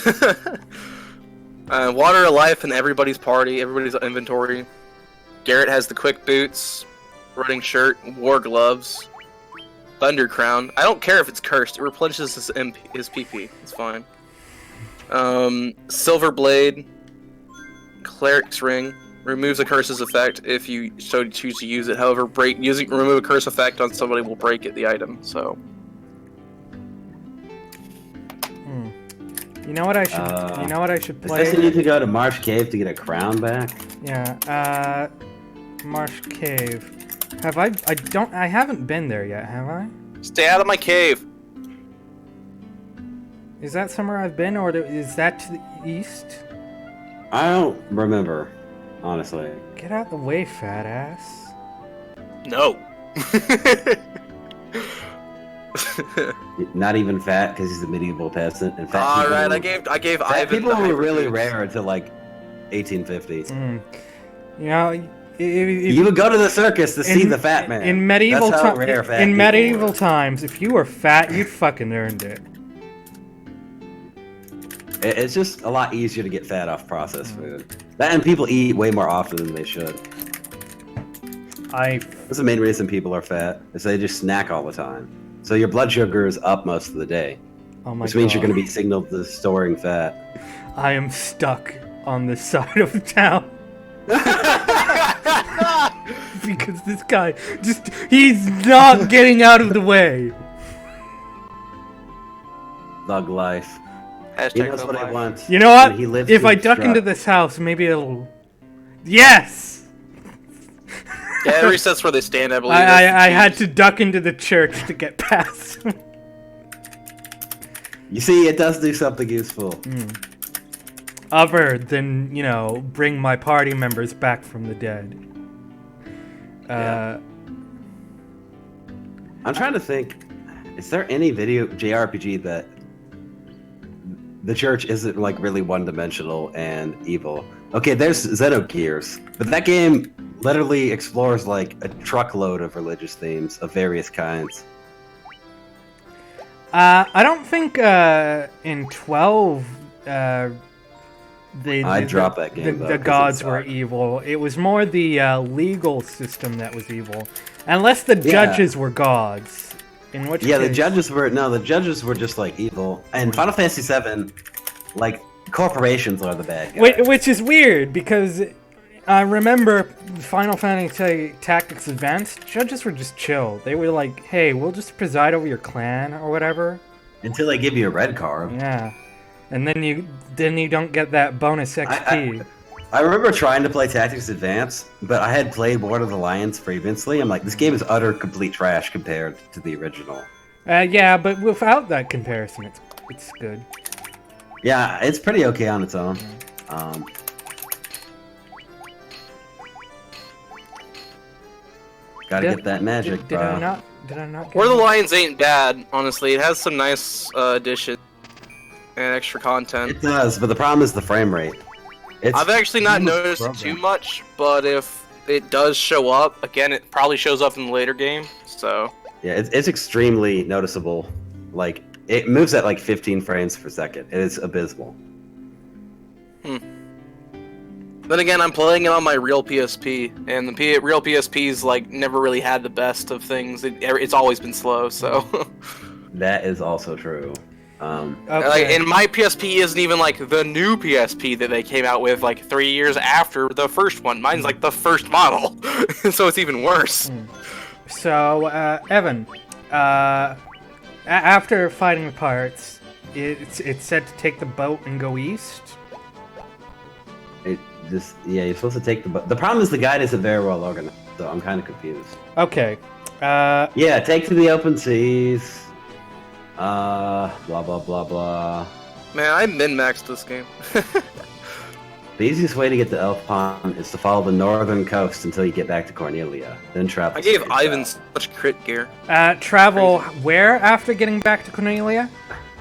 Water of Life in everybody's party, everybody's inventory. Garrett has the quick boots, running shirt, war gloves, thunder crown. I don't care if it's cursed; it replenishes his PP. It's fine. Silver blade, cleric's ring, removes a curse's effect if you so choose to use it. However, remove a curse effect on somebody will break it. The item. So. You know what I should? You know what I should play? Does this need to go to Marsh Cave to get a crown back? Yeah. Marsh Cave. Have I? I haven't been there yet. Have I? Stay out of my cave. Is that somewhere I've been, or is that to the east? I don't remember, honestly. Get out the way, fat ass. No. Not even fat because he's a medieval peasant. And fat all right, I gave Ivan. People were really rare until like 1850s. You know, you would go to the circus to see the fat man. In medieval times, if you were fat, you fucking earned it. It's just a lot easier to get fat off processed food. And people eat way more often than they should. That's the main reason people are fat, is they just snack all the time. So your blood sugar is up most of the day. Oh my which means God. you're going to be signaled to storing fat. I am stuck on the side of the town. Because this guy he's not getting out of the way. Thug life. Hashtag He knows what life. I want. You know what? He lives If to I duck obstruct. into this house, maybe it'll... Yes! Yeah, it resets where they stand, I believe. I had to duck into the church to get past. You see, it does do something useful. Other than, you know, bring my party members back from the dead. Yeah. I'm trying to think, is there any video JRPG that the church isn't like really one-dimensional and evil. Okay, there's Xenogears, but that game literally explores like a truckload of religious themes of various kinds. I don't think in 12 I dropped that game. The gods were evil. It was more the legal system that was evil, unless the judges were gods. In which case... the judges were just like evil. And Final Fantasy VII, like corporations are the bad guys. Which is weird because I remember Final Fantasy Tactics Advanced. Judges were just chill. They were like, "Hey, we'll just preside over your clan or whatever." Until they give you a red card. Yeah. And then you don't get that bonus XP. I remember trying to play Tactics Advance, but I had played War of the Lions previously. I'm like, this game is utter complete trash compared to the original. Yeah, but without that comparison, it's good. Yeah, it's pretty okay on its own. Gotta get that magic, did bro. I not get War of the Lions ain't bad, honestly. It has some nice additions and extra content. It does, but the problem is the frame rate. I've actually not noticed it too much, but if it does show up, again, it probably shows up in the later game, so... Yeah, it's extremely noticeable. Like, it moves at like 15 frames per second. It is abysmal. Then again, I'm playing it on my real PSP, and the real PSP's like never really had the best of things. It's always been slow, so... That is also true. Okay. Like, and my PSP isn't even like the new PSP that they came out with like 3 years after the first one. Mine's like the first model, so it's even worse. So, Evan, after fighting the pirates, it's said to take the boat and go east. You're supposed to take the boat. The problem is the guide isn't very well organized, so I'm kind of confused. Okay. Yeah, take to the open seas. Blah blah blah blah. Man, I min-maxed this game. The easiest way to get to Elf Pond is to follow the northern coast until you get back to Cornelia, then travel. I gave Ivan such crit gear. Travel where after getting back to Cornelia?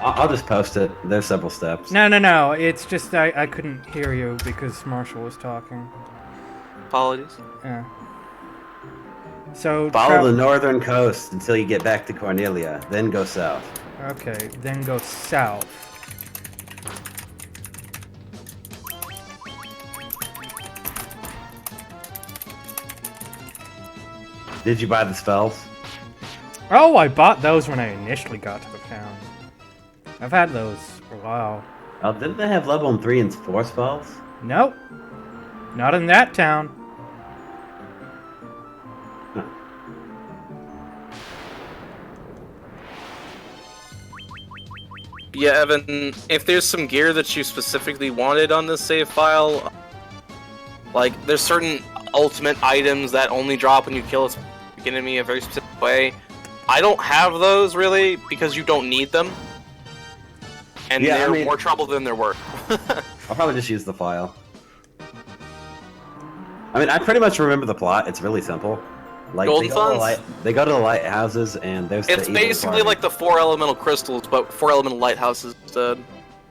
I'll just post it. There's several steps. No. It's just I couldn't hear you because Marshall was talking. Apologies. Yeah. So follow the northern coast until you get back to Cornelia, then go south. Okay, then go south. Did you buy the spells? Oh, I bought those when I initially got to the town. I've had those for a while. Oh, didn't they have level 3 and 4 spells? Nope. Not in that town. Yeah, Evan, if there's some gear that you specifically wanted on this save file, like, there's certain ultimate items that only drop when you kill a enemy a very specific way. I don't have those, really, because you don't need them. And they're more trouble than they're worth. I'll probably just use the file. I mean, I pretty much remember the plot. It's really simple. Like, they go to the lighthouses, and there's It's basically like the 4 elemental crystals, but 4 elemental lighthouses instead.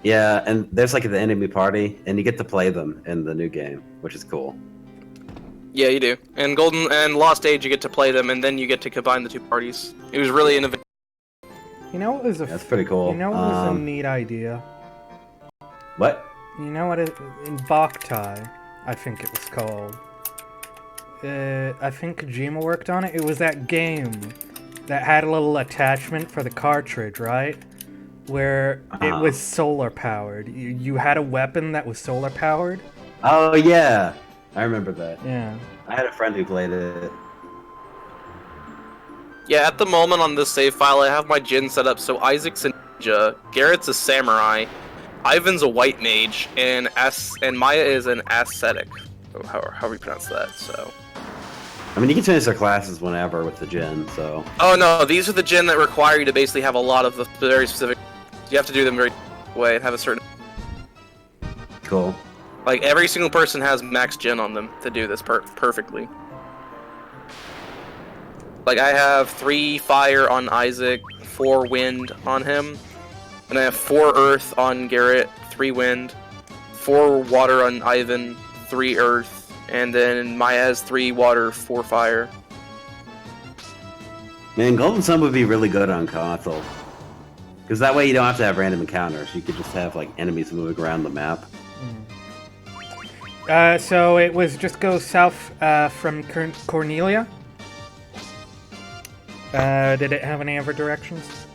Yeah, and there's like the enemy party, and you get to play them in the new game, which is cool. Yeah, you do. And Golden and Lost Age, you get to play them, and then you get to combine the two parties. It was really innovative. You know what was that's pretty cool. You know what was a neat idea? What? You know what? In Boktai, I think it was called. I think Kojima worked on it. It was that game that had a little attachment for the cartridge, right? Where it was solar powered. You had a weapon that was solar powered. Oh yeah, I remember that. Yeah. I had a friend who played it. Yeah, at the moment on this save file, I have my Jin set up so Isaac's a ninja, Garrett's a samurai, Ivan's a white mage, and Maya is an ascetic. However you pronounce that, so... I mean, you can change their classes whenever with the Jin, so... Oh no, these are the Jin that require you to basically have a lot of the very specific... You have to do them very way and have a certain... Cool. Like, every single person has max Jin on them to do this perfectly. Like, I have 3 fire on Isaac, 4 wind on him. And I have 4 earth on Garrett, 3 wind, 4 water on Ivan, 3 earth, and then Maya has 3 water, 4 fire. Man, Golden Sun would be really good on console. Because that way you don't have to have random encounters. You could just have like enemies moving around the map. So it was just go south from Cornelia? Did it have any other directions?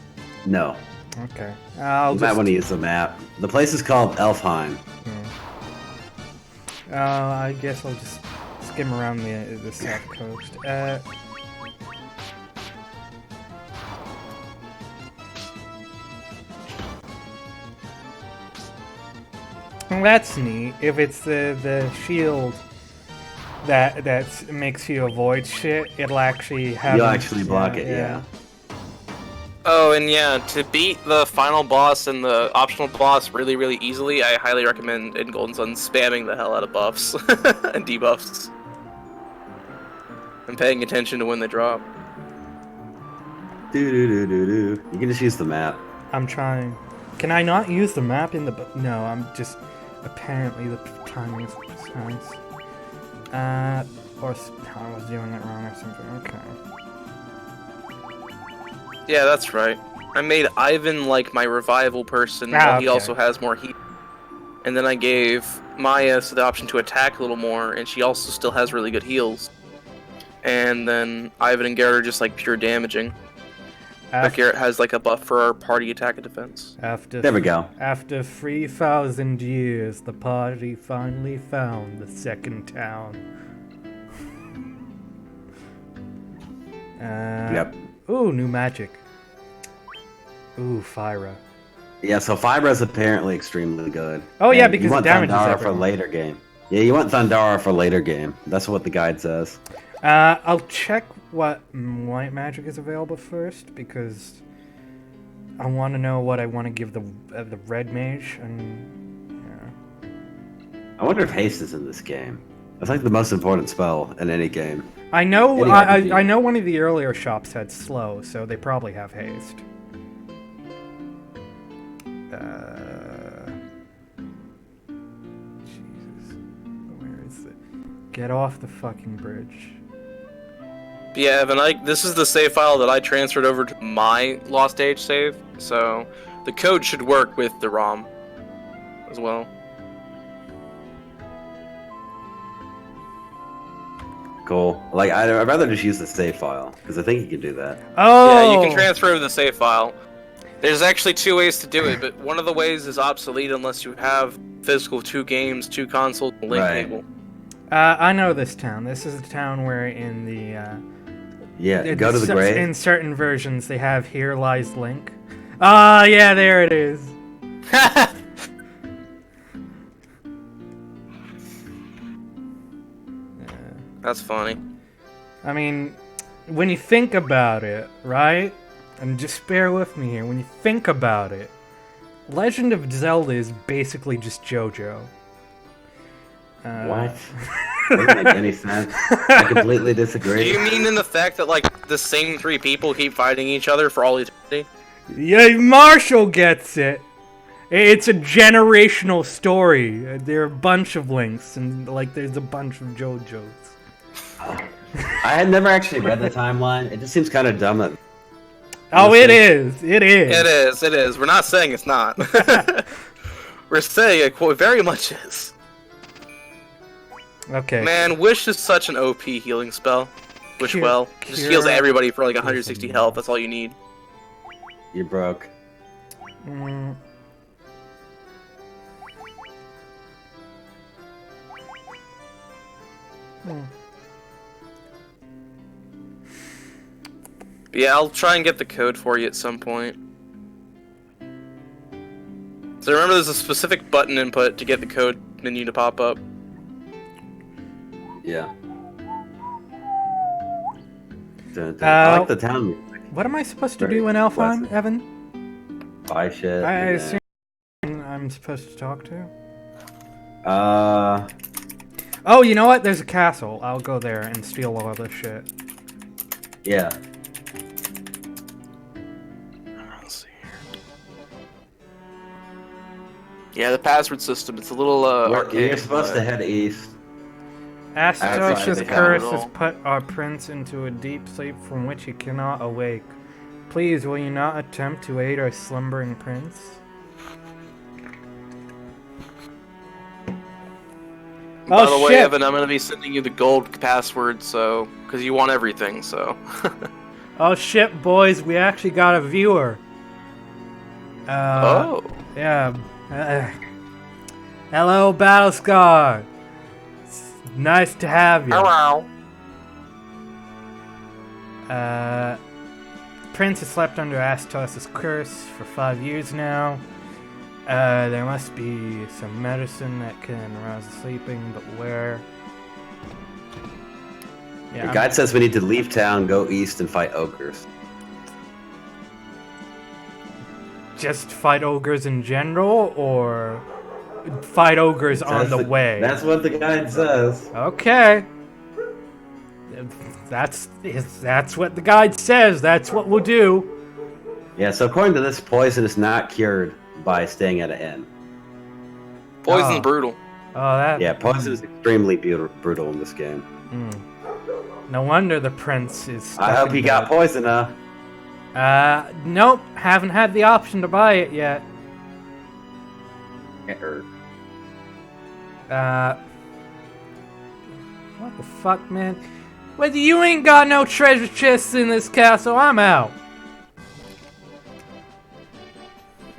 No. Okay. You might want to use the map. The place is called Elfheim. I guess I'll just skim around the south coast. Well, that's neat. If it's the shield that makes you avoid shit, it'll actually have. You'll actually block it, yeah. Oh, and yeah, to beat the final boss and the optional boss really, really easily, I highly recommend in Golden Sun spamming the hell out of buffs and debuffs. And paying attention to when they drop. You can just use the map. I'm trying. Can I not use the map in the... No, I'm just... Apparently the timing is precise. Or I was doing it wrong or something. Okay. Yeah, that's right. I made Ivan like my revival person, while he also has more heat. And then I gave Maya the option to attack a little more, and she also still has really good heals. And then Ivan and Garrett are just like pure damaging. But Garrett has like a buff for our party attack and defense. There we go. After 3,000 years, the party finally found the second town. Yep. Ooh, new magic. Ooh, Fyra. Yeah, so Fyra is apparently extremely good. Oh yeah, And because you want it damages Thundara everyone. for later game. Yeah, you want Thundara for later game. That's what the guide says. I'll check what white magic is available first, because I want to know what I want to give the red mage, and yeah. I wonder if haste is in this game. That's like the most important spell in any game. I know Any RPG. I know one of the earlier shops had slow, so they probably have haste. Jesus, where is it? Get off the fucking bridge. Yeah, Evan, this is the save file that I transferred over to my Lost Age save, so the code should work with the ROM as well. Cool. Like, I'd rather just use the save file, because I think you can do that. Oh! Yeah, you can transfer over the save file. There's actually 2 ways to do it, but one of the ways is obsolete unless you have physical 2 games, 2 consoles, and a link cable. I know this town. This is a town where in the... Yeah, go to the grave. In certain versions, they have Here Lies Link. Ah, yeah, there it is. That's funny. I mean, when you think about it, right? And just bear with me here. When you think about it, Legend of Zelda is basically just JoJo. What? Doesn't make any sense. I completely disagree. Do you mean in the fact that, like, the same 3 people keep fighting each other for all eternity? Yeah, Marshall gets it. It's a generational story. There are a bunch of links, and, like, there's a bunch of JoJos. I had never actually read the timeline. It just seems kind of dumb. Oh, it is. It is. It is. It is. We're not saying it's not. We're saying it very much is. Okay. Man, Wish is such an OP healing spell. Wish well. Just heals everybody for like 160 health. That's all you need. You're broke. Mm. Yeah, I'll try and get the code for you at some point. So remember, there's a specific button input to get the code menu to pop up. Yeah. I like the town. What am I supposed to do in Elfheim, Evan? Buy shit. I assume I'm supposed to talk to. Oh, you know what? There's a castle. I'll go there and steal all this shit. Yeah. Let's see Yeah, the password system. It's a little archaic. You're supposed to head east. Astosia's the curse has capital. put our prince into a deep sleep from which he cannot awake. Please, will you not attempt to aid our slumbering prince? By the Oh way, shit! Evan, I'm gonna be sending you the gold password, so because you want everything, so. Oh shit, boys, we actually got a viewer. Oh. Yeah. Hello, Battlescar. It's nice to have you. Hello. Prince has slept under Astos' curse for 5 years now. There must be some medicine that can arouse the sleeping, but where? Yeah, Your guide says we need to leave town, go east, and fight ogres. just fight ogres in general, or fight ogres on the way? That's what the guide says. Okay. That's what the guide says. That's what we'll do. Yeah, so according to this, poison is not cured by staying at an inn. Poison's Oh. brutal. Oh, that. Yeah, poison is extremely brutal in this game. No wonder the prince is. I hope he got poison, huh? Nope. Haven't had the option to buy it yet. What the fuck, man? Whether you ain't got no treasure chests in this castle, I'm out.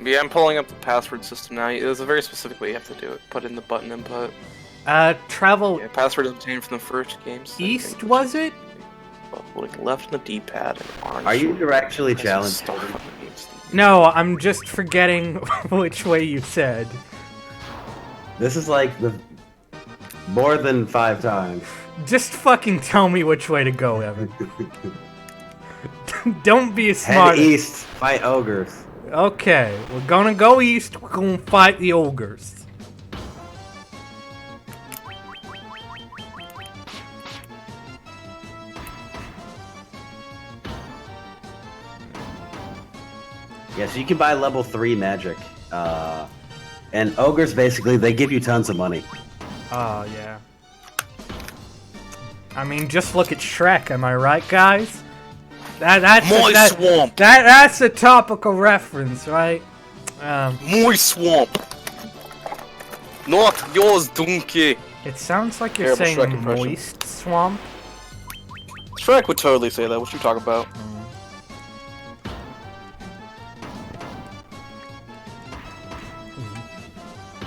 Yeah, I'm pulling up the password system now. There's a very specific way you have to do it. Put in the button input. Travel Yeah, password is obtained from the first games. east, was it? Holding left on the D-pad and orange. Are you actually Press challenged? start on the games. No, I'm just forgetting which way you said. This is like the more than 5 times. Just fucking tell me which way to go, Evan. Don't be a smart. Head east, fight ogres. Okay, we're gonna go east. We're gonna fight the ogres. Yeah, so you can buy level 3 magic. And ogres, basically, they give you tons of money. Oh, yeah. I mean, just look at Shrek, am I right, guys? Swamp! That's a topical reference, right? My swamp! Not yours, donkey! It sounds like you're Terrible Shrek saying impression. moist swamp. Shrek would totally say that. What you talking about?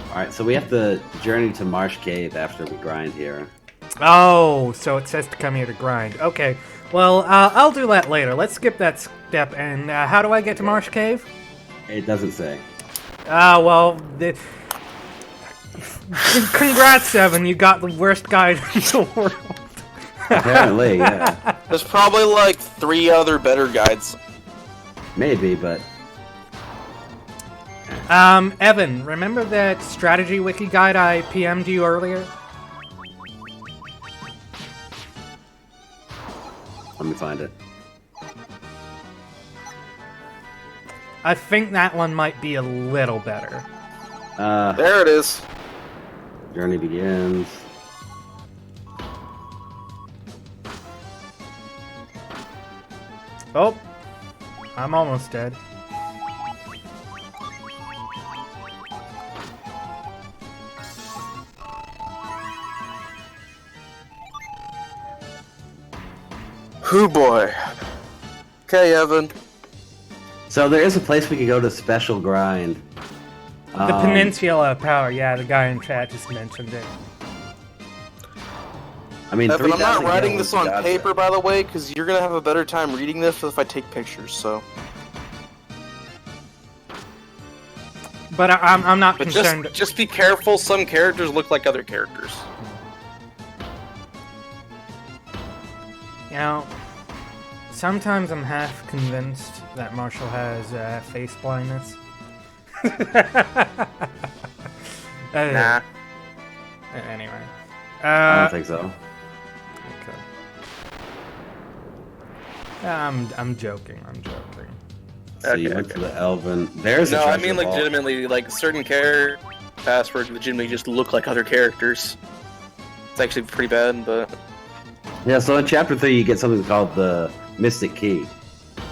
Alright, so we have to journey to Marsh Cave after we grind here. Oh, so it says to come here to grind. Okay, well, I'll do that later. Let's skip that step. And how do I get to Marsh Cave? It doesn't say. Well, congrats, Evan. You got the worst guide in the world. Apparently, yeah. There's probably like 3 other better guides. Maybe, but... Evan, remember that strategy wiki guide I PM'd you earlier? Let me find it. I think that one might be a little better. There it is. Journey begins. Oh, I'm almost dead. Hoo boy. Okay, Evan. So there is a place we can go to special grind. The Peninsula Power, yeah, the guy in chat just mentioned it. I mean, Evan, I'm not 3,000 writing gallons this of on God's paper, Sake. by the way, because you're gonna have a better time reading this if I take pictures. So, But I'm not but concerned. just be careful. Some characters look like other characters. You know, sometimes I'm half convinced that Marshall has face blindness. Nah. Anyway. I don't think so. Okay. I'm joking. I'm joking. So you Okay, went to the Elven. There's a No, I treasure mean vault. legitimately, like certain password legitimately just look like other characters. It's actually pretty bad, but... Yeah, so in Chapter 3 you get something called the Mystic Key,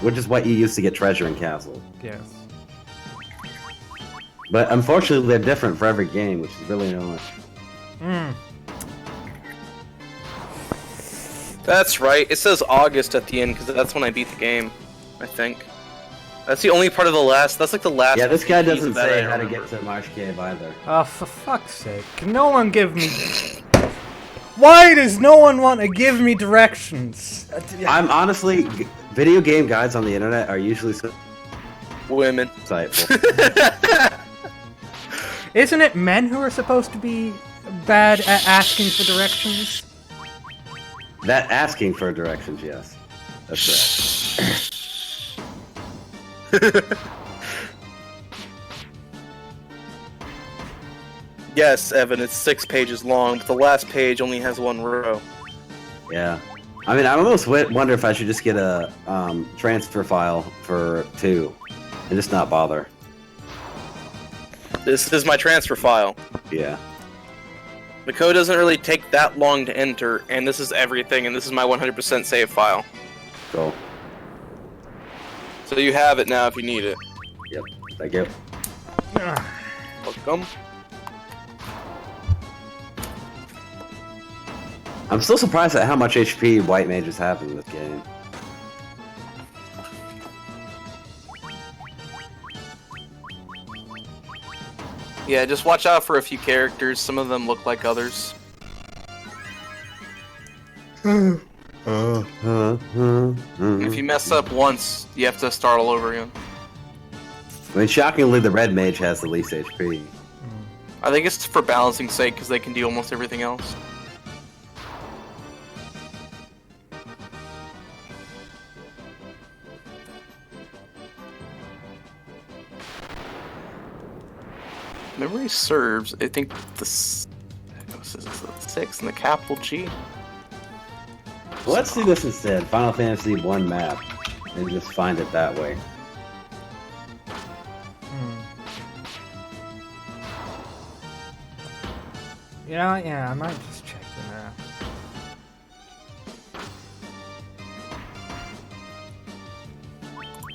which is what you use to get treasure in Castle. Yes. But unfortunately they're different for every game, which is really annoying. Hmm. That's right. It says August at the end, because that's when I beat the game, I think. That's the only part of the last... That's like the last... Yeah, this guy doesn't that say I how to remember. get to Marsh Cave either. Oh, for fuck's sake. Can no one give me... Why does no one want to give me directions? I'm honestly... Video game guides on the internet are usually so Women. insightful. Isn't it men who are supposed to be bad at asking for directions? That asking for directions, yes. That's correct. Yes, Evan, it's 6 pages long, but the last page only has 1 row. Yeah. I mean, I almost wonder if I should just get a transfer file for 2 and just not bother. This is my transfer file. Yeah. The code doesn't really take that long to enter, and this is everything, and this is my 100% save file. Cool. So you have it now if you need it. Yep. Thank you. Welcome. I'm still surprised at how much HP white mages have in this game. Yeah, just watch out for a few characters. Some of them look like others. If you mess up once, you have to start all over again. I mean, shockingly, the red mage has the least HP. I think it's for balancing sake, because they can do almost everything else. Memory serves, I think this is the 6 and the capital G. Well, let's do this instead. Final Fantasy 1 map. And just find it that way. Yeah, I might just check the map.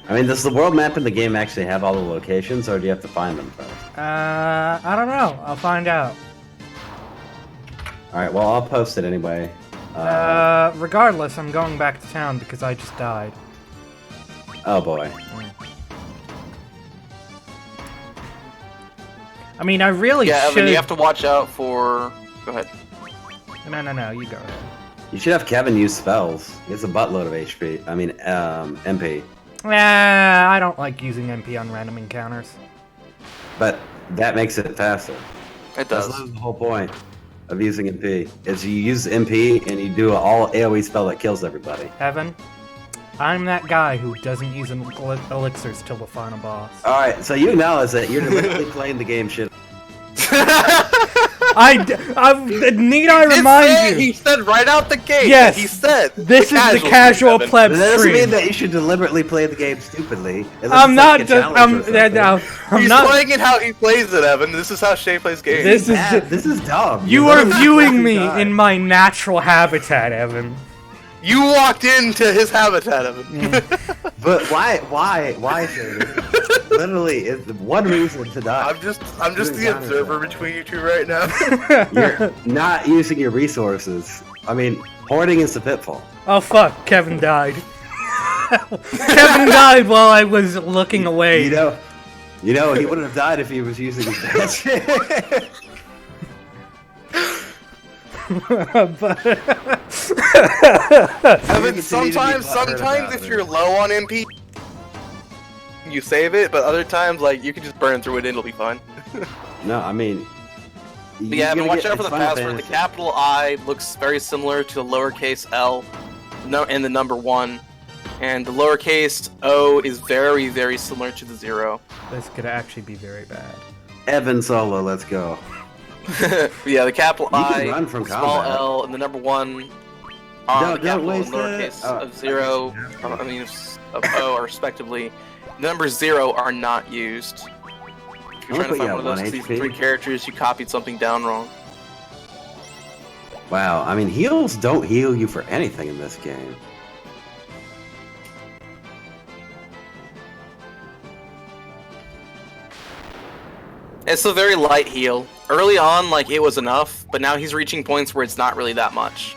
I mean, does the world map in the game actually have all the locations, or do you have to find them first? I don't know. I'll find out. Alright, well, I'll post it anyway. Regardless, I'm going back to town because I just died. Oh boy. I mean, I really Yeah, should... Evan, you have to watch out for... Go ahead. No, you go ahead. You should have Kevin use spells. He has a buttload of HP. I mean, MP. I don't like using MP on random encounters. But that makes it faster. It does. That's the whole point of using MP. Is you use MP and you do an all AoE spell that kills everybody. Evan, I'm that guy who doesn't use elixirs till the final boss. Alright, so you acknowledge that you're deliberately playing the game shit. Need I remind you? He said right out the gate. Yes. He said. This is the casual pleb But that doesn't mean stream. that you should deliberately play the game stupidly. I'm not. He's not. playing it how he plays it, Evan. This is how Shay plays games. This is dumb. You are viewing me in my natural habitat, Evan. You walked into his habitat, Evan. But why, Shady? Literally, it's one reason to die. I'm just the observer between you two right now. You're not using your resources. I mean, hoarding is the pitfall. Oh fuck! Kevin died. Kevin died while I was looking away. You know, he wouldn't have died if he was using his magic. Evan, sometimes if you're low on MP, you save it, but other times, like, you can just burn through it and it'll be fine. No, I mean... But yeah, but watch out for the password. The capital I looks very similar to the lowercase L and the number 1. And the lowercase O is very, very similar to the 0. This could actually be very bad. Evan Solo, let's go. Yeah, the capital I, run from small combat. L, and the number 1 are the capital and waste lowercase that. of 0, of O, respectively. The number 0 are not used. If you're trying to find one of those 3 characters, you copied something down wrong. Wow, I mean, heals don't heal you for anything in this game. It's a very light heal. Early on, like, it was enough, but now he's reaching points where it's not really that much.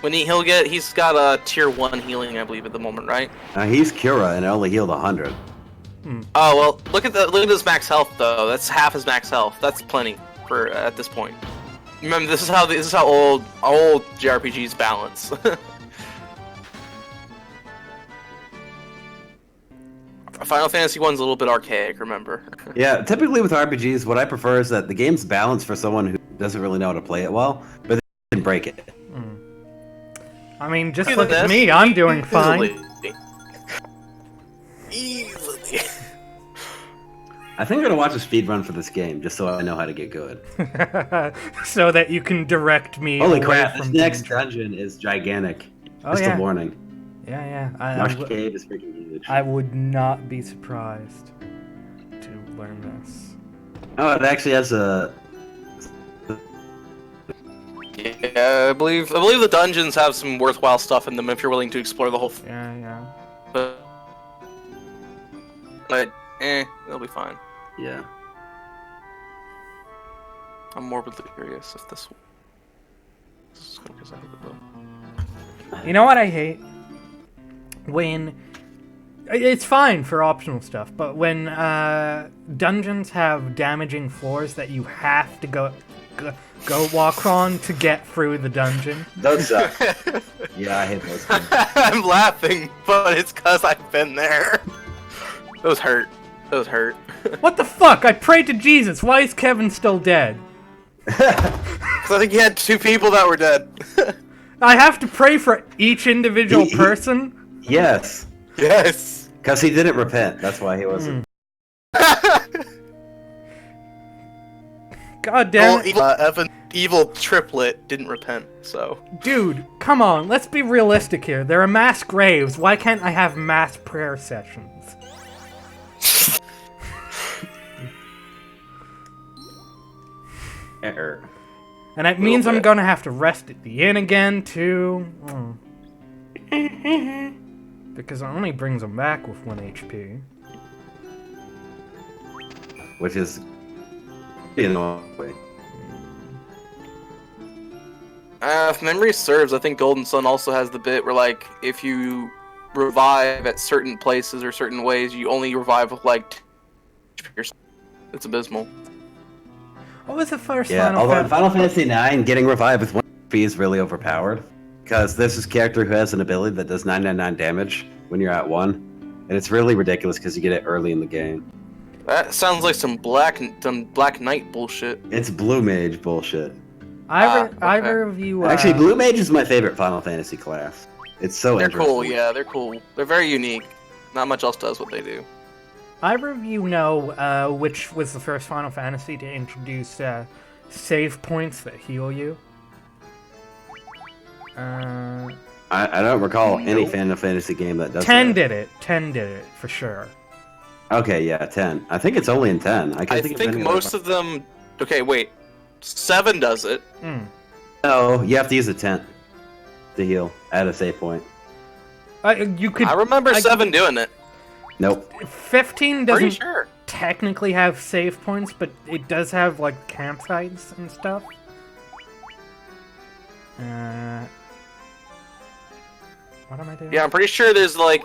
He's got a tier 1 healing, I believe, at the moment, right? He's Cura and only healed 100. Oh well, look at his max health though. That's half his max health. That's plenty for at this point. Remember, this is how old JRPGs balance. Final Fantasy 1's a little bit archaic, remember? Yeah, typically with RPGs, what I prefer is that the game's balanced for someone who doesn't really know how to play it well, but they can break it. I mean, just look at me, I'm doing fine. Easily. I think I'm gonna watch a speedrun for this game, just so I know how to get good. So that you can direct me. Holy crap, this next dungeon is gigantic. Oh, just yeah. a warning. Yeah. Marsh Cave is freaking huge. I would not be surprised to learn this. Oh, it actually has a... Yeah, I believe the dungeons have some worthwhile stuff in them if you're willing to explore the whole thing. Yeah. But it'll be fine. Yeah. I'm morbidly curious if this is going to out of the book. You know what I hate? When it's fine for optional stuff, but when dungeons have damaging floors that you have to go walk on to get through the dungeon. Those suck. Yeah, I hate those things. I'm laughing, but it's because I've been there. Those hurt. What the fuck? I prayed to Jesus. Why is Kevin still dead? Because I think you had 2 people that were dead. I have to pray for each individual person? Yes. Yes. Because he didn't repent. That's why he wasn't. God damn it. Evan, evil triplet didn't repent, so. Dude, come on. Let's be realistic here. There are mass graves. Why can't I have mass prayer sessions? Error. And that means I'm gonna have to rest at the inn again, too. Because it only brings them back with 1 HP. Which is... wait. If memory serves, I think Golden Sun also has the bit where, like, if you revive at certain places or certain ways, you only revive with, like, it's abysmal. What was the first Final Fantasy 9 getting revived with 1 HP is really overpowered. Because this is a character who has an ability that does 999 damage when you're at 1. And it's really ridiculous because you get it early in the game. That sounds like some Black Knight bullshit. It's Blue Mage bullshit. Either of you... Actually, Blue Mage is my favorite Final Fantasy class. It's so They're interesting. cool, yeah, they're cool. They're very unique. Not much else does what they do. Either of you know which was the first Final Fantasy to introduce save points that heal you? I don't recall any Final Fantasy game that does 10 that. did it. 10 did it, for sure. Okay, yeah, 10. I think it's only in 10. I think most of them... Okay, wait. 7 does it. No, you have to use a 10 to heal at a save point. You could. I remember 7 doing it. Nope. 15 doesn't Pretty sure. technically have save points, but it does have, like, campsites and stuff. What am I doing? Yeah, I'm pretty sure there's like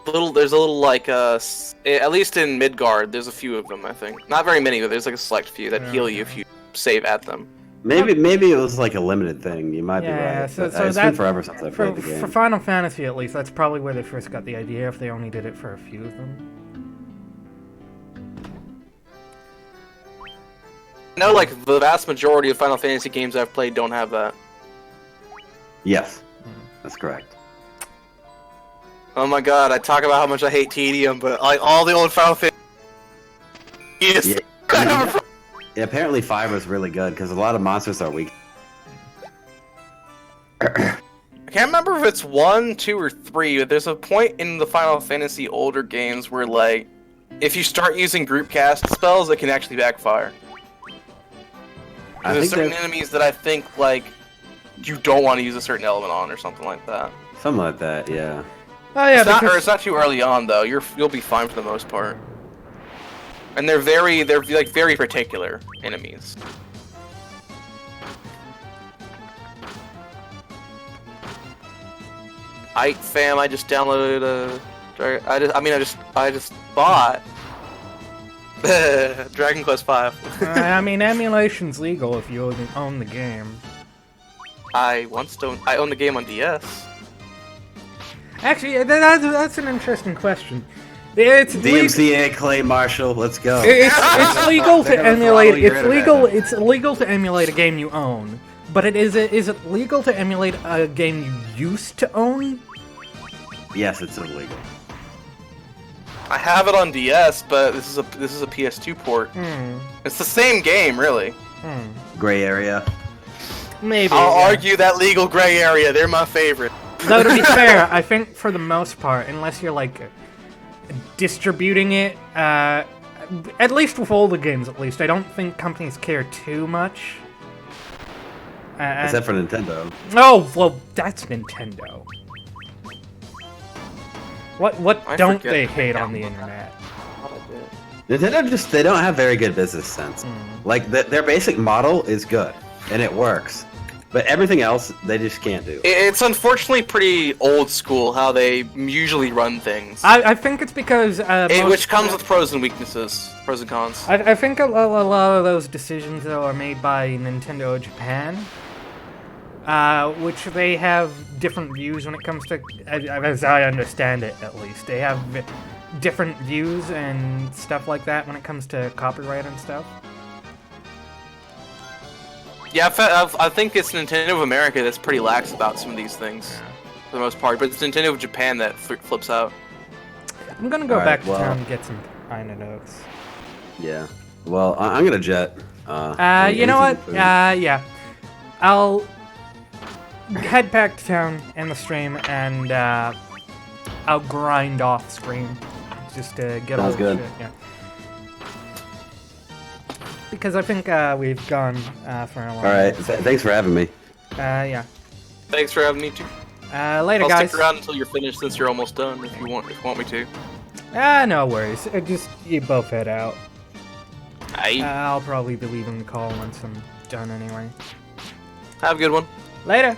at least in Midgard, there's a few of them, I think. Not very many, but there's like a select few that heal you if you save at them. Maybe it was like a limited thing. You might be right. So it's been forever since I played the game. For Final Fantasy, at least, that's probably where they first got the idea, if they only did it for a few of them. I know, like, the vast majority of Final Fantasy games I've played don't have that. Yes, that's correct. Oh my god, I talk about how much I hate tedium, but like all the old Final Fantasy. Yes. Yeah, apparently 5 was really good because a lot of monsters are weak. I can't remember if it's 1, 2, or 3, but there's a point in the Final Fantasy older games where like if you start using group cast spells, it can actually backfire. There's certain enemies that I think like you don't want to use a certain element on or something like that. Something like that, yeah. Oh yeah, It's not too early on though. You'll be fine for the most part. And they're like very particular enemies. Fam, I just downloaded I just bought Dragon Quest V. I mean, emulation's legal if you own the game. I owned the game on DS. Actually, that's an interesting question. It's DMCA Clay Marshall, let's go. It's legal to emulate. It's illegal to emulate a game you own, but is it legal to emulate a game you used to own? Yes, it's illegal. I have it on DS, but this is a PS2 port. It's the same game, really. Gray area. Maybe. I'll argue that legal gray area. They're my favorite. Though to be fair, I think for the most part, unless you're like distributing it, at least with older games, at least I don't think companies care too much. Except for Nintendo. Oh well, that's Nintendo. What don't they hate on the internet? Nintendo they don't have very good business sense. Like their basic model is good and it works, but everything else they just can't do. It's unfortunately pretty old school how they usually run things. I think it's because which comes with pros and weaknesses, pros and cons. I think a lot of those decisions though are made by Nintendo Japan. Which they have different views when it comes to, as I understand it at least. They have different views and stuff like that when it comes to copyright and stuff. Yeah, I think it's Nintendo of America that's pretty lax about some of these things, for the most part, but it's Nintendo of Japan that flips out. I'm gonna go back to town and get some Iron Oaks. Yeah. Well, I'm gonna jet. You know what? Yeah. I'll head back to town in the stream, and I'll grind off screen just to get all the shit. Yeah. Because I think we've gone for a while. All right. Thanks for having me. Yeah. Thanks for having me too. Later, I'll guys. stick around until you're finished, since you're almost done. If you want me to. No worries. Just you both head out. Aye. I'll probably be leaving the call once I'm done anyway. Have a good one. Later.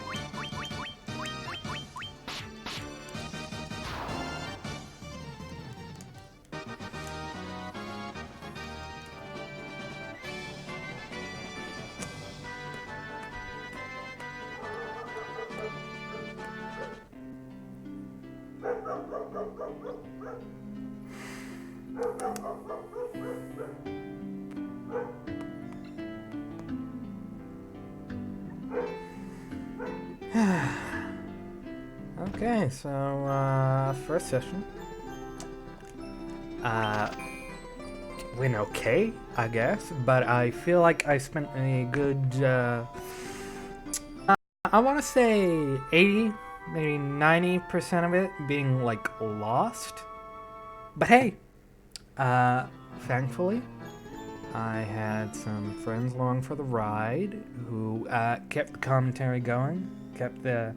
Okay, so first session went okay, I guess, but I feel like I spent a good I want to say 80, maybe 90% of it being like lost. But hey, thankfully I had some friends along for the ride who kept the commentary going, kept the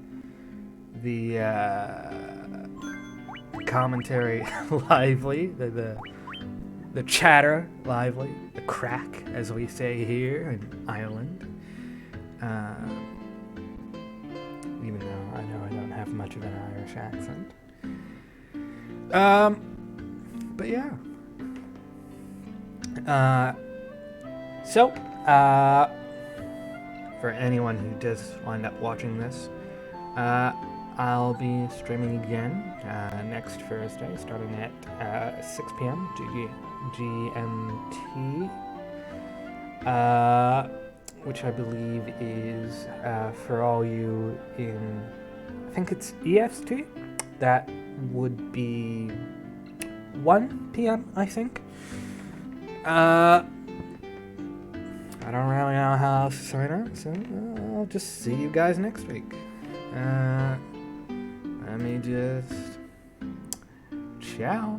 commentary lively, the chatter lively, the crack, as we say here in Ireland. Even though I know I don't have much of an Irish accent. But yeah. So, for anyone who does wind up watching this, I'll be streaming again next Thursday, starting at 6 p.m. GMT, which I believe is for all you in, I think it's EST, that would be 1 p.m., I think. I don't really know how else to sign up, so I'll just see you guys next week. Let me just... Ciao.